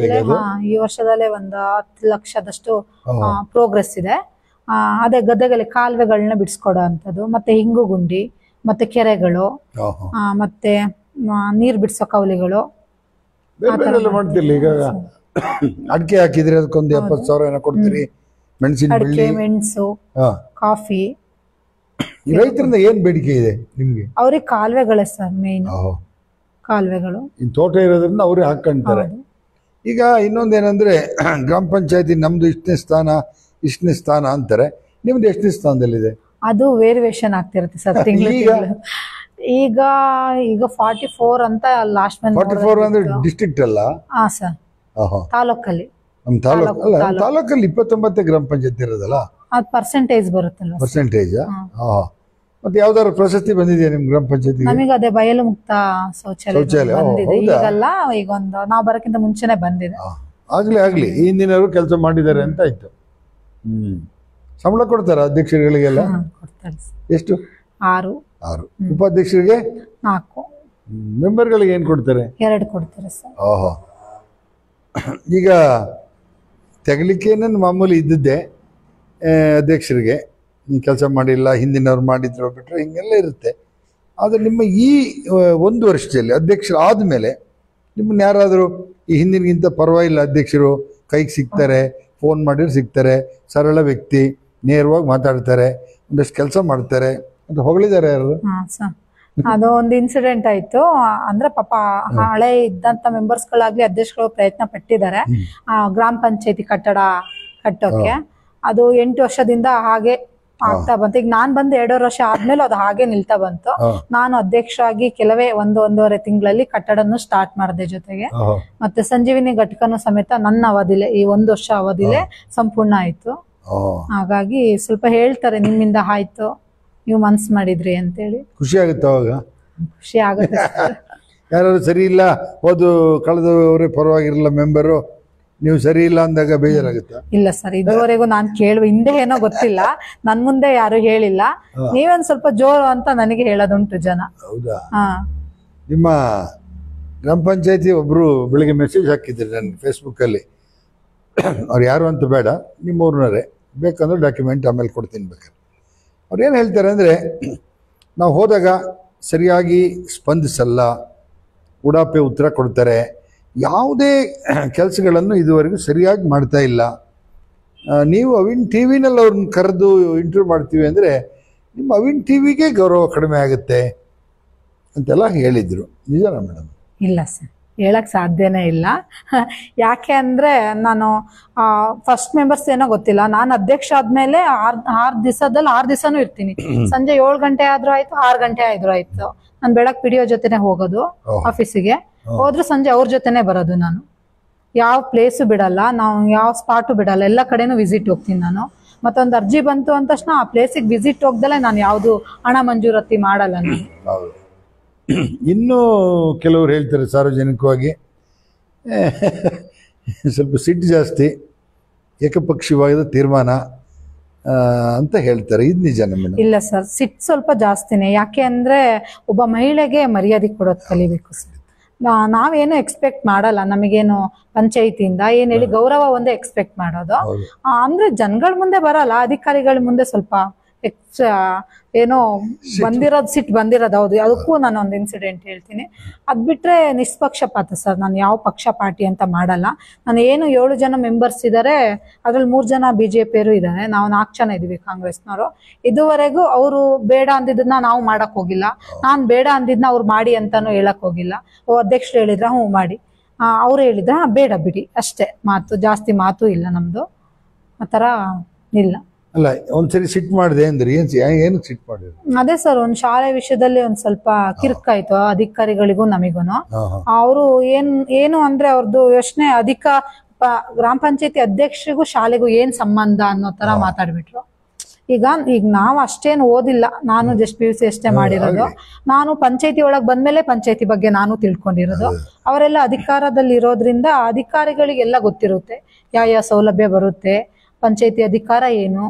ಈ ವರ್ಷದಲ್ಲೇ ಒಂದು 10 ಲಕ್ಷದಷ್ಟು ಪ್ರೋಗ್ರೆಸ್ ಇದೆ. ಅದೇ ಗದ್ದೆಗಳಿಗೆ ಕಾಲುವೆಗಳನ್ನ ಬಿಡಿಸ್ಕೊಡೋ ಅಂತದ್ದು, ಮತ್ತೆ ಹಿಂಗು ಗುಂಡಿ, ಮತ್ತೆ ಕೆರೆಗಳು, ಮತ್ತೆ ನೀರ್ ಬಿಡಿಸೋ ಕೌಲಿಗಳು ಮಾಡ್ತಿರ್ಲಿ. ಈಗ ಅಡಿಕೆ ಹಾಕಿದ್ರೆ ಅದಕ್ಕೊಂದು 70,000 ಏನೋ ಕೊಡ್ತೀರಿ. ಮೆಣಸು, ಕಾಫಿ. ರೈತರಿಂದ ಏನ್ ಬೇಡಿಕೆ ಇದೆ ನಿಮ್ಗೆ? ಅವ್ರಿಗೆ ಕಾಲುವೆಗಳೇ ಸರ್ ಮೇನ್, ಕಾಲುವೆಗಳು. ತೋಟ ಇರೋದ್ರಿಂದ ಅವ್ರೇ ಹಾಕೊಂತಾರೆ. ಈಗ ಇನ್ನೊಂದೇನಂದ್ರೆ ಗ್ರಾಮ ಪಂಚಾಯತಿ ನಮ್ದು ಇಷ್ಟನೇ ಸ್ಥಾನ ಅಂತಾರೆ, ನಿಮ್ದು ಎಷ್ಟನೇ ಸ್ಥಾನದಲ್ಲಿದೆ? ಅದು ವೇರಿಯೇಷನ್ ಆಗ್ತಿರುತ್ತೆ ಸರ್ ತಿಂಗಳಿಗೆ. ಈಗ 44 ಅಂತ ಲಾಸ್ಟ್ ಮಂತ್. 44 ಅಂದ್ರೆ ಡಿಸ್ಟ್ರಿಕ್ಟ್ ಅಲ್ಲ? ಹಾ ಸರ್, ತಾಲೂಕಲ್ಲಿ. ನಮ್ಮ ತಾಲೂಕಲ್ಲಿ 29 ಗ್ರಾಮ ಪಂಚಾಯತಿ ಇರೋದಲ್ಲ, ಅದು ಪರ್ಸೆಂಟೇಜ್ ಬರುತ್ತಲ್ಲ. ಪರ್ಸೆಂಟೇಜ್. ಮತ್ತೆ ಯಾವ್ದಾದ್ರು ಪ್ರಶಸ್ತಿ ಬಂದಿದೆಯಾ ನಿಮ್ ಗ್ರಾಮ ಪಂಚಾಯತಿ? ನಮಗೆ ಅದೇ ಬಯಲು ಮುಕ್ತ ಶೌಚಾಲಯ ಬಂದಿದೆ. ಈಗಲ್ಲ, ಈಗ ನಾವು ಬರಕ್ಕಿಂತ ಮುಂಚೆನೆ ಬಂದಿದೆ. ಆಗ್ಲಿ ಹಿಂದಿನವರು ಕೆಲಸ ಮಾಡಿದ್ದಾರೆ ಅಂತ ಆಯ್ತು. ಸಂಬಳ ಕೊಡ್ತಾರ ಅಧ್ಯಕ್ಷರುಗಳಿಗೆಲ್ಲ? ಎಷ್ಟು? 6. ಉಪಾಧ್ಯಕ್ಷರಿಗೆ 4. ಮೆಂಬರ್ಗಳಿಗೆ ಏನ್ ಕೊಡ್ತಾರೆ? 2 ಕೊಡ್ತಾರೆ ಸರ್. ಈಗ ತೆಗಲಿಕ್ಕೇನ ಮಾಮೂಲಿ ಇದ್ದದ್ದೇ ಅಧ್ಯಕ್ಷರಿಗೆ ಕೆಲಸ ಮಾಡಿಲ್ಲ, ಹಿಂದಿನವ್ರು ಮಾಡಿದ್ರು ಬಿಟ್ರೆ ಹಿಂಗೆಲ್ಲ ಇರುತ್ತೆ. ಆದರೆ ನಿಮ್ಮ ಈ 1 ವರ್ಷದಲ್ಲಿ ಅಧ್ಯಕ್ಷರು ಆದಮೇಲೆ ನಿಮ್ಮನ್ನ ಯಾರಾದರೂ ಈ ಹಿಂದಿನಗಿಂತ ಪರವಾಗಿಲ್ಲ ಅಧ್ಯಕ್ಷರು ಕೈಗೆ ಸಿಗ್ತಾರೆ, ಫೋನ್ ಮಾಡಿದ್ರೆ ಸಿಗ್ತಾರೆ, ಸರಳ ವ್ಯಕ್ತಿ, ನೇರವಾಗಿ ಮಾತಾಡ್ತಾರೆ, ಒಂದಷ್ಟು ಕೆಲಸ ಮಾಡ್ತಾರೆ ಅಂತ ಹೊಗಳಿದ್ದಾರೆ ಯಾರು? ಅದು ಒಂದು ಇನ್ಸಿಡೆಂಟ್ ಆಯ್ತು. ಅಂದ್ರೆ ಪಾಪ ಹಳೆ ಇದ್ದಂತ ಮೆಂಬರ್ಸ್ಗಳಾಗ್ಲಿ ಅಧ್ಯಕ್ಷಗಳು ಪ್ರಯತ್ನ ಪಟ್ಟಿದ್ದಾರೆ ಗ್ರಾಮ ಪಂಚಾಯತಿ ಕಟ್ಟಡ ಕಟ್ಟೋಕೆ. ಅದು 8 ವರ್ಷದಿಂದ ಹಾಗೆ ಆಗ್ತಾ ಬಂತು. ಈಗ ನಾನ್ ಬಂದು 2.5 ವರ್ಷ ಆದ್ಮೇಲೆ ಅದು ಹಾಗೆ ನಿಲ್ತಾ ಬಂತು. ನಾನು ಅಧ್ಯಕ್ಷ ಆಗಿ ಕೆಲವೇ 1-1.5 ತಿಂಗಳಲ್ಲಿ ಕಟ್ಟಡನ್ನು ಸ್ಟಾರ್ಟ್ ಮಾಡಿದೆ. ಜೊತೆಗೆ ಮತ್ತೆ ಸಂಜೀವಿನಿ ಘಟಕನು ಸಮೇತ ನನ್ನ ಅವಧಿಲೆ, ಈ 1 ವರ್ಷ ಅವಧಿಲೆ ಸಂಪೂರ್ಣ ಆಯ್ತು. ಹಾಗಾಗಿ ಸ್ವಲ್ಪ ಹೇಳ್ತಾರೆ ನಿಮ್ಮಿಂದ ಆಯ್ತು, ನೀವು ಮನ್ಸ್ ಮಾಡಿದ್ರಿ ಅಂತೇಳಿ. ಖುಷಿ ಆಗುತ್ತೆ ಅವಾಗ? ಖುಷಿ ಆಗುತ್ತೆ. ಯಾರು ಸರಿ ಇಲ್ಲ, ಕಳೆದವರೇ ಪರವಾಗಿರಲಿಲ್ಲ ಮೆಂಬರು, ನೀವು ಸರಿ ಇಲ್ಲ ಅಂದಾಗ ಬೇಜಾರಾಗುತ್ತಾ? ಇಲ್ಲ ಸರ್, ಇದುವರೆಗೂ ನಾನು ಹಿಂದೆ ಏನೋ ಗೊತ್ತಿಲ್ಲ, ನನ್ ಮುಂದೆ ಯಾರು ಹೇಳಿಲ್ಲ. ನೀವೇನ್ ಸ್ವಲ್ಪ ಜೋರು ಅಂತ ನನಗೆ ಹೇಳೋದುಂಟು ಜನ. ಹೌದಾ? ನಿಮ್ಮ ಗ್ರಾಮ ಪಂಚಾಯತಿ ಒಬ್ರು ಬೆಳಿಗ್ಗೆ ಮೆಸೇಜ್ ಹಾಕಿದ್ರಿ ನನ್ನ ಫೇಸ್ಬುಕ್ಕಲ್ಲಿ. ಅವ್ರು ಯಾರು ಅಂತ ಬೇಡ, ನಿಮ್ಮೂರ್ನವರೇ, ಬೇಕಂದ್ರೆ ಡಾಕ್ಯುಮೆಂಟ್ ಆಮೇಲೆ ಕೊಡ್ತೀನಿ ಬೇಕಾದ್ರೆ. ಅವ್ರು ಏನು ಹೇಳ್ತಾರೆ ಅಂದರೆ, ನಾವು ಹೋದಾಗ ಸರಿಯಾಗಿ ಸ್ಪಂದಿಸಲ್ಲ, ಉಡಾಪೆ ಉತ್ತರ ಕೊಡ್ತಾರೆ, ಯಾವುದೇ ಕೆಲಸಗಳನ್ನು ಇದುವರೆಗೂ ಸರಿಯಾಗಿ ಮಾಡ್ತಾ ಇಲ್ಲ. ನೀವು ಅವಿನ್ ಟಿ ವಿನಲ್ಲಿ ಅವ್ರನ್ನ ಕರೆದು ಇಂಟರ್ವ್ಯೂ ಮಾಡ್ತೀವಿ ಅಂದರೆ ನಿಮ್ಮ ಅವಿನ್ ಟಿ ವಿಗೆ ಗೌರವ ಕಡಿಮೆ ಆಗುತ್ತೆ ಅಂತೆಲ್ಲ ಹೇಳಿದರು. ನಿಜನಾ ಮೇಡಮ್? ಇಲ್ಲ ಸರ್, ಹೇಳಕ್ ಸಾಧ್ಯನೇ ಇಲ್ಲ. ಯಾಕೆ ಅಂದ್ರೆ ನಾನು ಫಸ್ಟ್ ಮೆಂಬರ್ಸ್ ಏನೋ ಗೊತ್ತಿಲ್ಲ. ನಾನು ಅಧ್ಯಕ್ಷ ಆದ್ಮೇಲೆ 6 ದಿವಸದಲ್ಲಿ 6 ದಿವಸನೂ ಇರ್ತೀನಿ. ಸಂಜೆ 7 ಗಂಟೆ ಆದ್ರೂ ಆಯ್ತು, 6 ಗಂಟೆ ಆದ್ರೂ ಆಯ್ತು. ನಾನು ಬೆಳಗ್ಗೆ ಪಿಡಿಯೋ ಜೊತೆನೆ ಹೋಗೋದು ಆಫೀಸಿಗೆ, ಹೋದ್ರೆ ಸಂಜೆ ಅವ್ರ ಜೊತೆನೆ ಬರೋದು. ನಾನು ಯಾವ ಪ್ಲೇಸು ಬಿಡಲ್ಲ, ನಾವು ಯಾವ ಸ್ಪಾಟು ಬಿಡಲ್ಲ, ಎಲ್ಲ ಕಡೆನೂ ವಿಸಿಟ್ ಹೋಗ್ತೀನಿ ನಾನು. ಮತ್ತೊಂದು ಅರ್ಜಿ ಬಂತು ಅಂದ ತಕ್ಷಣ ಆ ಪ್ಲೇಸಿಗೆ ವಿಸಿಟ್ ಹೋಗ್ದಲೆ ನಾನು ಯಾವುದು ಹಣ ಮಂಜೂರಾತಿ ಮಾಡಲ್ಲ ನಾನು. ಇನ್ನೂ ಕೆಲವರು ಹೇಳ್ತಾರೆ ಸಾರ್ವಜನಿಕವಾಗಿ, ಸ್ವಲ್ಪ ಸಿಟ್ಟು ಜಾಸ್ತಿ, ಏಕಪಕ್ಷೀಯವಾದ ತೀರ್ಮಾನ ಅಂತ ಹೇಳ್ತಾರೆ. ಇದು ನಿಜ? ನಮ್ಮ ಇಲ್ಲ ಸರ್, ಸಿಟ್ಟು ಸ್ವಲ್ಪ ಜಾಸ್ತಿನೇ. ಯಾಕೆ ಅಂದ್ರೆ ಒಬ್ಬ ಮಹಿಳೆಗೆ ಮರ್ಯಾದೆ ಕೊಡೋದು ಕಲಿಬೇಕು ಸರ್. ನಾವೇನು ಎಕ್ಸ್ಪೆಕ್ಟ್ ಮಾಡಲ್ಲ, ನಮಗೇನು ಪಂಚಾಯಿತಿಯಿಂದ ಏನ್ ಹೇಳಿ ಗೌರವ ಒಂದೇ ಎಕ್ಸ್ಪೆಕ್ಟ್ ಮಾಡೋದು. ಅಂದ್ರೆ ಜನಗಳ ಮುಂದೆ ಬರಲ್ಲ, ಅಧಿಕಾರಿಗಳ ಮುಂದೆ ಸ್ವಲ್ಪ ಏನೋ ಬಂದಿರೋದು, ಸಿಟ್ಟು ಬಂದಿರೋದು. ಹೌದು, ಅದಕ್ಕೂ ನಾನು ಒಂದು ಇನ್ಸಿಡೆಂಟ್ ಹೇಳ್ತೀನಿ. ಅದ್ ಬಿಟ್ರೆ ನಿಷ್ಪಕ್ಷಪಾತ ಸರ್, ನಾನು ಯಾವ ಪಕ್ಷ ಪಾರ್ಟಿ ಅಂತ ಮಾಡಲ್ಲ. ನಾನು ಏನು 7 ಜನ ಮೆಂಬರ್ಸ್ ಇದ್ದಾರೆ, ಅದ್ರಲ್ಲಿ 3 ಜನ ಬಿಜೆಪಿಯರು ಇದ್ದಾರೆ, ನಾವು 4 ಜನ ಇದೀವಿ ಕಾಂಗ್ರೆಸ್ನವರು. ಇದುವರೆಗೂ ಅವರು ಬೇಡ ಅಂದಿದ್ದನ್ನ ನಾವು ಮಾಡಕ್ ಹೋಗಿಲ್ಲ, ನಾನ್ ಬೇಡ ಅಂದಿದ್ನ ಅವ್ರು ಮಾಡಿ ಅಂತಾನು ಹೇಳಕ್ ಹೋಗಿಲ್ಲ. ಅಧ್ಯಕ್ಷರು ಹೇಳಿದ್ರ ಹ್ಞೂ ಮಾಡಿ, ಅವ್ರು ಹೇಳಿದ್ರ ಬೇಡ ಬಿಡಿ, ಅಷ್ಟೇ ಮಾತು, ಜಾಸ್ತಿ ಮಾತು ಇಲ್ಲ ನಮ್ದು, ಆತರ ಇಲ್ಲ. ಅಲ್ಲ, ಒಂದ್ಸರಿ ಸಿಟ್ ಮಾಡಿದೆ ಅಂದ್ರೆ ಏನು ಸಿಟ್ ಮಾಡಿದ್ರು? ಅದೇ ಸರ್, ಒಂದ್ ಶಾಲೆ ವಿಷಯದಲ್ಲಿ ಒಂದ್ ಸ್ವಲ್ಪ ಕಿರ್ಕಾಯ್ತು ಅಧಿಕಾರಿಗಳಿಗೂ ನಮಿಗೂನು. ಅವರು ಏನು ಅಂದ್ರೆ ಅವ್ರದ್ದು ಯೋಚನೆ ಗ್ರಾಮ ಪಂಚಾಯತಿ ಅಧ್ಯಕ್ಷರಿಗೂ ಶಾಲೆಗೂ ಏನ್ ಸಂಬಂಧ ಅನ್ನೋ ತರ ಮಾತಾಡ್ಬಿಟ್ರು. ಈಗ ನಾವ್ ಅಷ್ಟೇನು ಓದಿಲ್ಲ, ನಾನು ಜಸ್ಟ್ PUC ಅಷ್ಟೇ ಮಾಡಿರೋದು. ನಾನು ಪಂಚಾಯತಿ ಒಳಗ್ ಬಂದ್ಮೇಲೆ ಪಂಚಾಯತಿ ಬಗ್ಗೆ ನಾನು ತಿಳ್ಕೊಂಡಿರೋದು. ಅವರೆಲ್ಲ ಅಧಿಕಾರದಲ್ಲಿ ಇರೋದ್ರಿಂದ ಅಧಿಕಾರಿಗಳಿಗೆಲ್ಲ ಗೊತ್ತಿರುತ್ತೆ ಯಾವ ಸೌಲಭ್ಯ ಬರುತ್ತೆ, ಪಂಚಾಯತಿ ಅಧಿಕಾರ ಏನು,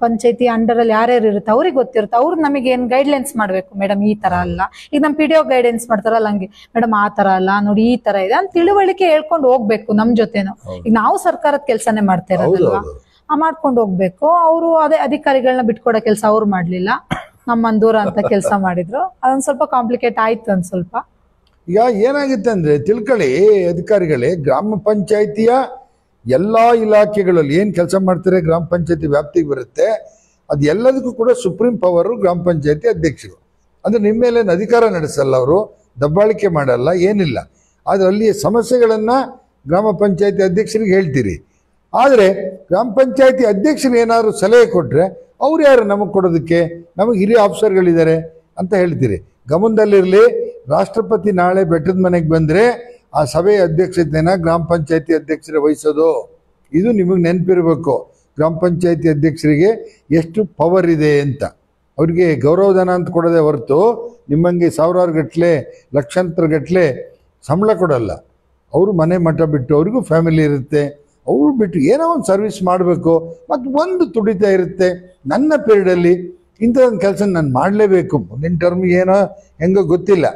ಪಂಚಾಯತಿ ಅಂಡರ್ ಅಲ್ಲಿ ಯಾರ್ಯಾರು ಇರುತ್ತೆ ಅವ್ರಿಗೆ ಗೊತ್ತಿರುತ್ತೆ. ಅವ್ರು ನಮಗೆ ಏನ್ ಗೈಡ್ಲೈನ್ಸ್ ಮಾಡ್ಬೇಕು, ಮೇಡಮ್ ಈ ತರ ಅಲ್ಲ. ಈಗ ನಮ್ PDO ಗೈಡೆನ್ಸ್ ಮಾಡ್ತಾರಲ್ಲ ಹಂಗೆ, ಮೇಡಮ್ ಆ ತರ ಅಲ್ಲ ನೋಡಿ, ಈ ತರ ಇದೆ ಅಂತ ತಿಳುವಳಿಕೆ ಹೇಳ್ಕೊಂಡು ಹೋಗ್ಬೇಕು ನಮ್ ಜೊತೆನು. ಈಗ ನಾವು ಸರ್ಕಾರದ ಕೆಲ್ಸನೇ ಮಾಡ್ತಾ ಇರೋದಲ್ವಾ, ಮಾಡ್ಕೊಂಡು ಹೋಗ್ಬೇಕು. ಅವರು ಅದೇ ಅಧಿಕಾರಿಗಳನ್ನ ಬಿಟ್ಕೊಡೋ ಕೆಲಸ ಅವ್ರು ಮಾಡ್ಲಿಲ್ಲ, ನಮ್ಮನ್ ದೂರ ಅಂತ ಕೆಲಸ ಮಾಡಿದ್ರು. ಅದೊಂದ್ ಸ್ವಲ್ಪ ಕಾಂಪ್ಲಿಕೇಟ್ ಆಯ್ತು ಒಂದ್ ಸ್ವಲ್ಪ. ಈಗ ಏನಾಗುತ್ತೆ ಅಂದ್ರೆ ತಿಳ್ಕೊಳ್ಳಿ ಅಧಿಕಾರಿಗಳೇ, ಗ್ರಾಮ ಪಂಚಾಯತಿಯ ಎಲ್ಲಾ ಇಲಾಖೆಗಳಲ್ಲಿ ಏನ್ ಕೆಲಸ ಮಾಡ್ತಾರೆ ಗ್ರಾಮ ಪಂಚಾಯತಿ ವ್ಯಾಪ್ತಿಗೆ ಬರುತ್ತೆ, ಅದು ಎಲ್ಲದಕ್ಕೂ ಕೂಡ ಸುಪ್ರೀಂ ಪವರ್ ಗ್ರಾಮ ಪಂಚಾಯತಿ ಅಧ್ಯಕ್ಷರು. ಅಂದ್ರೆ ನಿಮ್ಮ ಮೇಲೆ ಅಧಿಕಾರ ನಡೆಸಲ್ಲ, ಅವರು ದಬ್ಬಾಳಿಕೆ ಮಾಡಲ್ಲ, ಏನಿಲ್ಲ. ಆದ್ರೆ ಅಲ್ಲಿ ಸಮಸ್ಯೆಗಳನ್ನ ಗ್ರಾಮ ಪಂಚಾಯತಿ ಅಧ್ಯಕ್ಷರಿಗೆ ಹೇಳ್ತೀರಿ. ಆದರೆ ಗ್ರಾಮ ಪಂಚಾಯತಿ ಅಧ್ಯಕ್ಷರು ಏನಾದ್ರು ಸಲಹೆ ಕೊಟ್ರೆ ಅವ್ರು ಯಾರು ನಮಗೆ ಕೊಡೋದಕ್ಕೆ, ನಮಗೆ ಹಿರಿಯ ಆಫೀಸರ್ಗಳಿದ್ದಾರೆ ಅಂತ ಹೇಳ್ತೀರಿ. ಗಮನದಲ್ಲಿರಲಿ, ರಾಷ್ಟ್ರಪತಿ ನಾಳೆ ಬೆಟ್ಟದ ಮನೆಗೆ ಬಂದರೆ ಆ ಸಭೆಯ ಅಧ್ಯಕ್ಷತೆನ ಗ್ರಾಮ ಪಂಚಾಯತಿ ಅಧ್ಯಕ್ಷರೇ ವಹಿಸೋದು. ಇದು ನಿಮಗೆ ನೆನಪಿರಬೇಕು, ಗ್ರಾಮ ಪಂಚಾಯತಿ ಅಧ್ಯಕ್ಷರಿಗೆ ಎಷ್ಟು ಪವರ್ ಇದೆ ಅಂತ. ಅವ್ರಿಗೆ ಗೌರವಧನ ಅಂತ ಕೊಡೋದೇ ಹೊರತು ನಿಮ್ಮಂಗೆ ಸಾವಿರಾರು ಗಟ್ಟಲೆ ಲಕ್ಷಾಂತರ ಗಟ್ಟಲೆ ಸಂಬಳ ಕೊಡಲ್ಲ. ಅವರು ಮನೆ ಮಠ ಬಿಟ್ಟು, ಅವ್ರಿಗೂ ಫ್ಯಾಮಿಲಿ ಇರುತ್ತೆ, ಅವ್ರು ಬಿಟ್ಟು ಏನೋ ಒಂದು ಸರ್ವಿಸ್ ಮಾಡಬೇಕು. ಮತ್ತು ಒಂದು ತುಡಿತ ಇರುತ್ತೆ, ನನ್ನ ಪೀರಿಯಡಲ್ಲಿ ಇಂಥದೊಂದು ಕೆಲಸ ನಾನು ಮಾಡಲೇಬೇಕು, ಮುಂದಿನ ಟರ್ಮ್ ಏನೋ ಹೆಂಗೋ ಗೊತ್ತಿಲ್ಲ,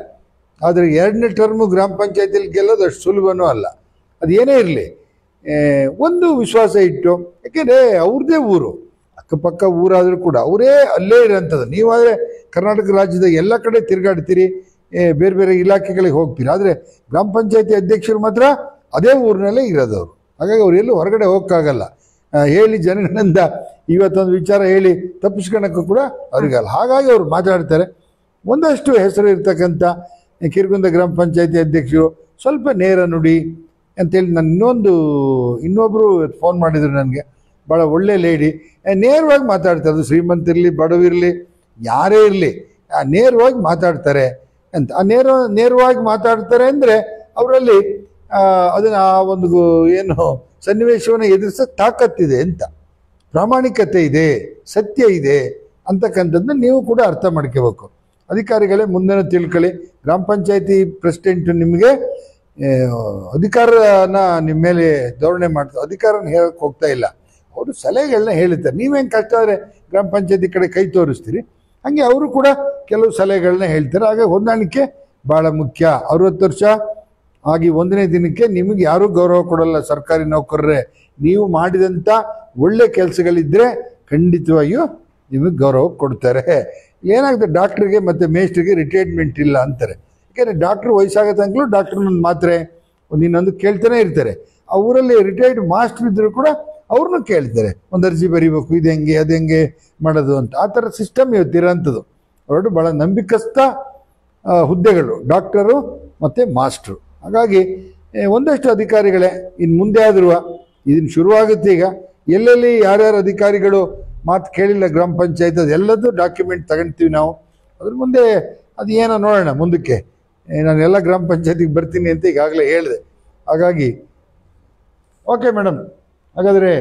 ಆದರೆ 2ನೇ ಟರ್ಮು ಗ್ರಾಮ ಪಂಚಾಯತಿಲಿ ಗೆಲ್ಲೋದು ಅಷ್ಟು ಸುಲಭನೂ ಅಲ್ಲ. ಅದು ಏನೇ ಇರಲಿ, ಒಂದು ವಿಶ್ವಾಸ ಇಟ್ಟು, ಯಾಕೆಂದರೆ ಅವ್ರದ್ದೇ ಊರು, ಅಕ್ಕಪಕ್ಕ ಊರಾದರೂ ಕೂಡ ಅವರೇ ಅಲ್ಲೇ ಇರೋಂಥದ್ದು. ನೀವಾದರೆ ಕರ್ನಾಟಕ ರಾಜ್ಯದ ಎಲ್ಲ ಕಡೆ ತಿರುಗಾಡ್ತೀರಿ, ಬೇರೆ ಬೇರೆ ಇಲಾಖೆಗಳಿಗೆ ಹೋಗ್ತೀರಿ. ಆದರೆ ಗ್ರಾಮ ಪಂಚಾಯತಿ ಅಧ್ಯಕ್ಷರು ಮಾತ್ರ ಅದೇ ಊರಿನಲ್ಲೇ ಇರೋದವರು. ಹಾಗಾಗಿ ಅವ್ರು ಎಲ್ಲೂ ಹೊರಗಡೆ ಹೋಗೋಕ್ಕಾಗಲ್ಲ. ಹೇಳಿ ಜನಗಳಿಂದ ಇವತ್ತೊಂದು ವಿಚಾರ ಹೇಳಿ ತಪ್ಪಿಸ್ಕೊಳಕ್ಕೂ ಕೂಡ ಅವ್ರಿಗಲ್ಲ. ಹಾಗಾಗಿ ಅವ್ರು ಮಾತಾಡ್ತಾರೆ. ಒಂದಷ್ಟು ಹೆಸರು ಇರ್ತಕ್ಕಂಥ ಕಿರ್ಗುಂದ ಗ್ರಾಮ ಪಂಚಾಯತಿ ಅಧ್ಯಕ್ಷರು ಸ್ವಲ್ಪ ನೇರ ನುಡಿ ಅಂತೇಳಿ. ನಾನು ಇನ್ನೊಬ್ಬರು ಫೋನ್ ಮಾಡಿದ್ರು ನನಗೆ, ಭಾಳ ಒಳ್ಳೆ ಲೇಡಿ, ನೇರವಾಗಿ ಮಾತಾಡ್ತಾರೆ. ಅದು ಶ್ರೀಮಂತಿರಲಿ ಬಡವಿರಲಿ ಯಾರೇ ಇರಲಿ ನೇರವಾಗಿ ಮಾತಾಡ್ತಾರೆ ಅಂತ. ನೇರವಾಗಿ ಮಾತಾಡ್ತಾರೆ ಅಂದರೆ ಅವರಲ್ಲಿ ಅದನ್ನು ಆ ಒಂದು ಏನು ಸನ್ನಿವೇಶವನ್ನು ಎದುರಿಸೋ ತಾಕತ್ತಿದೆ ಅಂತ, ಪ್ರಾಮಾಣಿಕತೆ ಇದೆ, ಸತ್ಯ ಇದೆ ಅಂತಕ್ಕಂಥದ್ದನ್ನ ನೀವು ಕೂಡ ಅರ್ಥ ಮಾಡ್ಕೋಬೇಕು. ಅಧಿಕಾರಿಗಳೇ ಮುಂದಿನ ತಿಳ್ಕೊಳ್ಳಿ. ಗ್ರಾಮ ಪಂಚಾಯತಿ ಪ್ರೆಸಿಡೆಂಟು ನಿಮಗೆ ಅಧಿಕಾರನ ನಿಮ್ಮ ಮೇಲೆ ಧೋರಣೆ ಮಾಡ್ತಾರೆ, ಅಧಿಕಾರನ ಹೇಳಕ್ಕೆ ಹೋಗ್ತಾ ಇಲ್ಲ. ಅವರು ಸಲಹೆಗಳನ್ನ ಹೇಳ್ತಾರೆ. ನೀವೇನು ಕಷ್ಟ ಆದರೆ ಗ್ರಾಮ ಪಂಚಾಯತಿ ಕಡೆ ಕೈ ತೋರಿಸ್ತೀರಿ, ಹಾಗೆ ಅವರು ಕೂಡ ಕೆಲವು ಸಲಹೆಗಳನ್ನ ಹೇಳ್ತಾರೆ. ಹಾಗೆ ಹೊಂದಾಣಿಕೆ ಭಾಳ ಮುಖ್ಯ. 60 ವರ್ಷ ಆಗಿ 1ನೇ ದಿನಕ್ಕೆ ನಿಮಗೆ ಯಾರೂ ಗೌರವ ಕೊಡಲ್ಲ ಸರ್ಕಾರಿ ನೌಕರರೇ. ನೀವು ಮಾಡಿದಂಥ ಒಳ್ಳೆ ಕೆಲಸಗಳಿದ್ದರೆ ಖಂಡಿತವಾಗಿಯೂ ನಿಮಗೆ ಗೌರವ ಕೊಡ್ತಾರೆ. ಏನಾಗುತ್ತೆ, ಡಾಕ್ಟ್ರಿಗೆ ಮತ್ತು ಮೇಸ್ಟ್ರಿಗೆ ರಿಟೈರ್ಮೆಂಟ್ ಇಲ್ಲ ಅಂತಾರೆ. ಯಾಕೆಂದರೆ ಡಾಕ್ಟ್ರು ವಯಸ್ಸಾಗೋ ತನಕಲೂ ಡಾಕ್ಟ್ರನ್ನ ಮಾತ್ರೆ ಇನ್ನೊಂದು ಕೇಳ್ತಾನೆ ಇರ್ತಾರೆ. ಆ ಊರಲ್ಲಿ ರಿಟೈರ್ಡ್ ಮಾಸ್ಟರ್ ಇದ್ದರೂ ಕೂಡ ಅವ್ರನ್ನೂ ಕೇಳ್ತಾರೆ, ಒಂದು ಅರ್ಜಿ ಬರೀಬೇಕು, ಇದು ಹೆಂಗೆ ಅದು ಹೆಂಗೆ ಮಾಡೋದು ಅಂತ. ಆ ಥರ ಸಿಸ್ಟಮ್ ಇವತ್ತಿರೋಂಥದ್ದು. ಹೊರಟು ಭಾಳ ನಂಬಿಕಸ್ಥ ಹುದ್ದೆಗಳು ಡಾಕ್ಟರು ಮತ್ತು ಮಾಸ್ಟ್ರು. ಹಾಗಾಗಿ ಒಂದಷ್ಟು ಅಧಿಕಾರಿಗಳೇ ಇನ್ನು ಮುಂದೆ ಆದರೂ ಇದನ್ನು ಶುರುವಾಗುತ್ತೆ. ಈಗ ಎಲ್ಲೆಲ್ಲಿ ಯಾರ್ಯಾರು ಅಧಿಕಾರಿಗಳು ಮಾತು ಕೇಳಿಲ್ಲ ಗ್ರಾಮ ಪಂಚಾಯತ್ ಅದೆಲ್ಲದೂ ಡಾಕ್ಯುಮೆಂಟ್ ತಗೊಳ್ತೀವಿ ನಾವು. ಅದ್ರ ಮುಂದೆ ಅದು ಏನೋ ನೋಡೋಣ ಮುಂದಕ್ಕೆ. ನಾನು ಎಲ್ಲ ಗ್ರಾಮ ಪಂಚಾಯತಿಗೆ ಬರ್ತೀನಿ ಅಂತ ಈಗಾಗಲೇ ಹೇಳಿದೆ. ಹಾಗಾಗಿ ಓಕೆ ಮೇಡಮ್, ಹಾಗಾದರೆ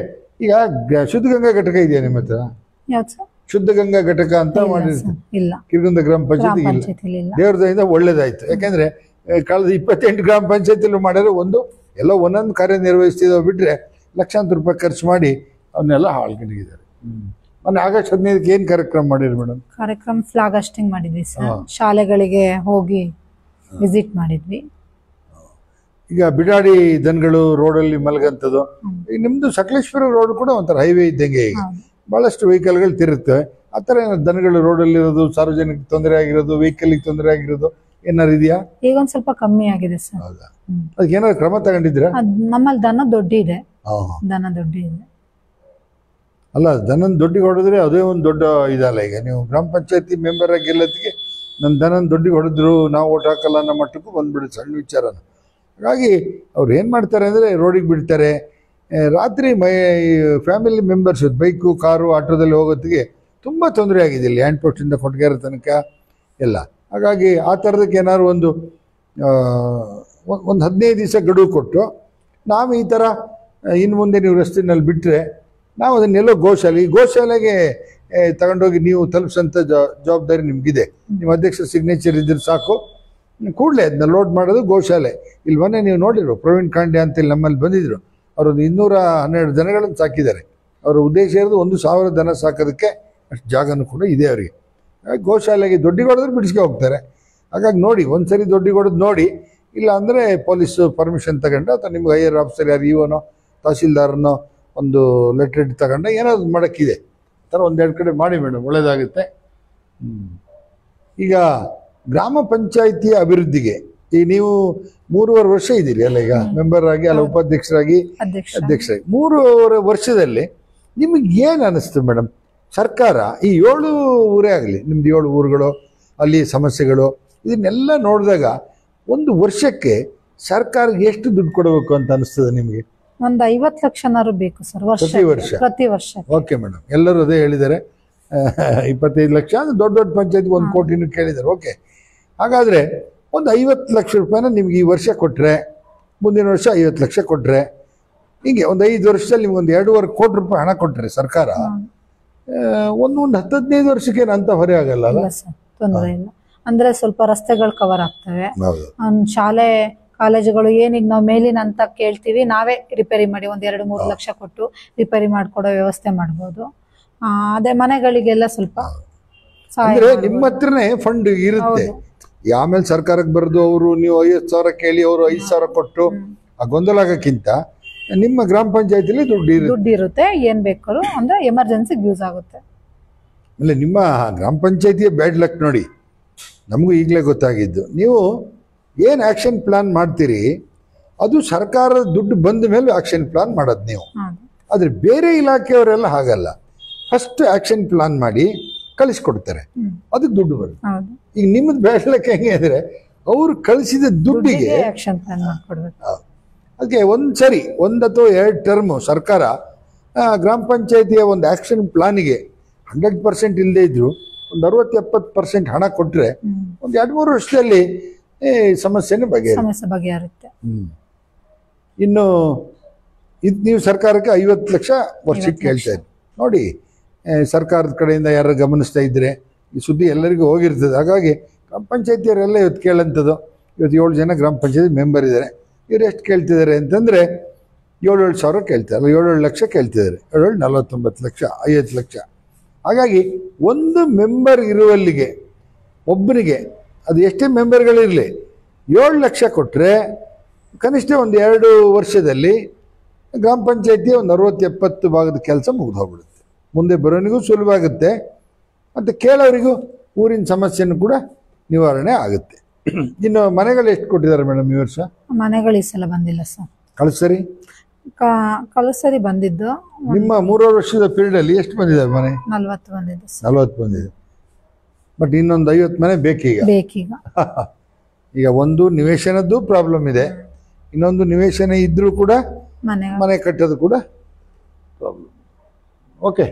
ಈಗ ಶುದ್ಧಗಂಗಾ ಘಟಕ ಇದೆಯಾ ನಿಮ್ಮ ಹತ್ರ? ಯಾವ್ದು ಸರ್? ಶುದ್ಧಗಂಗಾ ಘಟಕ ಅಂತ ಮಾಡಿರ್ತೀನಿ ಇಲ್ಲ, ಕಿರ್ಗುಂದ ಗ್ರಾಮ ಪಂಚಾಯತಿ ಇಲ್ಲ. ದೇವ್ರ ದಯಿಂದ ಒಳ್ಳೇದಾಯ್ತು. ಯಾಕೆಂದ್ರೆ ಕಳೆದ 28 ಗ್ರಾಮ ಪಂಚಾಯತಿಲೂ ಮಾಡಿದ್ರೆ ಎಲ್ಲ ಒಂದೊಂದು ಕಾರ್ಯನಿರ್ವಹಿಸ್ತಿದ್ದಾವೆ ಬಿಟ್ರೆ ಲಕ್ಷಾಂತರ ರೂಪಾಯಿ ಖರ್ಚು ಮಾಡಿ ಅವನ್ನೆಲ್ಲ ಹಾಳ್ಕೊಂಡಿದ್ದಾರೆ. ಮೊನ್ನೆ ಆಗಸ್ಟ್ 15ಕ್ಕೆ ಏನು ಕಾರ್ಯಕ್ರಮ ಮಾಡಿರಿ ಮೇಡಮ್? ಕಾರ್ಯಕ್ರಮ ಫ್ಲಾಗ್ ಹಾಸ್ಟಿಂಗ್ ಮಾಡಿದ್ವಿ ಸರ್. ಶಾಲೆಗಳಿಗೆ ಹೋಗಿ ವಿಸಿಟ್ ಮಾಡಿದ್ವಿ. ಈಗ ಬಿಡಾಡಿ ದನಗಳು ರೋಡಲ್ಲಿ ಮಲಗಂಥದ್ದು. ಈಗ ನಿಮ್ದು ಸಕಲೇಶ್ವರ ರೋಡ್ ಕೂಡ ಒಂಥರ ಹೈವೇ ಇದ್ದಂಗೆ. ಈಗ ಬಹಳಷ್ಟು ವೆಹಿಕಲ್ಗಳು ತಿರುತ್ತವೆ. ಆ ಥರ ಏನಾದ್ರು ದನಗಳು ರೋಡಲ್ಲಿರೋದು, ಸಾರ್ವಜನಿಕ ತೊಂದರೆ ಆಗಿರೋದು, ವೆಹಿಕಲ್ಗೆ ತೊಂದರೆ ಆಗಿರೋದು ಏನಾರು ಇದೆಯಾ? ಈಗ ಒಂದ್ ಸ್ವಲ್ಪ ಕಮ್ಮಿ ಆಗಿದೆ ಸರ್. ಹೌದಾ? ಅದಕ್ಕೆ ಏನಾದ್ರು ಕ್ರಮ ತಗೊಂಡಿದ್ದೀರಾ? ನಮ್ಮಲ್ಲಿ ದನ ದೊಡ್ಡ ಇದೆ. ಅಲ್ಲ, ದನನ ದೊಡ್ಡಿಗೆ ಹೊಡೆದ್ರೆ ಅದೇ ಒಂದು ದೊಡ್ಡ ಇದಲ್ಲ. ಈಗ ನೀವು ಗ್ರಾಮ ಪಂಚಾಯತಿ ಮೆಂಬರ್ ಆಗಿ ಗೆಲ್ಲೋದಕ್ಕೆ ನನ್ನ ದನನ ದೊಡ್ಡಿಗೆ ಹೊಡೆದ್ರು ನಾವು ಓಟ್ ಹಾಕಲ್ಲ ಅನ್ನೋ ಮಟ್ಟಕ್ಕೂ ಬಂದ್ಬಿಡುತ್ತೆ ಸಣ್ಣ ವಿಚಾರನ. ಹಾಗಾಗಿ ಅವ್ರು ಏನು ಮಾಡ್ತಾರೆ ಅಂದರೆ ರೋಡಿಗೆ ಬಿಡ್ತಾರೆ. ರಾತ್ರಿ ಫ್ಯಾಮಿಲಿ ಮೆಂಬರ್ಸ್ ಬೈಕು, ಕಾರು, ಆಟೋದಲ್ಲಿ ಹೋಗೋತ್ತಿಗೆ ತುಂಬ ತೊಂದರೆ ಆಗಿದೆ ಇಲ್ಲಿ ಹ್ಯಾಂಡ್ ಪೋಸ್ಟಿಂದ ಕೊಟ್ಗೆರ ತನಕ ಎಲ್ಲ. ಹಾಗಾಗಿ ಆ ಥರದಕ್ಕೆ ಏನಾದ್ರು ಒಂದು 15 ದಿವಸ ಗಡುವು ಕೊಟ್ಟು ನಾವು ಈ ಥರ ಇನ್ನು ಮುಂದೆ ನೀವು ರಸ್ತೆಯಲ್ಲಿ ಬಿಟ್ಟರೆ ನಾವು ಅದನ್ನೆಲ್ಲೋ ಗೋಶಾಲೆಗೆ ತಗೊಂಡೋಗಿ ನೀವು ತಲುಪಿಸೋಂಥ ಜವಾಬ್ದಾರಿ ನಿಮಗಿದೆ. ನಿಮ್ಮ ಅಧ್ಯಕ್ಷರ ಸಿಗ್ನೇಚರ್ ಇದ್ರೆ ಸಾಕು, ಕೂಡಲೇ ಅದನ್ನ ಲೋಡ್ ಮಾಡೋದು ಗೋಶಾಲೆ. ಇಲ್ಲಿ ಮೊನ್ನೆ ನೀವು ನೋಡಿದ್ರು ಪ್ರವೀಣ್ ಖಾಂಡೆ ಅಂತೇಳಿ ನಮ್ಮಲ್ಲಿ ಬಂದಿದ್ರು. ಅವರೊಂದು 212 ದನಗಳನ್ನು ಸಾಕಿದ್ದಾರೆ. ಅವರ ಉದ್ದೇಶ ಇರೋದು 1000 ದನ ಸಾಕೋದಕ್ಕೆ ಅಷ್ಟು ಜಾಗನೂ ಕೂಡ ಇದೆ ಅವರಿಗೆ. ಗೋಶಾಲೆಗೆ ದೊಡ್ಡಿಗೆ ಹೊಡೆದ್ರೆ ಬಿಡಿಸ್ಕೆ ಹೋಗ್ತಾರೆ. ಹಾಗಾಗಿ ನೋಡಿ, ಒಂದ್ಸರಿ ದೊಡ್ಡಿಗೆ ಹೊಡೆದು ನೋಡಿ, ಇಲ್ಲ ಅಂದರೆ ಪೊಲೀಸು ಪರ್ಮಿಷನ್ ತಗೊಂಡು ಅಥವಾ ನಿಮ್ಗೆ ಹೈಯರ್ ಆಫೀಸರ್ ಯಾರು ಇವನೋ ತಹಸೀಲ್ದಾರನೋ ಒಂದು ಲೆಟ್ರ್ ತಗೊಂಡು ಏನಾದ್ರು ಮಾಡೋಕ್ಕಿದೆ ಥರ 1-2 ಕಡೆ ಮಾಡಿ ಮೇಡಮ್, ಒಳ್ಳೆಯದಾಗುತ್ತೆ. ಈಗ ಗ್ರಾಮ ಪಂಚಾಯಿತಿಯ ಅಭಿವೃದ್ಧಿಗೆ ಈಗ ನೀವು 3.5 ವರ್ಷ ಇದ್ದೀರಿ ಅಲ್ಲ ಈಗ ಮೆಂಬರ್ ಆಗಿ, ಅಲ್ಲ ಉಪಾಧ್ಯಕ್ಷರಾಗಿ, ಅಧ್ಯಕ್ಷರಾಗಿ 3.5 ವರ್ಷದಲ್ಲಿ ನಿಮಗೆ ಏನು ಅನ್ನಿಸ್ತು ಮೇಡಮ್? ಸರ್ಕಾರ ಈ 7 ಊರೇ ಆಗಲಿ, ನಿಮ್ದು 7 ಊರುಗಳು, ಅಲ್ಲಿ ಸಮಸ್ಯೆಗಳು, ಇದನ್ನೆಲ್ಲ ನೋಡಿದಾಗ ಒಂದು ವರ್ಷಕ್ಕೆ ಸರ್ಕಾರ ಎಷ್ಟು ದುಡ್ಡು ಕೊಡಬೇಕು ಅಂತ ಅನಿಸ್ತದೆ ನಿಮಗೆ? ಒಂದು 50 ಲಕ್ಷನಾರು ಬೇಕು ಸರ್ ಪ್ರತಿ ವರ್ಷ. ಓಕೆ ಮೇಡಮ್, ಎಲ್ಲರೂ ಅದೇ ಹೇಳಿದ್ದಾರೆ. 25 ಲಕ್ಷ ಅಂದ್ರೆ ದೊಡ್ಡ ಪಂಚಾಯತ್ 1 ಕೋಟಿನೂ ಕೇಳಿದ್ದಾರೆ. ಓಕೆ, ಹಾಗಾದರೆ ಒಂದು 50 ಲಕ್ಷ ರೂಪಾಯಿನ ನಿಮ್ಗೆ ಈ ವರ್ಷ ಕೊಟ್ಟರೆ, ಮುಂದಿನ ವರ್ಷ 50 ಲಕ್ಷ ಕೊಟ್ಟರೆ, ಹೀಗೆ ಒಂದು 5 ವರ್ಷದಲ್ಲಿ ನಿಮ್ಗೆ 2.5 ಕೋಟಿ ರೂಪಾಯಿ ಹಣ ಕೊಟ್ಟರೆ ಸರ್ಕಾರ, ಒಂದು 10-15 ವರ್ಷಕ್ಕೆ ಅಂತ ಹೊರೆ ಆಗಲ್ಲ ಅಲ್ಲ ಸರ್? ತೊಂದರೆ ಇಲ್ಲ. ಅಂದ್ರೆ ಸ್ವಲ್ಪ ರಸ್ತೆಗಳು ಕವರ್ ಆಗ್ತವೆ. ಶಾಲೆ ಕಾಲೇಜುಗಳು ಏನೀಗ ನಾವು ಮೇಲಿನ ಅಂತ ಕೇಳ್ತೀವಿ, ನಾವೇ ರಿಪೇರಿ ಮಾಡಿ 1-2-3 ಲಕ್ಷ ಕೊಟ್ಟು ರಿಪೇರಿ ಮಾಡ್ಕೊಡೋ ವ್ಯವಸ್ಥೆ ಮಾಡ್ಬೋದು. ಅದೇ ಮನೆಗಳಿಗೆಲ್ಲ ಸ್ವಲ್ಪ ಅಂದ್ರೆ ನಿಮ್ಮ ಹತ್ರನೇ ಫಂಡ್ ಇರುತ್ತೆ. ಆಮೇಲೆ ಸರ್ಕಾರಕ್ಕೆ ಬರೆದು ಅವರು ನೀವು 50,000 ಕೇಳಿ ಅವರು 5,000 ಕೊಟ್ಟು ಆ ಗೊಂದಲ ಆಗಕ್ಕಿಂತ ನಿಮ್ಮ ಗ್ರಾಮ ಪಂಚಾಯತಿಲಿ ದುಡ್ಡು ಇರುತ್ತೆ. ಏನ್ ಬೇಕಾದ್ರೂ ಅಂದ್ರೆ ಎಮರ್ಜೆನ್ಸಿಗೆ ಯೂಸ್ ಆಗುತ್ತೆ. ಆಮೇಲೆ ನಿಮ್ಮ ಗ್ರಾಮ ಪಂಚಾಯತಿಯ ಬ್ಯಾಡ್ ಲಕ್ ನೋಡಿ, ನಮಗೂ ಈಗಲೇ ಗೊತ್ತಾಗಿದ್ದು. ನೀವು ಏನು ಆಕ್ಷನ್ ಪ್ಲಾನ್ ಮಾಡ್ತೀರಿ ಅದು ಸರ್ಕಾರದ ದುಡ್ಡು ಬಂದ ಮೇಲೆ ಆಕ್ಷನ್ ಪ್ಲಾನ್ ಮಾಡೋದು ನೀವು. ಆದರೆ ಬೇರೆ ಇಲಾಖೆಯವರೆಲ್ಲ ಹಾಗಲ್ಲ, ಫಸ್ಟ್ ಆಕ್ಷನ್ ಪ್ಲಾನ್ ಮಾಡಿ ಕಳಿಸ್ಕೊಡ್ತಾರೆ, ಅದಕ್ಕೆ ದುಡ್ಡು ಬರುತ್ತೆ. ಈಗ ನಿಮ್ಮದು ಬ್ಯಾಡ್ ಲಕ್ ಹೆಂಗೆ ಅಂದರೆ ಅವರು ಕಳಿಸಿದ ದುಡ್ಡಿಗೆ ಆಕ್ಷನ್ ಪ್ಲಾನ್ ಮಾಡ್ಕೊಡ್ಬೇಕು. ಅದಕ್ಕೆ ಒಂದ್ಸರಿ 1 ಅಥವಾ 2 ಟರ್ಮ್ ಸರ್ಕಾರ ಗ್ರಾಮ ಪಂಚಾಯತಿಯ ಒಂದು ಆ್ಯಕ್ಷನ್ ಪ್ಲಾನಿಗೆ 100% ಇಲ್ಲದೇ ಇದ್ರು ಒಂದು 60-70% ಹಣ ಕೊಟ್ಟರೆ ಒಂದು 2-3 ವರ್ಷದಲ್ಲಿ ಸಮಸ್ಯೆನೇ ಬಗೆಹರುತ್ತೆ. ಇನ್ನು ಇದು ನೀವು ಸರ್ಕಾರಕ್ಕೆ 50 ಲಕ್ಷ ವರ್ಷಕ್ಕೆ ಕೇಳ್ತಾ ಇದ್ದೀವಿ ನೋಡಿ. ಸರ್ಕಾರದ ಕಡೆಯಿಂದ ಯಾರು ಗಮನಿಸ್ತಾ ಇದ್ದರೆ ಈ ಸುದ್ದಿ ಎಲ್ಲರಿಗೂ ಹೋಗಿರ್ತದೆ. ಹಾಗಾಗಿ ಗ್ರಾಮ ಪಂಚಾಯತಿಯವರೆಲ್ಲ ಇವತ್ತು ಕೇಳೋಂಥದ್ದು. ಇವತ್ತು 7 ಜನ ಗ್ರಾಮ ಪಂಚಾಯತಿ ಮೆಂಬರ್ ಇದ್ದಾರೆ. ಇವ್ರು ಎಷ್ಟು ಕೇಳ್ತಿದ್ದಾರೆ ಅಂತಂದರೆ 7-7 ಸಾವಿರ ಕೇಳ್ತಾರೆ, 7-7 ಲಕ್ಷ ಕೇಳ್ತಿದ್ದಾರೆ. 7-7 49 ಲಕ್ಷ, 50 ಲಕ್ಷ. ಹಾಗಾಗಿ ಒಂದು ಮೆಂಬರ್ ಇರುವಲ್ಲಿಗೆ ಒಬ್ಬನಿಗೆ ಅದು ಎಷ್ಟೇ ಮೆಂಬರ್ಗಳಿರಲಿ 7 ಲಕ್ಷ ಕೊಟ್ಟರೆ ಕನಿಷ್ಠ ಒಂದು 2 ವರ್ಷದಲ್ಲಿ ಗ್ರಾಮ ಪಂಚಾಯತಿಯ ಒಂದು 60-70 ಭಾಗದ ಕೆಲಸ ಮುಗಿದು ಹೋಗ್ಬಿಡುತ್ತೆ. ಮುಂದೆ ಬರೋನಿಗೂ ಸುಲಭ ಆಗುತ್ತೆ ಮತ್ತು ಕೇಳೋರಿಗೂ ಊರಿನ ಸಮಸ್ಯೆನೂ ಕೂಡ ನಿವಾರಣೆ ಆಗುತ್ತೆ. ಇನ್ನು ಮನೆಗಳು ಎಷ್ಟು ಕೊಟ್ಟಿದ್ದಾರೆ ಮೇಡಮ್ ಈ ವರ್ಷ? ಮನೆಗಳು ಈ ಸಲ ಬಂದಿಲ್ಲ ಸರ್. ಕಳಿಸ್ಸರಿ ಕಳಿಸರಿ ಬಂದಿದ್ದು. ನಿಮ್ಮ 3 ವರ್ಷದ ಪೀರಿಯಡ್ ಅಲ್ಲಿ ಎಷ್ಟು ಬಂದಿದೆ ಮನೆ? 40 ಬಂದಿದ್ದು. 40 ಬಂದಿದೆ. ಬಟ್ ಇನ್ನೊಂದು 50 ಮನೆ ಬೇಕೀಗ. ಈಗ ಒಂದು ನಿವೇಶನದ್ದು ಪ್ರಾಬ್ಲಮ್ ಇದೆ, ಇನ್ನೊಂದು ನಿವೇಶನ ಇದ್ರೂ ಕೂಡ ಮನೆ ಕಟ್ಟೋದು ಕೂಡ ಪ್ರಾಬ್ಲಮ್. ಓಕೆ,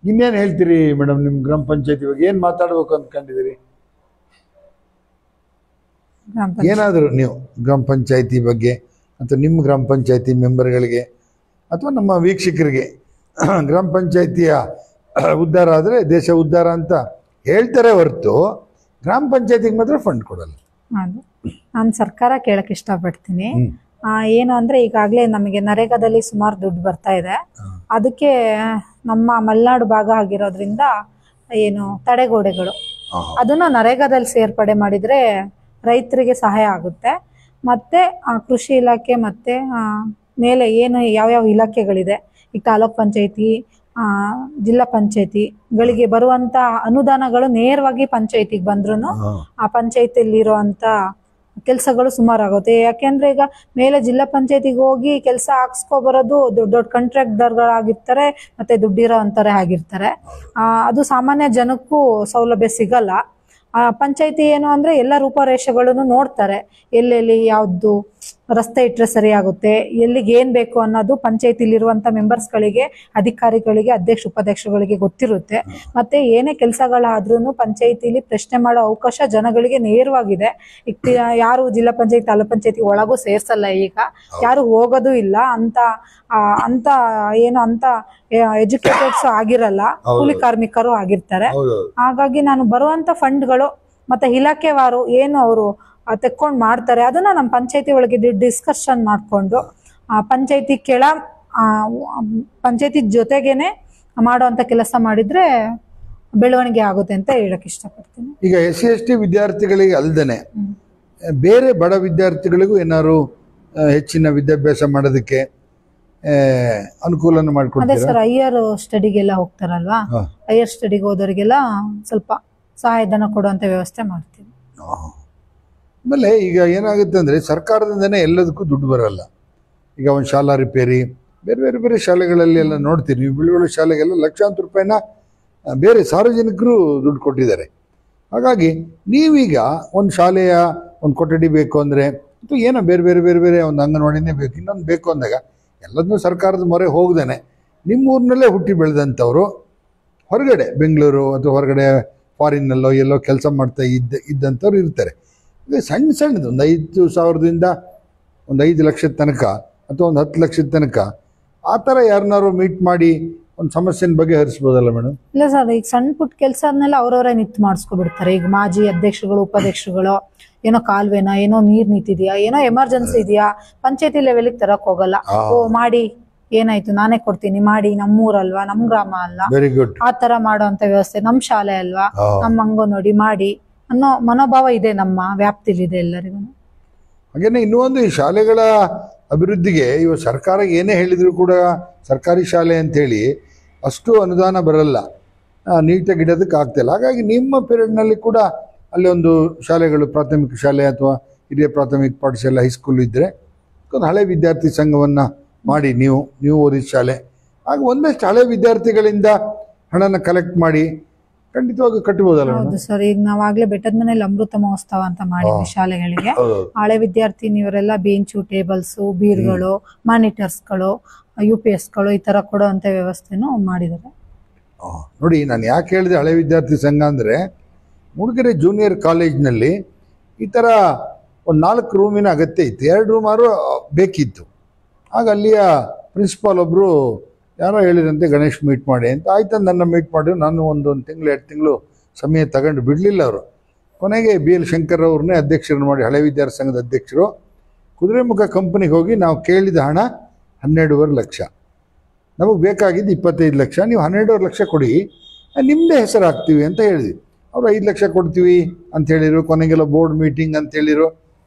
ಇನ್ನೇನು ಹೇಳ್ತೀರಿ ಮೇಡಮ್? ನಿಮ್ಮ ಗ್ರಾಮ ಪಂಚಾಯತಿ ಬಗ್ಗೆ ಏನು ಮಾತಾಡ್ಬೇಕು ಅಂದ್ಕೊಂಡಿದ್ದೀರಿ? ಏನಾದರೂ ನೀವು ಗ್ರಾಮ ಪಂಚಾಯತಿ ಬಗ್ಗೆ ಅಥವಾ ನಿಮ್ಮ ಗ್ರಾಮ ಪಂಚಾಯತಿ ಮೆಂಬರ್ಗಳಿಗೆ ಅಥವಾ ನಮ್ಮ ವೀಕ್ಷಕರಿಗೆ ಗ್ರಾಮ ಪಂಚಾಯತಿಯ ಉದ್ಧಾರ ಆದರೆ ದೇಶ ಉದ್ಧಾರ ಅಂತ ಹೇಳ್ತಾರೆ ಹೊರತು ಗ್ರಾಮ ಪಂಚಾಯತಿಗೆ ಮಾತ್ರ ಫಂಡ್ ಕೊಡಲ್ಲ. ನಾನು ಸರ್ಕಾರ ಕೇಳಕ್ಕೆ ಇಷ್ಟಪಡ್ತೀನಿ. ಏನು ಅಂದರೆ ಈಗಾಗಲೇ ನಮಗೆ ನರೇಗಾದಲ್ಲಿ ಸುಮಾರು ದುಡ್ಡು ಬರ್ತಾ ಇದೆ. ಅದಕ್ಕೆ ನಮ್ಮ ಮಲೆನಾಡು ಭಾಗ ಆಗಿರೋದ್ರಿಂದ ಏನು ತಡೆಗೋಡೆಗಳು ಅದನ್ನು ನರೇಗಾದಲ್ಲಿ ಸೇರ್ಪಡೆ ಮಾಡಿದರೆ ರೈತರಿಗೆ ಸಹಾಯ ಆಗುತ್ತೆ. ಮತ್ತು ಕೃಷಿ ಇಲಾಖೆ ಮತ್ತು ಮೇಲೆ ಏನು ಯಾವ್ಯಾವ ಇಲಾಖೆಗಳಿದೆ, ಈಗ ತಾಲೂಕ್ ಪಂಚಾಯತಿ, ಜಿಲ್ಲಾ ಪಂಚಾಯತಿಗಳಿಗೆ ಬರುವಂಥ ಅನುದಾನಗಳು ನೇರವಾಗಿ ಪಂಚಾಯತಿಗೆ ಬಂದ್ರೂ ಆ ಪಂಚಾಯತಿಯಲ್ಲಿರುವಂಥ ಕೆಲಸಗಳು ಸುಮಾರಾಗುತ್ತೆ. ಯಾಕೆಂದರೆ ಈಗ ಮೇಲೆ ಜಿಲ್ಲಾ ಪಂಚಾಯತಿಗೆ ಹೋಗಿ ಕೆಲಸ ಹಾಕ್ಸ್ಕೊಬರೋದು ದೊಡ್ಡ ದೊಡ್ಡ ಕಾಂಟ್ರಾಕ್ಟರ್ಗಳಾಗಿರ್ತಾರೆ ಮತ್ತು ದುಡ್ಡಿರೋ ಅಂತಾರೆ ಆಗಿರ್ತಾರೆ. ಅದು ಸಾಮಾನ್ಯ ಜನಕ್ಕೂ ಸೌಲಭ್ಯ ಸಿಗಲ್ಲ. ಪಂಚಾಯತಿ ಏನು ಅಂದರೆ ಎಲ್ಲ ರೂಪರೇಷೆಗಳನ್ನು ನೋಡ್ತಾರೆ. ಎಲ್ಲೆಲ್ಲಿ ಯಾವುದು ರಸ್ತೆ ಇಟ್ಟರೆ ಸರಿಯಾಗುತ್ತೆ, ಎಲ್ಲಿಗೆ ಏನು ಬೇಕು ಅನ್ನೋದು ಪಂಚಾಯತಿಲಿರುವಂಥ ಮೆಂಬರ್ಸ್ಗಳಿಗೆ, ಅಧಿಕಾರಿಗಳಿಗೆ, ಅಧ್ಯಕ್ಷ ಉಪಾಧ್ಯಕ್ಷಗಳಿಗೆ ಗೊತ್ತಿರುತ್ತೆ. ಮತ್ತು ಏನೇ ಕೆಲಸಗಳಾದ್ರೂ ಪಂಚಾಯತಿಲಿ ಪ್ರಶ್ನೆ ಮಾಡೋ ಅವಕಾಶ ಜನಗಳಿಗೆ ನೇರವಾಗಿದೆ. ಈಗ ಯಾರು ಜಿಲ್ಲಾ ಪಂಚಾಯತಿ ತಾಲೂಕ್ ಪಂಚಾಯತಿ ಒಳಗೂ ಸೇರ್ಸಲ್ಲ, ಈಗ ಯಾರು ಹೋಗೋದು ಇಲ್ಲ ಅಂತ ಅಂತ ಏನು ಅಂತ ಎಜುಕೇಟೆಡ್ಸ್ ಆಗಿರಲ್ಲ, ಕೂಲಿ ಕಾರ್ಮಿಕರು ಆಗಿರ್ತಾರೆ. ಹಾಗಾಗಿ ನಾನು ಬರುವಂತ ಫಂಡ್ಗಳು ಮತ್ತೆ ಇಲಾಖೆವಾರು ಏನು ಅವರು ತೆಕ್ಕೊಂಡು ಮಾಡ್ತಾರೆ ಅದನ್ನ ನಮ್ಮ ಪಂಚಾಯತಿ ಒಳಗೆ ಡಿಸ್ಕಷನ್ ಮಾಡ್ಕೊಂಡು ಪಂಚಾಯತಿ ಪಂಚಾಯತಿ ಜೊತೆಗೇನೆ ಮಾಡುವಂತ ಕೆಲಸ ಮಾಡಿದ್ರೆ ಬೆಳವಣಿಗೆ ಆಗುತ್ತೆ ಅಂತ ಹೇಳಕ್ ಇಷ್ಟಪಡ್ತೀನಿ. ಈಗ SC/ST ವಿದ್ಯಾರ್ಥಿಗಳಿಗೆ ಅಲ್ದೇನೆ ಬೇರೆ ಬಡ ವಿದ್ಯಾರ್ಥಿಗಳಿಗೂ ಏನಾದ್ರು ಹೆಚ್ಚಿನ ವಿದ್ಯಾಭ್ಯಾಸ ಮಾಡೋದಕ್ಕೆ ಅನುಕೂಲನ ಮಾಡ್ಕೊಡ್ತೀರಾ? ಅದೇ ಸರ್, ಹೈಯರ್ ಸ್ಟಡಿಗೆಲ್ಲ ಹೋಗ್ತಾರಲ್ವಾ, ಹೈಯರ್ ಸ್ಟಡಿಗೆ ಹೋದವರಿಗೆಲ್ಲ ಸ್ವಲ್ಪ ಸಹಾಯಧನ ಕೊಡುವಂತ ವ್ಯವಸ್ಥೆ ಮಾಡ್ತೀವಿ. ಆಮೇಲೆ ಈಗ ಏನಾಗುತ್ತೆ ಅಂದ್ರೆ ಸರ್ಕಾರದಿಂದನೇ ಎಲ್ಲದಕ್ಕೂ ದುಡ್ಡು ಬರಲ್ಲ. ಈಗ ಒಂದು ಶಾಲಾ ರಿಪೇರಿ ಬೇರೆ ಬೇರೆ ಬೇರೆ ಶಾಲೆಗಳಲ್ಲಿ ಎಲ್ಲ ನೋಡ್ತೀರಿ ನೀವು, ಬಿಳುವಳಿ ಶಾಲೆಗೆಲ್ಲ ಲಕ್ಷಾಂತರ ರೂಪಾಯಿನ ಬೇರೆ ಸಾರ್ವಜನಿಕರು ದುಡ್ಡು ಕೊಟ್ಟಿದ್ದಾರೆ. ಹಾಗಾಗಿ ನೀವೀಗ ಒಂದು ಶಾಲೆಯ ಒಂದು ಕೊಠಡಿ ಬೇಕು ಅಂದರೆ ಅಥವಾ ಏನೋ ಬೇರೆ ಬೇರೆ ಬೇರೆ ಬೇರೆ ಒಂದು ಅಂಗನವಾಡಿನೇ ಬೇಕು, ಇನ್ನೊಂದು ಬೇಕು ಅಂದಾಗ ಎಲ್ಲದನ್ನೂ ಸರ್ಕಾರದ ಮೊರೆ ಹೋಗ್ದೇನೆ ನಿಮ್ಮೂರಿನಲ್ಲೇ ಹುಟ್ಟಿ ಬೆಳೆದಂಥವ್ರು ಹೊರಗಡೆ ಬೆಂಗಳೂರು ಅಥವಾ ಹೊರಗಡೆ ಫಾರಿನ್ನಲ್ಲೋ ಎಲ್ಲೋ ಕೆಲಸ ಮಾಡ್ತಾ ಇದ್ದಂಥವ್ರು ಇರ್ತಾರೆ. ಈಗ ಸಣ್ಣ ಸಣ್ಣದು ಒಂದು 5,000ದಿಂದ ಒಂದು 5 ಲಕ್ಷದ ತನಕ ಅಥವಾ ಒಂದು 10 ಲಕ್ಷದ ತನಕ ಆ ಥರ ಯಾರನ್ನಾರು ಮೀಟ್ ಮಾಡಿ ಒಂದು ಸಮಸ್ಯೆನ ಬಗೆಹರಿಸ್ಬೋದಲ್ಲ ಮೇಡಮ್? ಇಲ್ಲ ಸರ್, ಈಗ ಸಣ್ಣ ಪುಟ್ಟ ಕೆಲಸನೆಲ್ಲ ಅವ್ರವರೇ ನಿಂತು ಮಾಡಿಸ್ಕೊಬಿಡ್ತಾರೆ. ಈಗ ಮಾಜಿ ಅಧ್ಯಕ್ಷಗಳು ಉಪಾಧ್ಯಕ್ಷಗಳು ಏನೋ ಕಾಲುವೆನೋ ಏನೋ ನೀರ್ ನಿಂತಿದ್ಯಾ ಏನೋ ಎಮರ್ಜೆನ್ಸಿ ಇದೆಯಾ ಪಂಚಾಯತಿ ಲೆವೆಲ್ಗೆ ತರಕ್ ಹೋಗಲ್ಲ. ಓ ಮಾಡಿ ಏನಾಯ್ತು ನಾನೇ ಕೊಡ್ತೀನಿ ಮಾಡಿ, ನಮ್ಮೂರಲ್ವಾ ನಮ್ ಗ್ರಾಮ ಅಲ್ಲ, ವೆರಿ ಗುಡ್, ಆ ತರ ಮಾಡೋಂತ ವ್ಯವಸ್ಥೆ, ನಮ್ ಶಾಲೆ ಅಲ್ವಾ, ನಮ್ ಅಂಗನವಾಡಿ ಮಾಡಿ ಅನ್ನೋ ಮನೋಭಾವ ಇದೆ, ನಮ್ಮ ವ್ಯಾಪ್ತಿಲಿದೆ ಎಲ್ಲರಿಗೂ. ಹಾಗೇನೆ ಇನ್ನೂ ಒಂದು ಈ ಶಾಲೆಗಳ ಅಭಿವೃದ್ಧಿಗೆ ಇವ ಸರ್ಕಾರ ಏನೇ ಹೇಳಿದ್ರು ಕೂಡ ಸರ್ಕಾರಿ ಶಾಲೆ ಅಂತೇಳಿ ಅಷ್ಟು ಅನುದಾನ ಬರಲ್ಲ, ನೀಟಾಗಿ ಇಡೋದಕ್ಕೆ ಆಗ್ತಿಲ್ಲ. ಹಾಗಾಗಿ ನಿಮ್ಮ ಪೀರಿಯಡ್ನಲ್ಲಿ ಕೂಡ ಅಲ್ಲಿ ಒಂದು ಶಾಲೆಗಳು ಪ್ರಾಥಮಿಕ ಶಾಲೆ ಅಥವಾ ಹಿರಿಯ ಪ್ರಾಥಮಿಕ ಪಾಠಶಾಲೆ ಹೈಸ್ಕೂಲ್ ಇದ್ದರೆ ಒಂದು ಹಳೆ ವಿದ್ಯಾರ್ಥಿ ಸಂಘವನ್ನು ಮಾಡಿ ನೀವು ಓದಿದ ಶಾಲೆ ಆಗ ಒಂದಷ್ಟು ಹಳೆ ವಿದ್ಯಾರ್ಥಿಗಳಿಂದ ಹಣನ ಕಲೆಕ್ಟ್ ಮಾಡಿ ಖಂಡಿತವಾಗಿ ಕಟ್ಟಬಹುದಲ್ಲ ಮೇಡಮ್? ಹೌದು ಸರ್, ಈಗ ನಾವಾಗ್ಲೇ ಬೆಟ್ಟದ ಮನೇಲಿ ಅಮೃತ ಮಹೋತ್ಸವ ಅಂತ ಮಾಡಿದ್ವಿ ಶಾಲೆಗಳಿಗೆ. ಹಳೆ ವಿದ್ಯಾರ್ಥಿನಿಯವರೆಲ್ಲ ಬೆಂಚು, ಟೇಬಲ್ಸ್, ಬೀರ್ಗಳು, ಮಾನಿಟರ್ಸ್ಗಳು, UPSಗಳು ಈ ತರ ಕೊಡುವಂತ ವ್ಯವಸ್ಥೆನೂ ಮಾಡಿದ್ದಾರೆ. ನೋಡಿ, ನಾನು ಯಾಕೆ ಹೇಳಿದೆ ಹಳೆ ವಿದ್ಯಾರ್ಥಿ ಸಂಘ ಅಂದರೆ, ಮೂಡಿಗೆರೆ ಜೂನಿಯರ್ ಕಾಲೇಜ್ನಲ್ಲಿ ಈ ಥರ ಒಂದು 4 ರೂಮಿನ ಅಗತ್ಯ ಇತ್ತು. 2 ರೂಮ್ ಆದ್ರೂ ಬೇಕಿತ್ತು. ಆಗ ಅಲ್ಲಿಯ ಪ್ರಿನ್ಸಿಪಾಲ್ ಒಬ್ಬರು ಯಾರೋ ಹೇಳಿದಂತೆ ಗಣೇಶ್ ಮೀಟ್ ಮಾಡಿ ಅಂತ. ಆಯ್ತು, ನನ್ನ ಮೀಟ್ ಮಾಡಿ ನಾನು ಒಂದು ತಿಂಗಳು 2 ತಿಂಗಳು ಸಮಯ ತಗೊಂಡು ಬಿಡಲಿಲ್ಲ ಅವರು. ಕೊನೆಗೆ BL ಶಂಕರ್ ಅವ್ರನ್ನೇ ಅಧ್ಯಕ್ಷರನ್ನು ಮಾಡಿ, ಹಳೆ ವಿದ್ಯಾರ್ಥಿ ಸಂಘದ ಅಧ್ಯಕ್ಷರು. ಕುದುರೆಮುಖ ಕಂಪನಿಗೆ ಹೋಗಿ ನಾವು ಕೇಳಿದ ಹಣ 12.5 ಲಕ್ಷ, ನಮಗೆ ಬೇಕಾಗಿದ್ದು 25 ಲಕ್ಷ, ನೀವು 12.5 ಲಕ್ಷ ಕೊಡಿ, ನಿಮ್ಮದೇ ಹೆಸರು ಹಾಕ್ತೀವಿ ಅಂತ ಹೇಳಿದ್ವಿ. ಅವರು 5 ಲಕ್ಷ ಕೊಡ್ತೀವಿ ಅಂತ ಹೇಳಿರು. ಕೊನೆಗೆಲ್ಲ ಬೋರ್ಡ್ ಮೀಟಿಂಗ್ ಅಂತ ಹೇಳಿರು,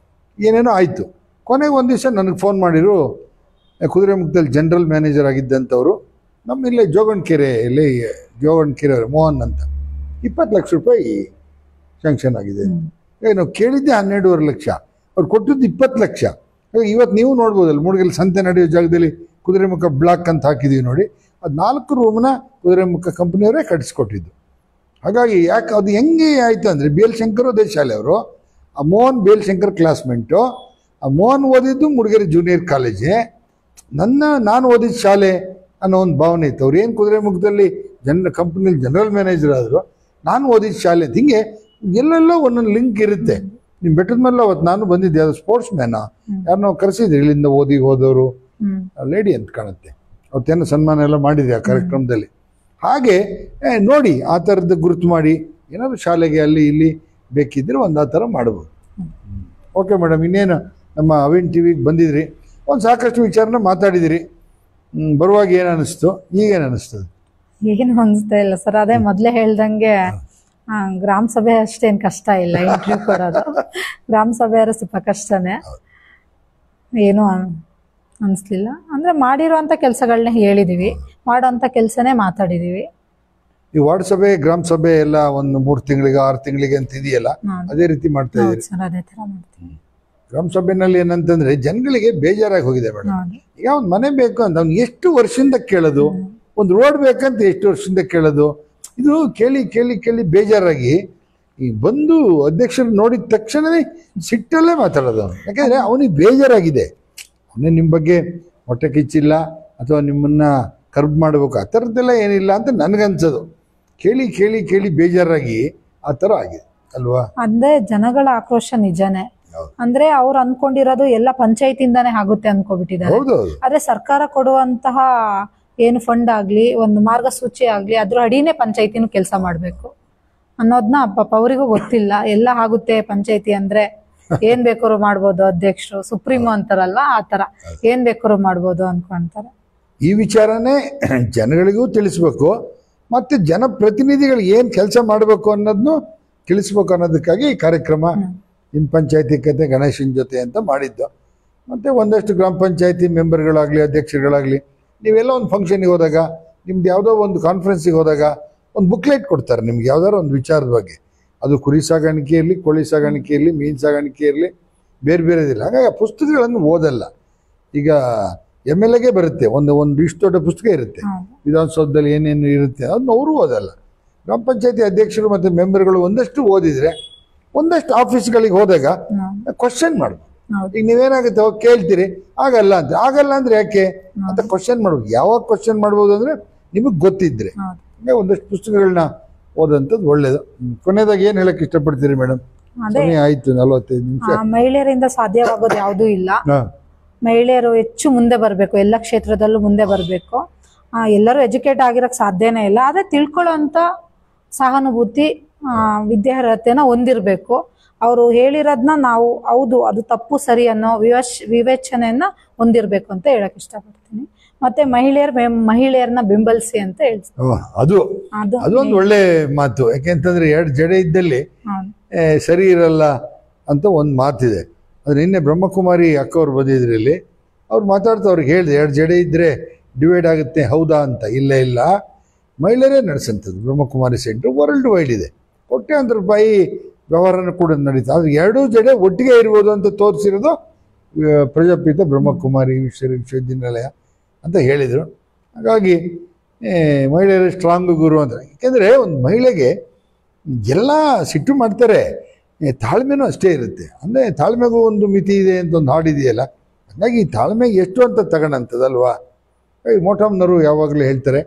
ಏನೇನೋ ಆಯಿತು. ಕೊನೆಗೆ ಒಂದು ದಿವಸ ನನಗೆ ಫೋನ್ ಮಾಡಿರು, ಕುದುರೆಮುಖದಲ್ಲಿ ಜನರಲ್ ಮ್ಯಾನೇಜರ್ ಆಗಿದ್ದಂಥವ್ರು, ನಮ್ಮಿಲ್ಲೇ ಜೋಗಣ್ಕೆರೆಯಲ್ಲಿ ಜೋಗಣ್ಕೆರೆ ಮೋಹನ್ ಅಂತ, 20 ಲಕ್ಷ ರೂಪಾಯಿ ಸ್ಯಾಂಕ್ಷನ್ ಆಗಿದೆ. ನಾವು ಕೇಳಿದ್ದೆ 12.5 ಲಕ್ಷ, ಅವ್ರು ಕೊಟ್ಟಿದ್ದು 20 ಲಕ್ಷ. ಇವತ್ತು ನೀವು ನೋಡ್ಬೋದಲ್ಲ, ಮೂಡಿಗೆರೆ ಸಂತೆ ನಡೆಯೋ ಜಾಗದಲ್ಲಿ ಕುದುರೆಮುಖ ಬ್ಲಾಕ್ ಅಂತ ಹಾಕಿದ್ದೀವಿ ನೋಡಿ, ಅದು 4 ರೂಮ್ನ ಕುದುರೆಮುಖ ಕಂಪ್ನಿಯವರೇ ಕಟ್ಟಿಸ್ಕೊಟ್ಟಿದ್ದು. ಹಾಗಾಗಿ ಯಾಕೆ ಅದು ಹೆಂಗೆ ಆಯಿತು ಅಂದರೆ, BL ಶಂಕರ್ ಅದೇ ಶಾಲೆ ಅವರು, ಆ ಮೋಹನ್ BL ಶಂಕರ್ ಕ್ಲಾಸ್ಮೇಟು. ಆ ಮೋಹನ್ ಓದಿದ್ದು ಮೂಡಿಗೆರೆ ಜೂನಿಯರ್ ಕಾಲೇಜೇ, ನಾನು ಓದಿದ ಶಾಲೆ ಅನ್ನೋ ಒಂದು ಭಾವನೆ ಇತ್ತು. ಅವ್ರು ಏನು ಕುದುರೆಮುಖದಲ್ಲಿ ಕಂಪ್ನಿಯಲ್ಲಿ ಜನರಲ್ ಮ್ಯಾನೇಜರ್ ಆದರು, ನಾನು ಓದಿದ ಶಾಲೆ ಅಂತ. ಹಿಂಗೆ ಎಲ್ಲೆಲ್ಲೋ ಒಂದೊಂದು ಲಿಂಕ್ ಇರುತ್ತೆ. ನಿಮ್ಮ ಬೆಟ್ಟದ ಮೇಲೆ ಅವತ್ತು ನಾನು ಬಂದಿದ್ದೆ, ಅದು ಸ್ಪೋರ್ಟ್ಸ್ ಮ್ಯಾನ ಯಾರನ್ನೋ ಕರೆಸಿದ್ರಿ ಇಲ್ಲಿಂದ ಹೋದವರು, ಲೇಡಿ ಅಂತ ಕಾಣುತ್ತೆ. ಅವತ್ತೇನೋ ಸನ್ಮಾನ ಎಲ್ಲ ಮಾಡಿದೆ ಆ ಕಾರ್ಯಕ್ರಮದಲ್ಲಿ. ಹಾಗೆ ನೋಡಿ, ಆ ಥರದ್ದು ಗುರುತು ಮಾಡಿ ಏನಾದ್ರು ಶಾಲೆಗೆ ಅಲ್ಲಿ ಇಲ್ಲಿ ಬೇಕಿದ್ರೆ ಒಂದು ಆ ಥರ ಮಾಡ್ಬೋದು. ಓಕೆ ಮೇಡಮ್, ಇನ್ನೇನು ನಮ್ಮ ಅವಿನ್ ಟಿವಿಗೆ ಬಂದಿದ್ರಿ, ಒಂದು ಸಾಕಷ್ಟು ವಿಚಾರನ ಮಾತಾಡಿದಿರಿ. ಬರುವಾಗ ಏನು ಅನ್ನಿಸ್ತು, ಈಗೇನು ಅನ್ನಿಸ್ತದೆ? ಏನು ಅನಿಸ್ತಾ ಇಲ್ಲ ಸರ್, ಅದೇ ಮೊದಲೇ ಹೇಳ್ದಂಗೆ ಗ್ರಾಮ ಸಭೆ ಅಷ್ಟೇನು ಕಷ್ಟ ಇಲ್ಲ ಇಂಟರ್ವ್ಯೂ ಕೊಡೋದು. ಗ್ರಾಮ ಸಭೆ ಸ್ವಲ್ಪ ಕಷ್ಟನೇ, ಏನು ಅನಿಸ್ಲಿಲ್ಲ. ಅಂದರೆ ಮಾಡಿರೋಂಥ ಕೆಲಸಗಳನ್ನ ಹೇಳಿದ್ದೀವಿ, ಮಾಡೋಂಥ ಕೆಲಸನೇ ಮಾತಾಡಿದ್ದೀವಿ. ಈ ವಾರ್ಡ್ ಸಭೆ, ಗ್ರಾಮ ಸಭೆ ಎಲ್ಲ ಒಂದು 3 ತಿಂಗಳಿಗೆ 6 ತಿಂಗಳಿಗೆ ಅಂತ ಇದೆಯಲ್ಲ, ಅದೇ ರೀತಿ ಮಾಡ್ತಾ ಇದ್ದೀವಿ ಸರ್, ಅದೇ ಥರ ಮಾಡ್ತೀವಿ. ಗ್ರಾಮ ಸಭೆಯಲ್ಲಿ ಏನಂತಂದ್ರೆ ಜನಗಳಿಗೆ ಬೇಜಾರಾಗಿ ಹೋಗಿದೆ ಮೇಡಮ್. ಈಗ ಒಂದು ಮನೆ ಬೇಕು ಅಂತ ಅವ್ನು ಎಷ್ಟು ವರ್ಷದಿಂದ ಕೇಳೋದು, ಒಂದು ರೋಡ್ ಬೇಕಂತ ಎಷ್ಟು ವರ್ಷದಿಂದ ಕೇಳೋದು, ಇದು ಕೇಳಿ ಕೇಳಿ ಕೇಳಿ ಬೇಜಾರಾಗಿ ಈ ಬಂದು ಅಧ್ಯಕ್ಷರು ನೋಡಿದ ತಕ್ಷಣವೇ ಸಿಟ್ಟಲ್ಲೇ ಮಾತಾಡೋದು ಅವನು. ಯಾಕೆಂದರೆ ಅವನಿಗೆ ಬೇಜಾರಾಗಿದೆ. ಅವನೇ ನಿಮ್ಮ ಬಗ್ಗೆ ಹೊಟ್ಟೆ ಕಿಚ್ಚಿಲ್ಲ ಅಥವಾ ನಿಮ್ಮನ್ನು ಕರ್ಬ್ ಮಾಡಬೇಕು ಆ ಥರದ್ದೆಲ್ಲ ಏನಿಲ್ಲ ಅಂತ ನನಗನ್ಸೋದು. ಕೇಳಿ ಕೇಳಿ ಕೇಳಿ ಬೇಜಾರಾಗಿ ಆ ಥರ ಆಗಿದೆ ಅಲ್ವಾ? ಅಂದ್ರೆ ಜನಗಳ ಆಕ್ರೋಶ ನಿಜನೇ. ಅಂದ್ರೆ ಅವ್ರು ಅನ್ಕೊಂಡಿರೋದು ಎಲ್ಲ ಪಂಚಾಯತಿಂದಾನೇ ಆಗುತ್ತೆ ಅನ್ಕೋಬಿಟ್ಟಿದ್ದಾರೆ. ಆದ್ರೆ ಸರ್ಕಾರ ಕೊಡುವಂತಹ ಏನು ಫಂಡ್ ಆಗ್ಲಿ, ಒಂದು ಮಾರ್ಗಸೂಚಿ ಆಗ್ಲಿ, ಅದ್ರ ಅಡಿನೇ ಪಂಚಾಯತಿನೂ ಕೆಲಸ ಮಾಡ್ಬೇಕು ಅನ್ನೋದನ್ನ ಪಾಪ ಅವರಿಗೂ ಗೊತ್ತಿಲ್ಲ. ಎಲ್ಲ ಆಗುತ್ತೆ ಪಂಚಾಯತಿ ಅಂದ್ರೆ, ಏನ್ ಬೇಕಾದ್ರು ಮಾಡ್ಬೋದು, ಅಧ್ಯಕ್ಷರು ಸುಪ್ರೀಮೋ ಅಂತಾರಲ್ವಾ ಆ ತರ ಏನ್ ಬೇಕಾದ್ರು ಮಾಡ್ಬೋದು ಅನ್ಕೊಂತಾರೆ. ಈ ವಿಚಾರನೇ ಜನಗಳಿಗೂ ತಿಳಿಸ್ಬೇಕು, ಮತ್ತೆ ಜನಪ್ರತಿನಿಧಿಗಳು ಏನ್ ಕೆಲಸ ಮಾಡಬೇಕು ಅನ್ನೋದನ್ನು ತಿಳಿಸ್ಬೇಕು ಅನ್ನೋದಕ್ಕಾಗಿ ಈ ಕಾರ್ಯಕ್ರಮ ನಿಮ್ಮ ಪಂಚಾಯತಿ ಕತೆ ಗಣೇಶನ ಜೊತೆ ಅಂತ ಮಾಡಿದ್ದು. ಮತ್ತೆ ಒಂದಷ್ಟು ಗ್ರಾಮ ಪಂಚಾಯತಿ ಮೆಂಬರ್ಗಳಾಗ್ಲಿ ಅಧ್ಯಕ್ಷರುಗಳಾಗ್ಲಿ, ನೀವೆಲ್ಲ ಒಂದು ಫಂಕ್ಷನ್ಗೆ ಹೋದಾಗ, ನಿಮ್ದು ಯಾವುದೋ ಒಂದು ಕಾನ್ಫರೆನ್ಸಿಗೆ ಹೋದಾಗ ಒಂದು ಬುಕ್ಲೆಟ್ ಕೊಡ್ತಾರೆ ನಿಮ್ಗೆ ಯಾವ್ದಾದ್ರು ಒಂದು ವಿಚಾರದ ಬಗ್ಗೆ. ಅದು ಕುರಿ ಸಾಗಾಣಿಕೆ ಇರಲಿ, ಕೋಳಿ ಸಾಗಾಣಿಕೆ ಇರಲಿ, ಮೀನು ಸಾಗಾಣಿಕೆ ಇರಲಿ, ಬೇರೆ ಬೇರೆದಿಲ್ಲ. ಹಾಗಾಗಿ ಆ ಪುಸ್ತಕಗಳನ್ನು ಓದಲ್ಲ. ಈಗ MLAಗೆ ಬರುತ್ತೆ, ಒಂದು ಇಷ್ಟು ದೊಡ್ಡ ಪುಸ್ತಕ ಇರುತ್ತೆ, ವಿಧಾನಸೌಧದಲ್ಲಿ ಏನೇನು ಇರುತ್ತೆ ಅದನ್ನ ಅವರು ಓದಲ್ಲ. ಗ್ರಾಮ ಪಂಚಾಯತಿ ಅಧ್ಯಕ್ಷರು ಮತ್ತು ಮೆಂಬರ್ಗಳು ಒಂದಷ್ಟು ಓದಿದರೆ ಒಂದಷ್ಟು ಆಫೀಸ್ಗಳಿಗೆ ಹೋದಾಗ ಕ್ವಶನ್ ಮಾಡ್ಬೋದು. ಈಗ ನೀವೇನಾಗುತ್ತೆ ಹೋಗಿ ಕೇಳ್ತೀರಿ, ಆಗಲ್ಲ ಅಂದ್ರೆ ಯಾಕೆ ಅಂತ ಕ್ವಶನ್ ಮಾಡ್ಬೋದು. ಯಾವಾಗ ಕ್ವಶನ್ ಮಾಡ್ಬೋದು ಅಂದ್ರೆ ನಿಮಗೆ ಗೊತ್ತಿದ್ರೆ. ಒಂದಷ್ಟು ಪುಸ್ತಕಗಳನ್ನ ಓದಂಥದ್ದು ಒಳ್ಳೇದು. ಕೊನೆಯದಾಗ ಏನ್ ಹೇಳಕ್ ಇಷ್ಟಪಡ್ತೀರಿ ಮೇಡಮ್? ಆಯ್ತು 45 ನಿಮಿಷ. ಮಹಿಳೆಯರಿಂದ ಸಾಧ್ಯವಾಗೋದು ಯಾವುದೂ ಇಲ್ಲ. ಮಹಿಳೆಯರು ಹೆಚ್ಚು ಮುಂದೆ ಬರಬೇಕು, ಎಲ್ಲ ಕ್ಷೇತ್ರದಲ್ಲೂ ಮುಂದೆ ಬರಬೇಕು. ಎಲ್ಲರೂ ಎಜುಕೇಟ್ ಆಗಿರಕ್ ಸಾಧ್ಯನೇ ಇಲ್ಲ. ಆದ್ರೆ ತಿಳ್ಕೊಳ್ಳೋಂಥ ಸಹಾನುಭೂತಿ, ವಿದ್ಯಾರ್ಹತೆನ ಹೊಂದಿರಬೇಕು. ಅವರು ಹೇಳಿರೋದನ್ನ ನಾವು ಹೌದು ಅದು ತಪ್ಪು ಸರಿ ಅನ್ನೋ ವಿವೇಚನೆಯನ್ನ ಹೊಂದಿರಬೇಕು ಅಂತ ಹೇಳಕ್ ಇಷ್ಟಪಡ್ತೀನಿ. ಮತ್ತೆ ಮಹಿಳೆಯರನ್ನ ಬೆಂಬಲಿಸಿ ಅಂತ ಹೇಳ್ತೀನಿ. ಅದೊಂದು ಒಳ್ಳೆ ಮಾತು. ಯಾಕೆಂತಂದ್ರೆ 2 ಜಡೆ ಇದ್ದಲ್ಲಿ ಸರಿ ಇರಲ್ಲ ಅಂತ ಒಂದು ಮಾತಿದೆ. ಅದು ನಿನ್ನೆ ಬ್ರಹ್ಮಕುಮಾರಿ ಅಕ್ಕವ್ರು ಬಂದಿದ್ರು ಇಲ್ಲಿ, ಅವ್ರು ಮಾತಾಡ್ತಾ ಅವ್ರಿಗೆ ಹೇಳಿದೆ 2 ಜಡೆ ಇದ್ರೆ ಡಿವೈಡ್ ಆಗುತ್ತೆ, ಹೌದಾ ಅಂತ. ಇಲ್ಲ, ಮಹಿಳೆಯರೇ ನಡೆಸಂಥದ್ದು ಬ್ರಹ್ಮಕುಮಾರಿ ಸೆಂಟ್ರ್ ವರ್ಲ್ಡ್ ವೈಡ್ ಇದೆ. ಕೋಟ್ಯಾಂತರ ರೂಪಾಯಿ ವ್ಯವಹಾರನ ಕೂಡ ನಡೀತಾ. ಆದ್ರೆ 2 ಜಡೆ ಒಟ್ಟಿಗೆ ಇರ್ಬೋದು ಅಂತ ತೋರಿಸಿರೋದು ಪ್ರಜಾಪಿತ ಬ್ರಹ್ಮಕುಮಾರಿ ವಿಶ್ವವಿದ್ಯಾನಿಲಯ ಅಂತ ಹೇಳಿದರು. ಹಾಗಾಗಿ ಮಹಿಳೆಯರು ಸ್ಟ್ರಾಂಗ್ ಗುರು ಅಂತ. ಯಾಕೆಂದರೆ ಒಂದು ಮಹಿಳೆಗೆ ಎಲ್ಲ ಸಿಟ್ಟು ಮಾಡ್ತಾರೆ, ತಾಳ್ಮೆನೂ ಅಷ್ಟೇ ಇರುತ್ತೆ. ಅಂದರೆ ತಾಳ್ಮೆಗೂ ಒಂದು ಮಿತಿ ಇದೆ ಅಂತ ಒಂದು ಹಾಡಿದೆಯಲ್ಲ, ಹಾಗಾಗಿ ತಾಳ್ಮೆಗೆ ಎಷ್ಟು ಅಂತ ತಗೊಳ್ಳಂಥದ್ದಲ್ವಾ. ಈ ಮೋಟಮ್ನವರು ಯಾವಾಗಲೂ ಹೇಳ್ತಾರೆ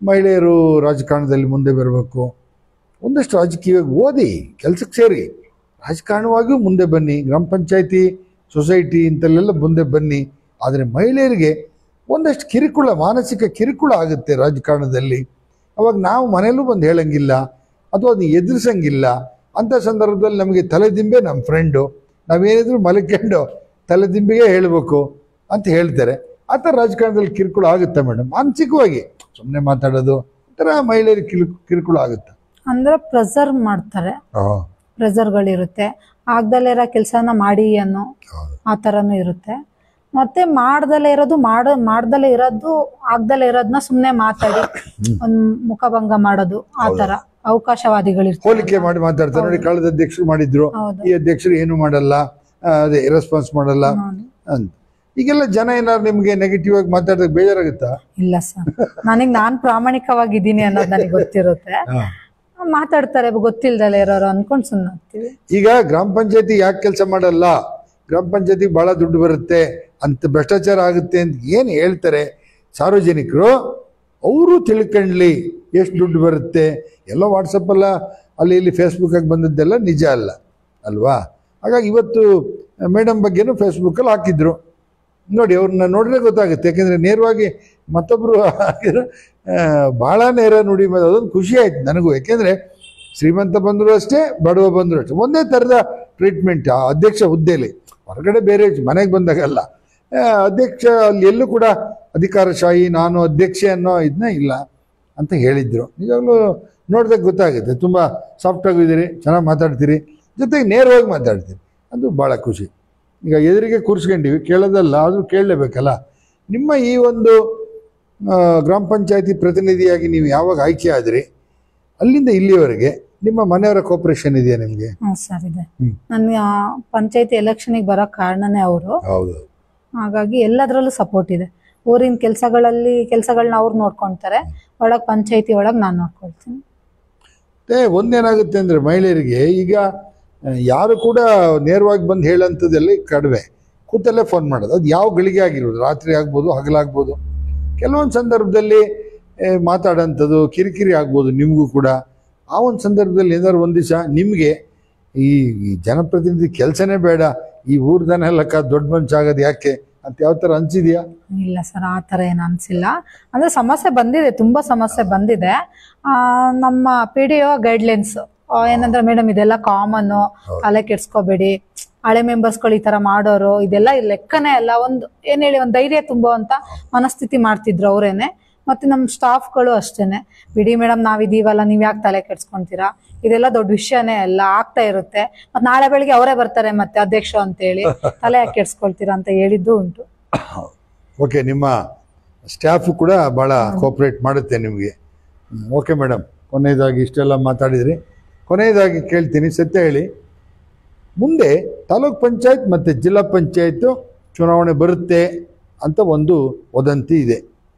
ಮಹಿಳೆಯರು ರಾಜಕಾರಣದಲ್ಲಿ ಮುಂದೆ ಬರಬೇಕು, ಒಂದಷ್ಟು ರಾಜಕೀಯವಾಗಿ ಓದಿ ಕೆಲಸಕ್ಕೆ ಸೇರಿ ರಾಜಕಾರಣವಾಗಿಯೂ ಮುಂದೆ ಬನ್ನಿ, ಗ್ರಾಮ ಪಂಚಾಯತಿ ಸೊಸೈಟಿ ಇಂಥಲ್ಲೆಲ್ಲ ಮುಂದೆ ಬನ್ನಿ. ಆದರೆ ಮಹಿಳೆಯರಿಗೆ ಒಂದಷ್ಟು ಕಿರುಕುಳ, ಮಾನಸಿಕ ಕಿರುಕುಳ ಆಗುತ್ತೆ ರಾಜಕಾರಣದಲ್ಲಿ. ಅವಾಗ ನಾವು ಮನೆಯಲ್ಲೂ ಬಂದು ಹೇಳಂಗಿಲ್ಲ ಅಥವಾ ಅದನ್ನ ಎದುರಿಸಂಗಿಲ್ಲ. ಅಂಥ ಸಂದರ್ಭದಲ್ಲಿ ನಮಗೆ ತಲೆದಿಂಬೆ ನಮ್ಮ ಫ್ರೆಂಡು, ನಾವೇನಿದ್ರು ಮಲ್ಕೊಂಡು ತಲೆದಿಂಬಿಗೆ ಹೇಳಬೇಕು ಅಂತ ಹೇಳ್ತಾರೆ. ಆ ಥರ ರಾಜಕಾರಣದಲ್ಲಿ ಕಿರುಕುಳ ಆಗುತ್ತೆ ಮೇಡಮ್, ಮಾನಸಿಕವಾಗಿ ಸುಮ್ಮನೆ ಮಾತಾಡೋದು ಒಂಥರ ಮಹಿಳೆಯರಿಗೆ ಕಿರುಕುಳ ಆಗುತ್ತೆ. ಅಂದ್ರೆ ಪ್ರೆಸರ್ ಮಾಡ್ತಾರೆ, ಪ್ರೆಸರ್ಗಳಿರುತ್ತೆ, ಆಗ್ದಲೇ ಇರೋ ಕೆಲಸನ ಮಾಡಿ ಅನ್ನೋ ಆ ಥರನೂ ಇರುತ್ತೆ. ಮತ್ತೆ ಮಾಡ್ದಲೇ ಇರೋದು ಮಾಡ್ದಲೇ ಇರೋದು ಆಗ್ದಲೇ ಇರೋದನ್ನ ಸುಮ್ಮನೆ ಮಾತಾಡಿ ಒಂದು ಮುಖಭಂಗ ಮಾಡೋದು, ಆ ಥರ ಅವಕಾಶವಾದಿಗಳಿರ್ತಾರೆ. ಹೋಲಿಕೆ ಮಾಡಿ ಮಾತಾಡ್ತಾರೆ. ನೋಡಿ, ಕಳೆದ ಅಧ್ಯಕ್ಷರು ಮಾಡಿದ್ರು, ಈ ಅಧ್ಯಕ್ಷರು ಏನು ಮಾಡಲ್ಲ, ಅದೇ ರೆಸ್ಪಾನ್ಸ್ ಮಾಡಲ್ಲ ಅಂತ. ಈಗೆಲ್ಲ ಜನ ಏನಾದ್ರು ನಿಮ್ಗೆ ನೆಗೆಟಿವ್ ಆಗಿ ಮಾತಾಡೋದಕ್ಕೆ ಬೇಜಾರಾಗುತ್ತಾ? ಇಲ್ಲ ಸರ್, ನಾನ್ ಪ್ರಾಮಾಣಿಕವಾಗಿದ್ದೀನಿ ಅನ್ನೋದು ನನಗೆ ಗೊತ್ತಿರುತ್ತೆ. ಮಾತಾಡ್ತಾರೆ ಗೊತ್ತಿಲ್ದಲ್ಲ ಇರೋರು ಅನ್ಕೊಂಡು ಸುಮ್ಮನೆ ಆಗ್ತೀವಿ. ಈಗ ಗ್ರಾಮ ಪಂಚಾಯತಿ ಯಾಕೆ ಕೆಲಸ ಮಾಡಲ್ಲ, ಗ್ರಾಮ ಪಂಚಾಯತಿ ಬಹಳ ದುಡ್ಡು ಬರುತ್ತೆ ಅಂತ, ಭ್ರಷ್ಟಾಚಾರ ಆಗುತ್ತೆ ಅಂತ ಏನು ಹೇಳ್ತಾರೆ ಸಾರ್ವಜನಿಕರು, ಅವರು ತಿಳ್ಕೊಂಡ್ಲಿ ಎಷ್ಟು ದುಡ್ಡು ಬರುತ್ತೆ. ಎಲ್ಲ ವಾಟ್ಸಪ್ಪಲ್ಲ ಅಲ್ಲಿ ಇಲ್ಲಿ ಫೇಸ್ಬುಕ್ಕಾಗಿ ಬಂದದ್ದೆಲ್ಲ ನಿಜ ಅಲ್ಲ ಅಲ್ವಾ. ಹಾಗಾಗಿ ಇವತ್ತು ಮೇಡಮ್ ಬಗ್ಗೆನೂ ಫೇಸ್ಬುಕ್ಕಲ್ಲಿ ಹಾಕಿದ್ರು ನೋಡಿ, ಅವ್ರನ್ನ ನೋಡಿದ್ರೆ ಗೊತ್ತಾಗುತ್ತೆ. ಯಾಕೆಂದರೆ ನೇರವಾಗಿ ಮತ್ತೊಬ್ಬರು ಹಾಕಿದ್ರು, ಭಾಳ ನೇರ ನುಡಿ, ಅದೊಂದು ಖುಷಿ ಆಯ್ತು ನನಗೂ. ಯಾಕೆಂದರೆ ಶ್ರೀಮಂತ ಬಂದರು ಅಷ್ಟೇ, ಬಡವ ಬಂದರು ಅಷ್ಟೇ, ಒಂದೇ ಥರದ ಟ್ರೀಟ್ಮೆಂಟ್ ಆ ಅಧ್ಯಕ್ಷ ಹುದ್ದೆಯಲ್ಲಿ. ಹೊರಗಡೆ ಬೇರೆ ಮನೆಗೆ ಬಂದಾಗಲ್ಲ, ಅಧ್ಯಕ್ಷ ಅಲ್ಲಿ ಎಲ್ಲೂ ಕೂಡ ಅಧಿಕಾರಶಾಹಿ ನಾನು ಅಧ್ಯಕ್ಷೆ ಅನ್ನೋ ಇದನ್ನ ಇಲ್ಲ ಅಂತ ಹೇಳಿದ್ರು. ನಿಜವಾಗ್ಲೂ ನೋಡಿದಾಗ ಗೊತ್ತಾಗುತ್ತೆ, ತುಂಬ ಸಾಫ್ಟಾಗಿದ್ದೀರಿ, ಚೆನ್ನಾಗಿ ಮಾತಾಡ್ತೀರಿ, ಜೊತೆಗೆ ನೇರವಾಗಿ ಮಾತಾಡ್ತೀರಿ, ಅದು ಭಾಳ ಖುಷಿ. ಈಗ ಎದುರಿಗೆ ಕೂರಿಸ್ಕೊಂಡಿವಿ, ಕೇಳೋದಲ್ಲ, ಆದರೂ ಕೇಳಲೇಬೇಕಲ್ಲ. ನಿಮ್ಮ ಈ ಒಂದು ಗ್ರಾಮ ಪಂಚಾಯತಿ ಪ್ರತಿನಿಧಿಯಾಗಿ ನೀವು ಯಾವಾಗ ಆಯ್ಕೆ ಆದ್ರಿ, ಅಲ್ಲಿಂದ ಇಲ್ಲಿವರೆಗೆ ನಿಮ್ಮ ಮನೆಯವರ ಕೋಪರೇಷನ್ ಇದೆಯಾ ನಿಮಗೆ? ಸರ್ ಇದೆ. ನನ್ನ ಪಂಚಾಯತಿ ಎಲೆಕ್ಷನ್ಗೆ ಬರೋ ಕಾರಣನೇ ಅವರು. ಹೌದು. ಹಾಗಾಗಿ ಎಲ್ಲದರಲ್ಲೂ ಸಪೋರ್ಟ್ ಇದೆ. ಊರಿನ ಕೆಲಸಗಳನ್ನ ಅವ್ರು ನೋಡ್ಕೊಳ್ತಾರೆ, ಒಳಗೆ ಪಂಚಾಯತಿ ಒಳಗೆ ನಾನು ನೋಡ್ಕೊಳ್ತೀನಿ. ಮತ್ತೆ ಒಂದೇನಾಗುತ್ತೆ ಅಂದರೆ ಮಹಿಳೆಯರಿಗೆ ಈಗ ಯಾರು ಕೂಡ ನೇರವಾಗಿ ಬಂದು ಹೇಳೋಂಥದ್ದೆಲ್ಲ ಕಡಿಮೆ, ಕೂತಲ್ಲೇ ಫೋನ್ ಮಾಡೋದು. ಅದು ಯಾವ ಗಳಿಗೆ ಆಗಿರ್ಬೋದು, ರಾತ್ರಿ ಆಗ್ಬೋದು, ಹಗಲಾಗ್ಬೋದು. ಕೆಲವೊಂದು ಸಂದರ್ಭದಲ್ಲಿ ಮಾತಾಡೋಂಥದ್ದು ಕಿರಿಕಿರಿ ಆಗ್ಬೋದು ನಿಮಗೂ ಕೂಡ. ಆ ಒಂದು ಸಂದರ್ಭದಲ್ಲಿ ಏನಾದ್ರು ಒಂದು ದಿವಸ ನಿಮಗೆ ಈ ಜನಪ್ರತಿನಿಧಿ ಕೆಲಸನೇ ಬೇಡ, ಈ ಊರ್ದನೆಲ್ಲ ದೊಡ್ಡ ಮನುಷ್ಯ ಆಗೋದು ಯಾಕೆ ಅಂತ ಯಾವ ಥರ ಅನ್ಸಿದ್ಯಾ? ಇಲ್ಲ ಸರ್, ಆ ಥರ ಏನು ಅನ್ಸಿಲ್ಲ. ಅಂದ್ರೆ ಸಮಸ್ಯೆ ಬಂದಿದೆ, ತುಂಬಾ ಸಮಸ್ಯೆ ಬಂದಿದೆ. ನಮ್ಮ PDO ಗೈಡ್ಲೈನ್ಸ್ ಏನಂದ್ರೆ, ಮೇಡಮ್ ಇದೆಲ್ಲ ಕಾಮನ್ನು, ತಲೆ ಕೆಡ್ಸ್ಕೋಬೇಡಿ, ಹಳೆ ಮೆಂಬರ್ಸ್ಗಳು ಈ ತರ ಮಾಡೋರು, ಇದೆಲ್ಲ ಲೆಕ್ಕನೇ ಅಲ್ಲ, ಒಂದು ಏನ್ ಹೇಳಿ ಒಂದು ಧೈರ್ಯ ತುಂಬುವಂತ ಮನಸ್ಥಿತಿ ಮಾಡ್ತಿದ್ರು ಅವರೇನೆ. ಮತ್ತೆ ನಮ್ಮ ಸ್ಟಾಫ್ಗಳು ಅಷ್ಟೇನೆ, ಬಿಡಿ ಮೇಡಮ್ ನಾವಿದೀವಲ್ಲ, ನೀವ್ ಯಾಕೆ ತಲೆ ಕೆಡ್ಸ್ಕೊಂತೀರಾ, ಇದೆಲ್ಲ ದೊಡ್ಡ ವಿಷಯನೇ ಅಲ್ಲ, ಆಗ್ತಾ ಇರುತ್ತೆ, ಮತ್ತೆ ನಾಳೆ ಬೆಳಿಗ್ಗೆ ಅವರೇ ಬರ್ತಾರೆ ಮತ್ತೆ ಅಧ್ಯಕ್ಷ ಅಂತ ಹೇಳಿ ತಲೆ ಯಾಕೆ ಕೆಡ್ಸ್ಕೊಳ್ತೀರಾ ಅಂತ ಹೇಳಿದ್ದು ಉಂಟು. ಓಕೆ, ನಿಮ್ಮ ಸ್ಟಾಫ್ ಕೂಡ ಭಾಳ ಕೋಆಪರೇಟ್ ಮಾಡುತ್ತೆ ನಿಮಗೆ. ಓಕೆ ಮೇಡಮ್, ಕೊನೆಯದಾಗಿ ಇಷ್ಟೆಲ್ಲ ಮಾತಾಡಿದ್ರಿ, ಕೊನೆಯದಾಗಿ ಕೇಳ್ತೀನಿ, ಸತ್ಯ ಹೇಳಿ, ಮುಂದೆ ತಾಲೂಕ್ ಪಂಚಾಯತ್ ಮತ್ತು ಜಿಲ್ಲಾ ಪಂಚಾಯತ್ ಚುನಾವಣೆ ಬರುತ್ತೆ ಅಂತ ಒಂದು ವದಂತಿ ಇದೆ.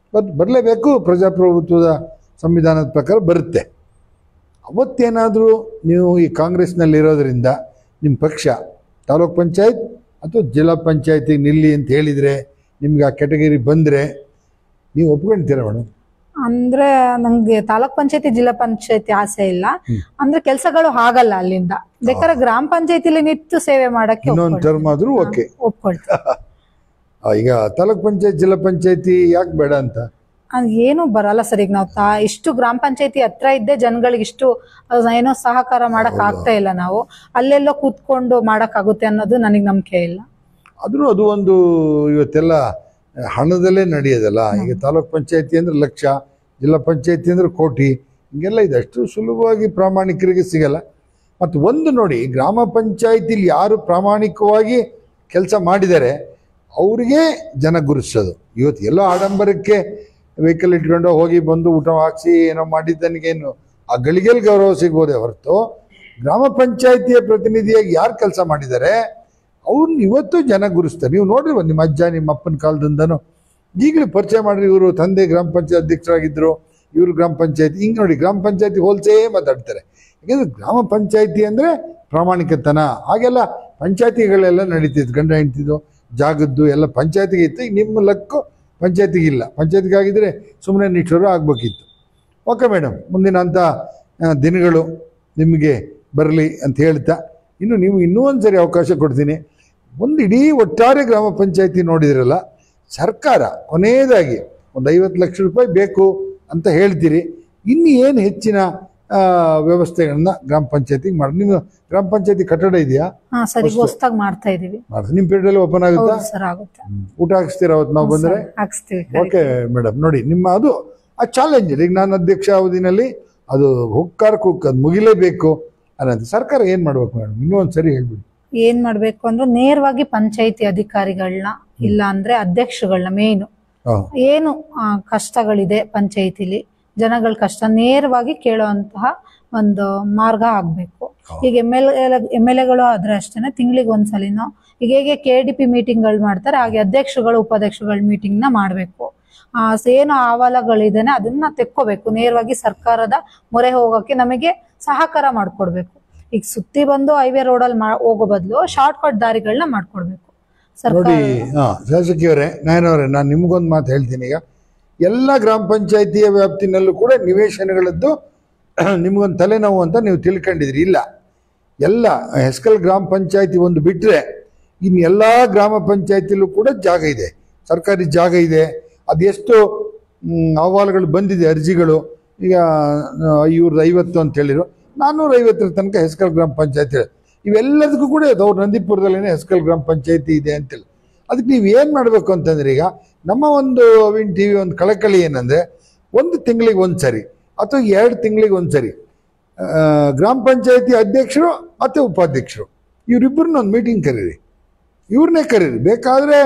ಬರಲೇಬೇಕು, ಪ್ರಜಾಪ್ರಭುತ್ವದ ಸಂವಿಧಾನದ ಪ್ರಕಾರ ಬರುತ್ತೆ. ಅವತ್ತೇನಾದರೂ ನೀವು ಈ ಕಾಂಗ್ರೆಸ್ನಲ್ಲಿರೋದ್ರಿಂದ ನಿಮ್ಮ ಪಕ್ಷ ತಾಲೂಕ್ ಪಂಚಾಯತ್ ಅಥವಾ ಜಿಲ್ಲಾ ಪಂಚಾಯತಿಗೆ ನಿಲ್ಲಿ ಅಂತ ಹೇಳಿದರೆ, ನಿಮ್ಗೆ ಆ ಕೆಟಗರಿ ಬಂದರೆ ನೀವು ಒಪ್ಕೊಳ್ತೀರಾ ಮೇಡಮ್? ಅಂದ್ರೆ ನಂಗೆ ತಾಲೂಕ್ ಪಂಚಾಯತಿ ಜಿಲ್ಲಾ ಪಂಚಾಯತಿ ಆಸೆ ಇಲ್ಲ. ಅಂದ್ರೆ ಕೆಲಸಗಳು ಆಗಲ್ಲ ಅಲ್ಲಿಂದ, ಬೇಕಾದ್ರೆ ಗ್ರಾಮ ಪಂಚಾಯತಿಲಿ ನಿಂತು ಸೇವೆ ಮಾಡಕ್ಕೆ ಇನ್ನೊಂದು ಟರ್ಮ್ ಆದ್ರೂ ಓಕೆ ಒಪ್ಕೊಳ್ತೀನಿ. ಈಗ ತಾಲೂಕ್ ಪಂಚಾಯತ್ ಜಿಲ್ಲಾ ಪಂಚಾಯತಿ ಯಾಕೆ ಬೇಡ ಅಂತ? ಏನು ಬರಲ್ಲ ಸರ್. ಈಗ ನಾವು ಇಷ್ಟು ಗ್ರಾಮ ಪಂಚಾಯತಿ ಹತ್ರ ಇದ್ದೇ ಜನಗಳಿಗೆ ಇಷ್ಟು ಏನೋ ಸಹಕಾರ ಮಾಡಕ್ ಆಗ್ತಾ ಇಲ್ಲ, ನಾವು ಅಲ್ಲೆಲ್ಲೋ ಕೂತ್ಕೊಂಡು ಮಾಡಕ್ ಆಗುತ್ತೆ ಅನ್ನೋದು ನನಗೆ ನಂಬಿಕೆ ಇಲ್ಲ. ಆದ್ರೂ ಅದು ಒಂದು ಇವತ್ತೆಲ್ಲ ಹಣದಲ್ಲೇ ನಡೆಯೋದಲ್ಲ. ಈಗ ತಾಲೂಕ್ ಪಂಚಾಯತಿ ಅಂದ್ರೆ ಲಕ್ಷ, ಜಿಲ್ಲಾ ಪಂಚಾಯತಿ ಅಂದ್ರೆ ಕೋಟಿ, ಹಿಂಗೆಲ್ಲ ಇದೆ. ಅಷ್ಟು ಸುಲಭವಾಗಿ ಪ್ರಾಮಾಣಿಕರಿಗೆ ಸಿಗಲ್ಲ. ಮತ್ತು ಒಂದು ನೋಡಿ, ಗ್ರಾಮ ಪಂಚಾಯತಿಲಿ ಯಾರು ಪ್ರಾಮಾಣಿಕವಾಗಿ ಕೆಲಸ ಮಾಡಿದ್ದಾರೆ ಅವ್ರಿಗೆ ಜನ ಗುರುತಿಸೋದು. ಇವತ್ತು ಎಲ್ಲೋ ಆಡಂಬರಕ್ಕೆ ವೆಹಿಕಲ್ ಇಟ್ಕೊಂಡು ಹೋಗಿ ಬಂದು ಊಟ ಹಾಕ್ಸಿ ಏನೋ ಮಾಡಿದ್ದನಿಗೇನು ಆ ಗಳಿಗೆಯಲ್ಲಿ ಗೌರವ ಸಿಗ್ಬೋದೇ ಹೊರತು, ಗ್ರಾಮ ಪಂಚಾಯತಿಯ ಪ್ರತಿನಿಧಿಯಾಗಿ ಯಾರು ಕೆಲಸ ಮಾಡಿದ್ದಾರೆ ಅವ್ರನ್ನ ಇವತ್ತು ಜನ ಗುರುಸ್ತಾರೆ. ನೀವು ನೋಡ್ರಿ, ನಿಮ್ಮ ಅಜ್ಜ ನಿಮ್ಮ ಅಪ್ಪನ ಕಾಲದಿಂದನೂ ಈಗಲೂ ಪರಿಚಯ ಮಾಡ್ರಿ, ಇವರು ತಂದೆ ಗ್ರಾಮ ಪಂಚಾಯತ್ ಅಧ್ಯಕ್ಷರಾಗಿದ್ದರು, ಇವರು ಗ್ರಾಮ ಪಂಚಾಯತಿ, ಹಿಂಗೆ ನೋಡಿ ಗ್ರಾಮ ಪಂಚಾಯತಿ ಹೋಲ್ಸೇ ಮಾತಾಡ್ತಾರೆ. ಯಾಕಂದ್ರೆ ಗ್ರಾಮ ಪಂಚಾಯತಿ ಅಂದರೆ ಪ್ರಾಮಾಣಿಕತನ. ಹಾಗೆಲ್ಲ ಪಂಚಾಯತಿಗಳೆಲ್ಲ ನಡೀತಿತ್ತು, ಗಂಡ ಹೆಂಡ್ತಿದ್ದು ಜಾಗದ್ದು ಎಲ್ಲ ಪಂಚಾಯತಿಗೆ ಇತ್ತು. ಈಗ ನಿಮ್ಮ ಲಕ್ಕು ಪಂಚಾಯತಿಗಿಲ್ಲ. ಪಂಚಾಯತಿಗಾಗಿದ್ದರೆ ಸುಮ್ಮನೆ ನಿಷ್ಠರು ಆಗಬೇಕಿತ್ತು. ಓಕೆ ಮೇಡಮ್, ಮುಂದಿನ ಅಂಥ ದಿನಗಳು ನಿಮಗೆ ಬರಲಿ ಅಂತ ಹೇಳ್ತಾ, ಇನ್ನು ನೀವು ಇನ್ನೂ ಒಂದು ಸರಿ ಅವಕಾಶ ಕೊಡ್ತೀನಿ. ಒಂದು ಇಡೀ ಒಟ್ಟಾರೆ ಗ್ರಾಮ ಪಂಚಾಯತಿ ನೋಡಿದ್ರಲ್ಲ, ಸರ್ಕಾರ ಕೊನೆಯದಾಗಿ ಒಂದು 50 ಲಕ್ಷ ರೂಪಾಯಿ ಬೇಕು ಅಂತ ಹೇಳ್ತೀರಿ. ಇನ್ನು ಏನು ಹೆಚ್ಚಿನ ವ್ಯವಸ್ಥೆಗಳನ್ನ ಗ್ರಾಮ ಪಂಚಾಯತಿಗೆ ಮಾಡಿ. ನಿಮ್ಮ ಗ್ರಾಮ ಪಂಚಾಯತಿ ಕಟ್ಟಡ ಇದೆಯಾ? ಸರಿ, ಹೊಸದಾಗಿ ಮಾಡ್ತಾ ಇದೀವಿ. ನಿಮ್ಮ ಪೀರಿಯಡ್ ಓಪನ್ ಆಗುತ್ತಾ? ಸರ್ ಆಗುತ್ತೆ. ಊಟ ಹಾಕ್ಸ್ತೀರಾ ಅವತ್ತು ನಾವು ಬಂದರೆ? ಹಾಕ್ಸ್ತೀವಿ. ಓಕೆ ಮೇಡಮ್, ನೋಡಿ ನಿಮ್ಮ ಅದು ಆ ಚಾಲೆಂಜ್. ಈಗ ನಾನು ಅಧ್ಯಕ್ಷ ಅವಧಿನಲ್ಲಿ ಅದು ಹುಕ್ಕಾರಕ್ಕೆ ಅದು ಮುಗಿಲೇಬೇಕು ಅನ್ನೋದು ಸರ್ಕಾರ ಏನು ಮಾಡ್ಬೇಕು ಮೇಡಮ್? ಇನ್ನೂ ಒಂದು ಸರಿ ಹೇಳ್ಬಿಡಿ. ಏನ್ ಮಾಡ್ಬೇಕು ಅಂದ್ರೆ ನೇರವಾಗಿ ಪಂಚಾಯತಿ ಅಧಿಕಾರಿಗಳನ್ನ ಇಲ್ಲ ಅಂದ್ರೆ ಅಧ್ಯಕ್ಷಗಳನ್ನ ಮೇನು ಏನು ಕಷ್ಟಗಳಿದೆ ಪಂಚಾಯತಿಲಿ, ಜನಗಳ ಕಷ್ಟ ನೇರವಾಗಿ ಕೇಳುವಂತಹ ಒಂದು ಮಾರ್ಗ ಆಗ್ಬೇಕು. ಈಗ ಎಮ್ ಎಲ್ ಎಗಳು ಆದ್ರೆ ಅಷ್ಟೇನೆ ತಿಂಗಳಿಗೆ ಒಂದ್ಸಲಿನೋ ಈಗ ಹೇಗೆ KDP ಮೀಟಿಂಗ್ಗಳು ಮಾಡ್ತಾರೆ ಹಾಗೆ ಅಧ್ಯಕ್ಷಗಳು ಉಪಾಧ್ಯಕ್ಷಗಳ ಮೀಟಿಂಗ್ ನ ಮಾಡ್ಬೇಕು. ಏನು ಅಹವಾಲುಗಳಿದೇನೆ ಅದನ್ನ ತೆಕ್ಕೋಬೇಕು. ನೇರವಾಗಿ ಸರ್ಕಾರದ ಮೊರೆ ಹೋಗಕ್ಕೆ ನಮಗೆ ಸಹಕಾರ ಮಾಡ್ಕೊಡ್ಬೇಕು. ಈಗ ಸುತ್ತಿ ಬಂದು ಹೈವೇ ರೋಡಲ್ಲಿ ಹೋಗೋ ಬದಲು ಶಾರ್ಟ್ ಕಟ್ ದಾರಿಗಳನ್ನ ಮಾಡ್ಕೊಡ್ಬೇಕು. ನೋಡಿ ಶಾಸಕಿಯವರೇ, ನಾಯನವರೇ, ನಾನು ನಿಮ್ಗೊಂದು ಮಾತು ಹೇಳ್ತೀನಿ. ಈಗ ಎಲ್ಲ ಗ್ರಾಮ ಪಂಚಾಯತಿಯ ವ್ಯಾಪ್ತಿನಲ್ಲೂ ಕೂಡ ನಿವೇಶನಗಳದ್ದು ನಿಮ್ಗೊಂದು ತಲೆನೋವು ಅಂತ ನೀವು ತಿಳ್ಕೊಂಡಿದ್ರಿ. ಇಲ್ಲ, ಎಲ್ಲ ಹೆಸ್ಕಲ್ ಗ್ರಾಮ ಪಂಚಾಯತಿ ಒಂದು ಬಿಟ್ಟರೆ ಇನ್ನು ಎಲ್ಲ ಗ್ರಾಮ ಪಂಚಾಯತಿಲೂ ಕೂಡ ಜಾಗ ಇದೆ, ಸರ್ಕಾರಿ ಜಾಗ ಇದೆ. ಅದೆಷ್ಟು ಅಹವಾಲುಗಳು ಬಂದಿದೆ, ಅರ್ಜಿಗಳು. ಈಗ 550 ಅಂತ ಹೇಳಿರು, 450 ತನಕ ಹೆಸ್ಕಲ್ ಗ್ರಾಮ ಪಂಚಾಯತಿ. ಇವೆಲ್ಲದಕ್ಕೂ ಕೂಡ ಅವ್ರ ನಂದಿಪುರದಲ್ಲೇ ಹೆಸ್ಕಲ್ ಗ್ರಾಮ ಪಂಚಾಯತಿ ಇದೆ ಅಂತೇಳಿ. ಅದಕ್ಕೆ ನೀವು ಏನು ಮಾಡಬೇಕು ಅಂತಂದ್ರೆ, ಈಗ ನಮ್ಮ ಒಂದು ಅವಿನ್ TV ಒಂದು ಕಳಕಳಿ ಏನಂದರೆ, ಒಂದು ತಿಂಗಳಿಗೆ ಒಂದು ಸರಿ ಅಥವಾ 2 ತಿಂಗಳಿಗೆ ಒಂದು ಸರಿ ಗ್ರಾಮ ಪಂಚಾಯತಿ ಅಧ್ಯಕ್ಷರು ಮತ್ತು ಉಪಾಧ್ಯಕ್ಷರು ಇವರಿಬ್ಬರನ್ನ ಒಂದು ಮೀಟಿಂಗ್ ಕರೀರಿ. ಇವ್ರನ್ನೇ ಕರೀರಿ. ಬೇಕಾದರೆ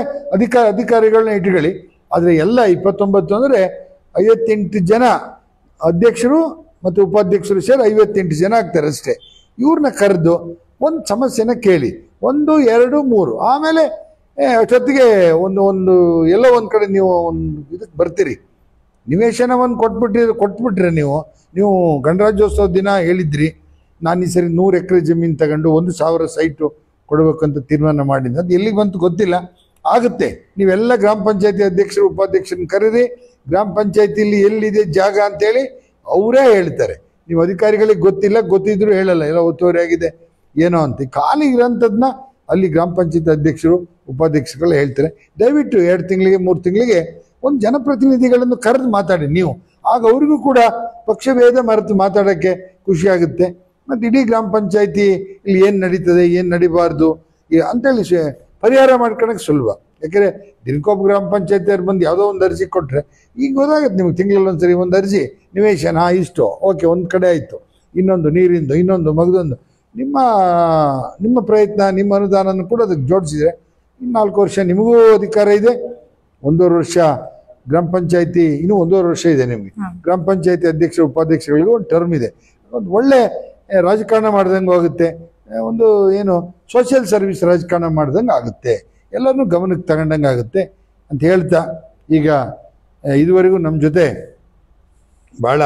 ಅಧಿಕಾರಿಗಳನ್ನ ಇಟ್ಕೊಳ್ಳಿ. ಆದರೆ ಎಲ್ಲ 29 ಅಂದರೆ 58 ಜನ ಅಧ್ಯಕ್ಷರು ಮತ್ತು ಉಪಾಧ್ಯಕ್ಷರು ಸೇರಿ 58 ಜನ ಆಗ್ತಾರೆ ಅಷ್ಟೇ. ಇವ್ರನ್ನ ಕರೆದು ಒಂದು ಸಮಸ್ಯೆನ ಕೇಳಿ, 1, 2, 3 ಆಮೇಲೆ ಅಷ್ಟೊತ್ತಿಗೆ ಒಂದು ಎಲ್ಲ ಒಂದು ಕಡೆ ನೀವು ಒಂದು ಇದಕ್ಕೆ ಬರ್ತೀರಿ. ನಿವೇಶನವನ್ನು ಕೊಟ್ಬಿಟ್ರೆ ನೀವು ಗಣರಾಜ್ಯೋತ್ಸವ ದಿನ ಹೇಳಿದ್ರಿ, ನಾನು ಈ ಸರಿ 100 ಎಕರೆ ಜಮೀನು ತಗೊಂಡು 1,000 ಸೈಟು ಕೊಡಬೇಕಂತ ತೀರ್ಮಾನ ಮಾಡಿದ್ದೆ. ಅದು ಎಲ್ಲಿಗೆ ಬಂತು ಗೊತ್ತಿಲ್ಲ, ಆಗುತ್ತೆ. ನೀವೆಲ್ಲ ಗ್ರಾಮ ಪಂಚಾಯತಿ ಅಧ್ಯಕ್ಷರು ಉಪಾಧ್ಯಕ್ಷರನ್ನ ಕರೀರಿ. ಗ್ರಾಮ ಪಂಚಾಯತಿಲಿ ಎಲ್ಲಿದೆ ಜಾಗ ಅಂತೇಳಿ ಅವರೇ ಹೇಳ್ತಾರೆ. ನೀವು ಅಧಿಕಾರಿಗಳಿಗೆ ಗೊತ್ತಿಲ್ಲ, ಗೊತ್ತಿದ್ರು ಹೇಳಲ್ಲ, ಎಲ್ಲ ಒತ್ತುವರಿ ಆಗಿದೆ ಏನೋ ಅಂತ. ಖಾಲಿ ಇರೋಂಥದ್ದನ್ನ ಅಲ್ಲಿ ಗ್ರಾಮ ಪಂಚಾಯತ್ ಅಧ್ಯಕ್ಷರು ಉಪಾಧ್ಯಕ್ಷರುಗಳು ಹೇಳ್ತಾರೆ. ದಯವಿಟ್ಟು 2 ತಿಂಗಳಿಗೆ 3 ತಿಂಗಳಿಗೆ ಒಂದು ಜನಪ್ರತಿನಿಧಿಗಳನ್ನು ಕರೆದು ಮಾತಾಡಿ ನೀವು. ಆಗ ಅವ್ರಿಗೂ ಕೂಡ ಪಕ್ಷಭೇದ ಮರೆತು ಮಾತಾಡೋಕ್ಕೆ ಖುಷಿ ಆಗುತ್ತೆ. ಮತ್ತು ಇಡೀ ಗ್ರಾಮ ಪಂಚಾಯತಿ ಇಲ್ಲಿ ಏನು ನಡೀತದೆ, ಏನು ನಡಿಬಾರ್ದು ಅಂತೇಳಿ ಪರಿಹಾರ ಮಾಡ್ಕೊಳಕ್ಕೆ ಸುಲಭ. ಯಾಕೆಂದರೆ ದಿನಕ್ಕೊಬ್ಬ ಗ್ರಾಮ ಪಂಚಾಯತಿಯವ್ರು ಬಂದು ಯಾವುದೋ ಒಂದು ಅರ್ಜಿ ಕೊಟ್ಟರೆ ಈಗ ಗೊತ್ತಾಗುತ್ತೆ ನಿಮ್ಗೆ. ತಿಂಗಳಲ್ಲಿ ಒಂದ್ಸರಿ ಒಂದು ಅರ್ಜಿ, ನಿವೇಶನ ಇಷ್ಟು, ಓಕೆ, ಒಂದು ಕಡೆ ಆಯಿತು, ಇನ್ನೊಂದು ನೀರಿಂದು, ಇನ್ನೊಂದು ಮಗದೊಂದು. ನಿಮ್ಮ ಪ್ರಯತ್ನ, ನಿಮ್ಮ ಅನುದಾನನೂ ಕೂಡ ಅದಕ್ಕೆ ಜೋಡಿಸಿದರೆ ಇನ್ನು 4 ವರ್ಷ ನಿಮಗೂ ಅಧಿಕಾರ ಇದೆ. 1.5 ವರ್ಷ ಗ್ರಾಮ ಪಂಚಾಯತಿ, ಇನ್ನೂ 1.5 ವರ್ಷ ಇದೆ ನಿಮಗೆ. ಗ್ರಾಮ ಪಂಚಾಯತಿ ಅಧ್ಯಕ್ಷ ಉಪಾಧ್ಯಕ್ಷಗಳಿಗೂ ಒಂದು ಟರ್ಮ್ ಇದೆ. ಒಂದು ಒಳ್ಳೆ ರಾಜಕಾರಣ ಮಾಡ್ದಂಗೆ ಆಗುತ್ತೆ. ಒಂದು ಏನು ಸೋಷಿಯಲ್ ಸರ್ವಿಸ್ ರಾಜಕಾರಣ ಮಾಡ್ದಂಗೆ ಆಗುತ್ತೆ. ಎಲ್ಲರನ್ನೂ ಗಮನಕ್ಕೆ ತಗೊಂಡಂಗೆ ಆಗುತ್ತೆ ಅಂತ ಹೇಳ್ತಾ, ಈಗ ಇದುವರೆಗೂ ನಮ್ಮ ಜೊತೆ ಭಾಳ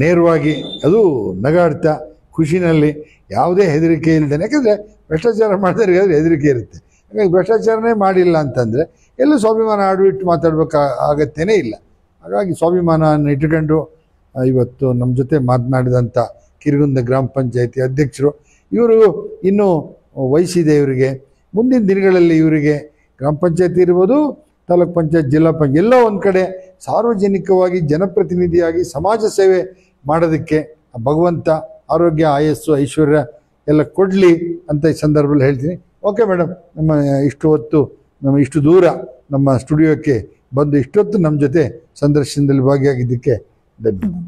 ನೇರವಾಗಿ ಅದು ನಗಾಡ್ತಾ ಖುಷಿನಲ್ಲಿ ಯಾವುದೇ ಹೆದರಿಕೆ ಇಲ್ಲದೆ, ಯಾಕಂದರೆ ಭ್ರಷ್ಟಾಚಾರ ಮಾಡಿದ್ರೆ ಹೆದರಿಕೆ ಇರುತ್ತೆ. ಹಾಗಾಗಿ ಭ್ರಷ್ಟಾಚಾರನೇ ಮಾಡಿಲ್ಲ ಅಂತಂದರೆ ಎಲ್ಲೂ ಸ್ವಾಭಿಮಾನ ಆಡ್ಬಿಟ್ಟು ಮಾತಾಡಬೇಕಾಗತ್ತೇನೇ ಇಲ್ಲ. ಹಾಗಾಗಿ ಸ್ವಾಭಿಮಾನವನ್ನು ಇಟ್ಕೊಂಡು ಇವತ್ತು ನಮ್ಮ ಜೊತೆ ಮಾತನಾಡಿದಂಥ ಕಿರಿಗುಂದ ಗ್ರಾಮ ಪಂಚಾಯತಿ ಅಧ್ಯಕ್ಷರು, ಇವರು ಇನ್ನೂ ವಯಸ್ಸಿದೆ ಇವರಿಗೆ. ಮುಂದಿನ ದಿನಗಳಲ್ಲಿ ಇವರಿಗೆ ಗ್ರಾಮ ಪಂಚಾಯತಿ ಇರ್ಬೋದು, ತಾಲೂಕ್ ಪಂಚಾಯತ್, ಜಿಲ್ಲಾ ಪಂಚಾಯತ್ ಎಲ್ಲೋ ಒಂದು ಕಡೆ ಸಾರ್ವಜನಿಕವಾಗಿ ಜನಪ್ರತಿನಿಧಿಯಾಗಿ ಸಮಾಜ ಸೇವೆ ಮಾಡೋದಕ್ಕೆ ಭಗವಂತ ಆರೋಗ್ಯ, ಆಯಸ್ಸು, ಐಶ್ವರ್ಯ ಎಲ್ಲ ಕೊಡಲಿ ಅಂತ ಈ ಸಂದರ್ಭದಲ್ಲಿ ಹೇಳ್ತೀನಿ. ಓಕೆ ಮೇಡಮ್, ಇಷ್ಟು ದೂರ ನಮ್ಮ ಸ್ಟುಡಿಯೋಕ್ಕೆ ಬಂದು ಇಷ್ಟೊತ್ತು ನಮ್ಮ ಜೊತೆ ಸಂದರ್ಶನದಲ್ಲಿ ಭಾಗಿಯಾಗಿದ್ದಕ್ಕೆ ಧನ್ಯವಾದ.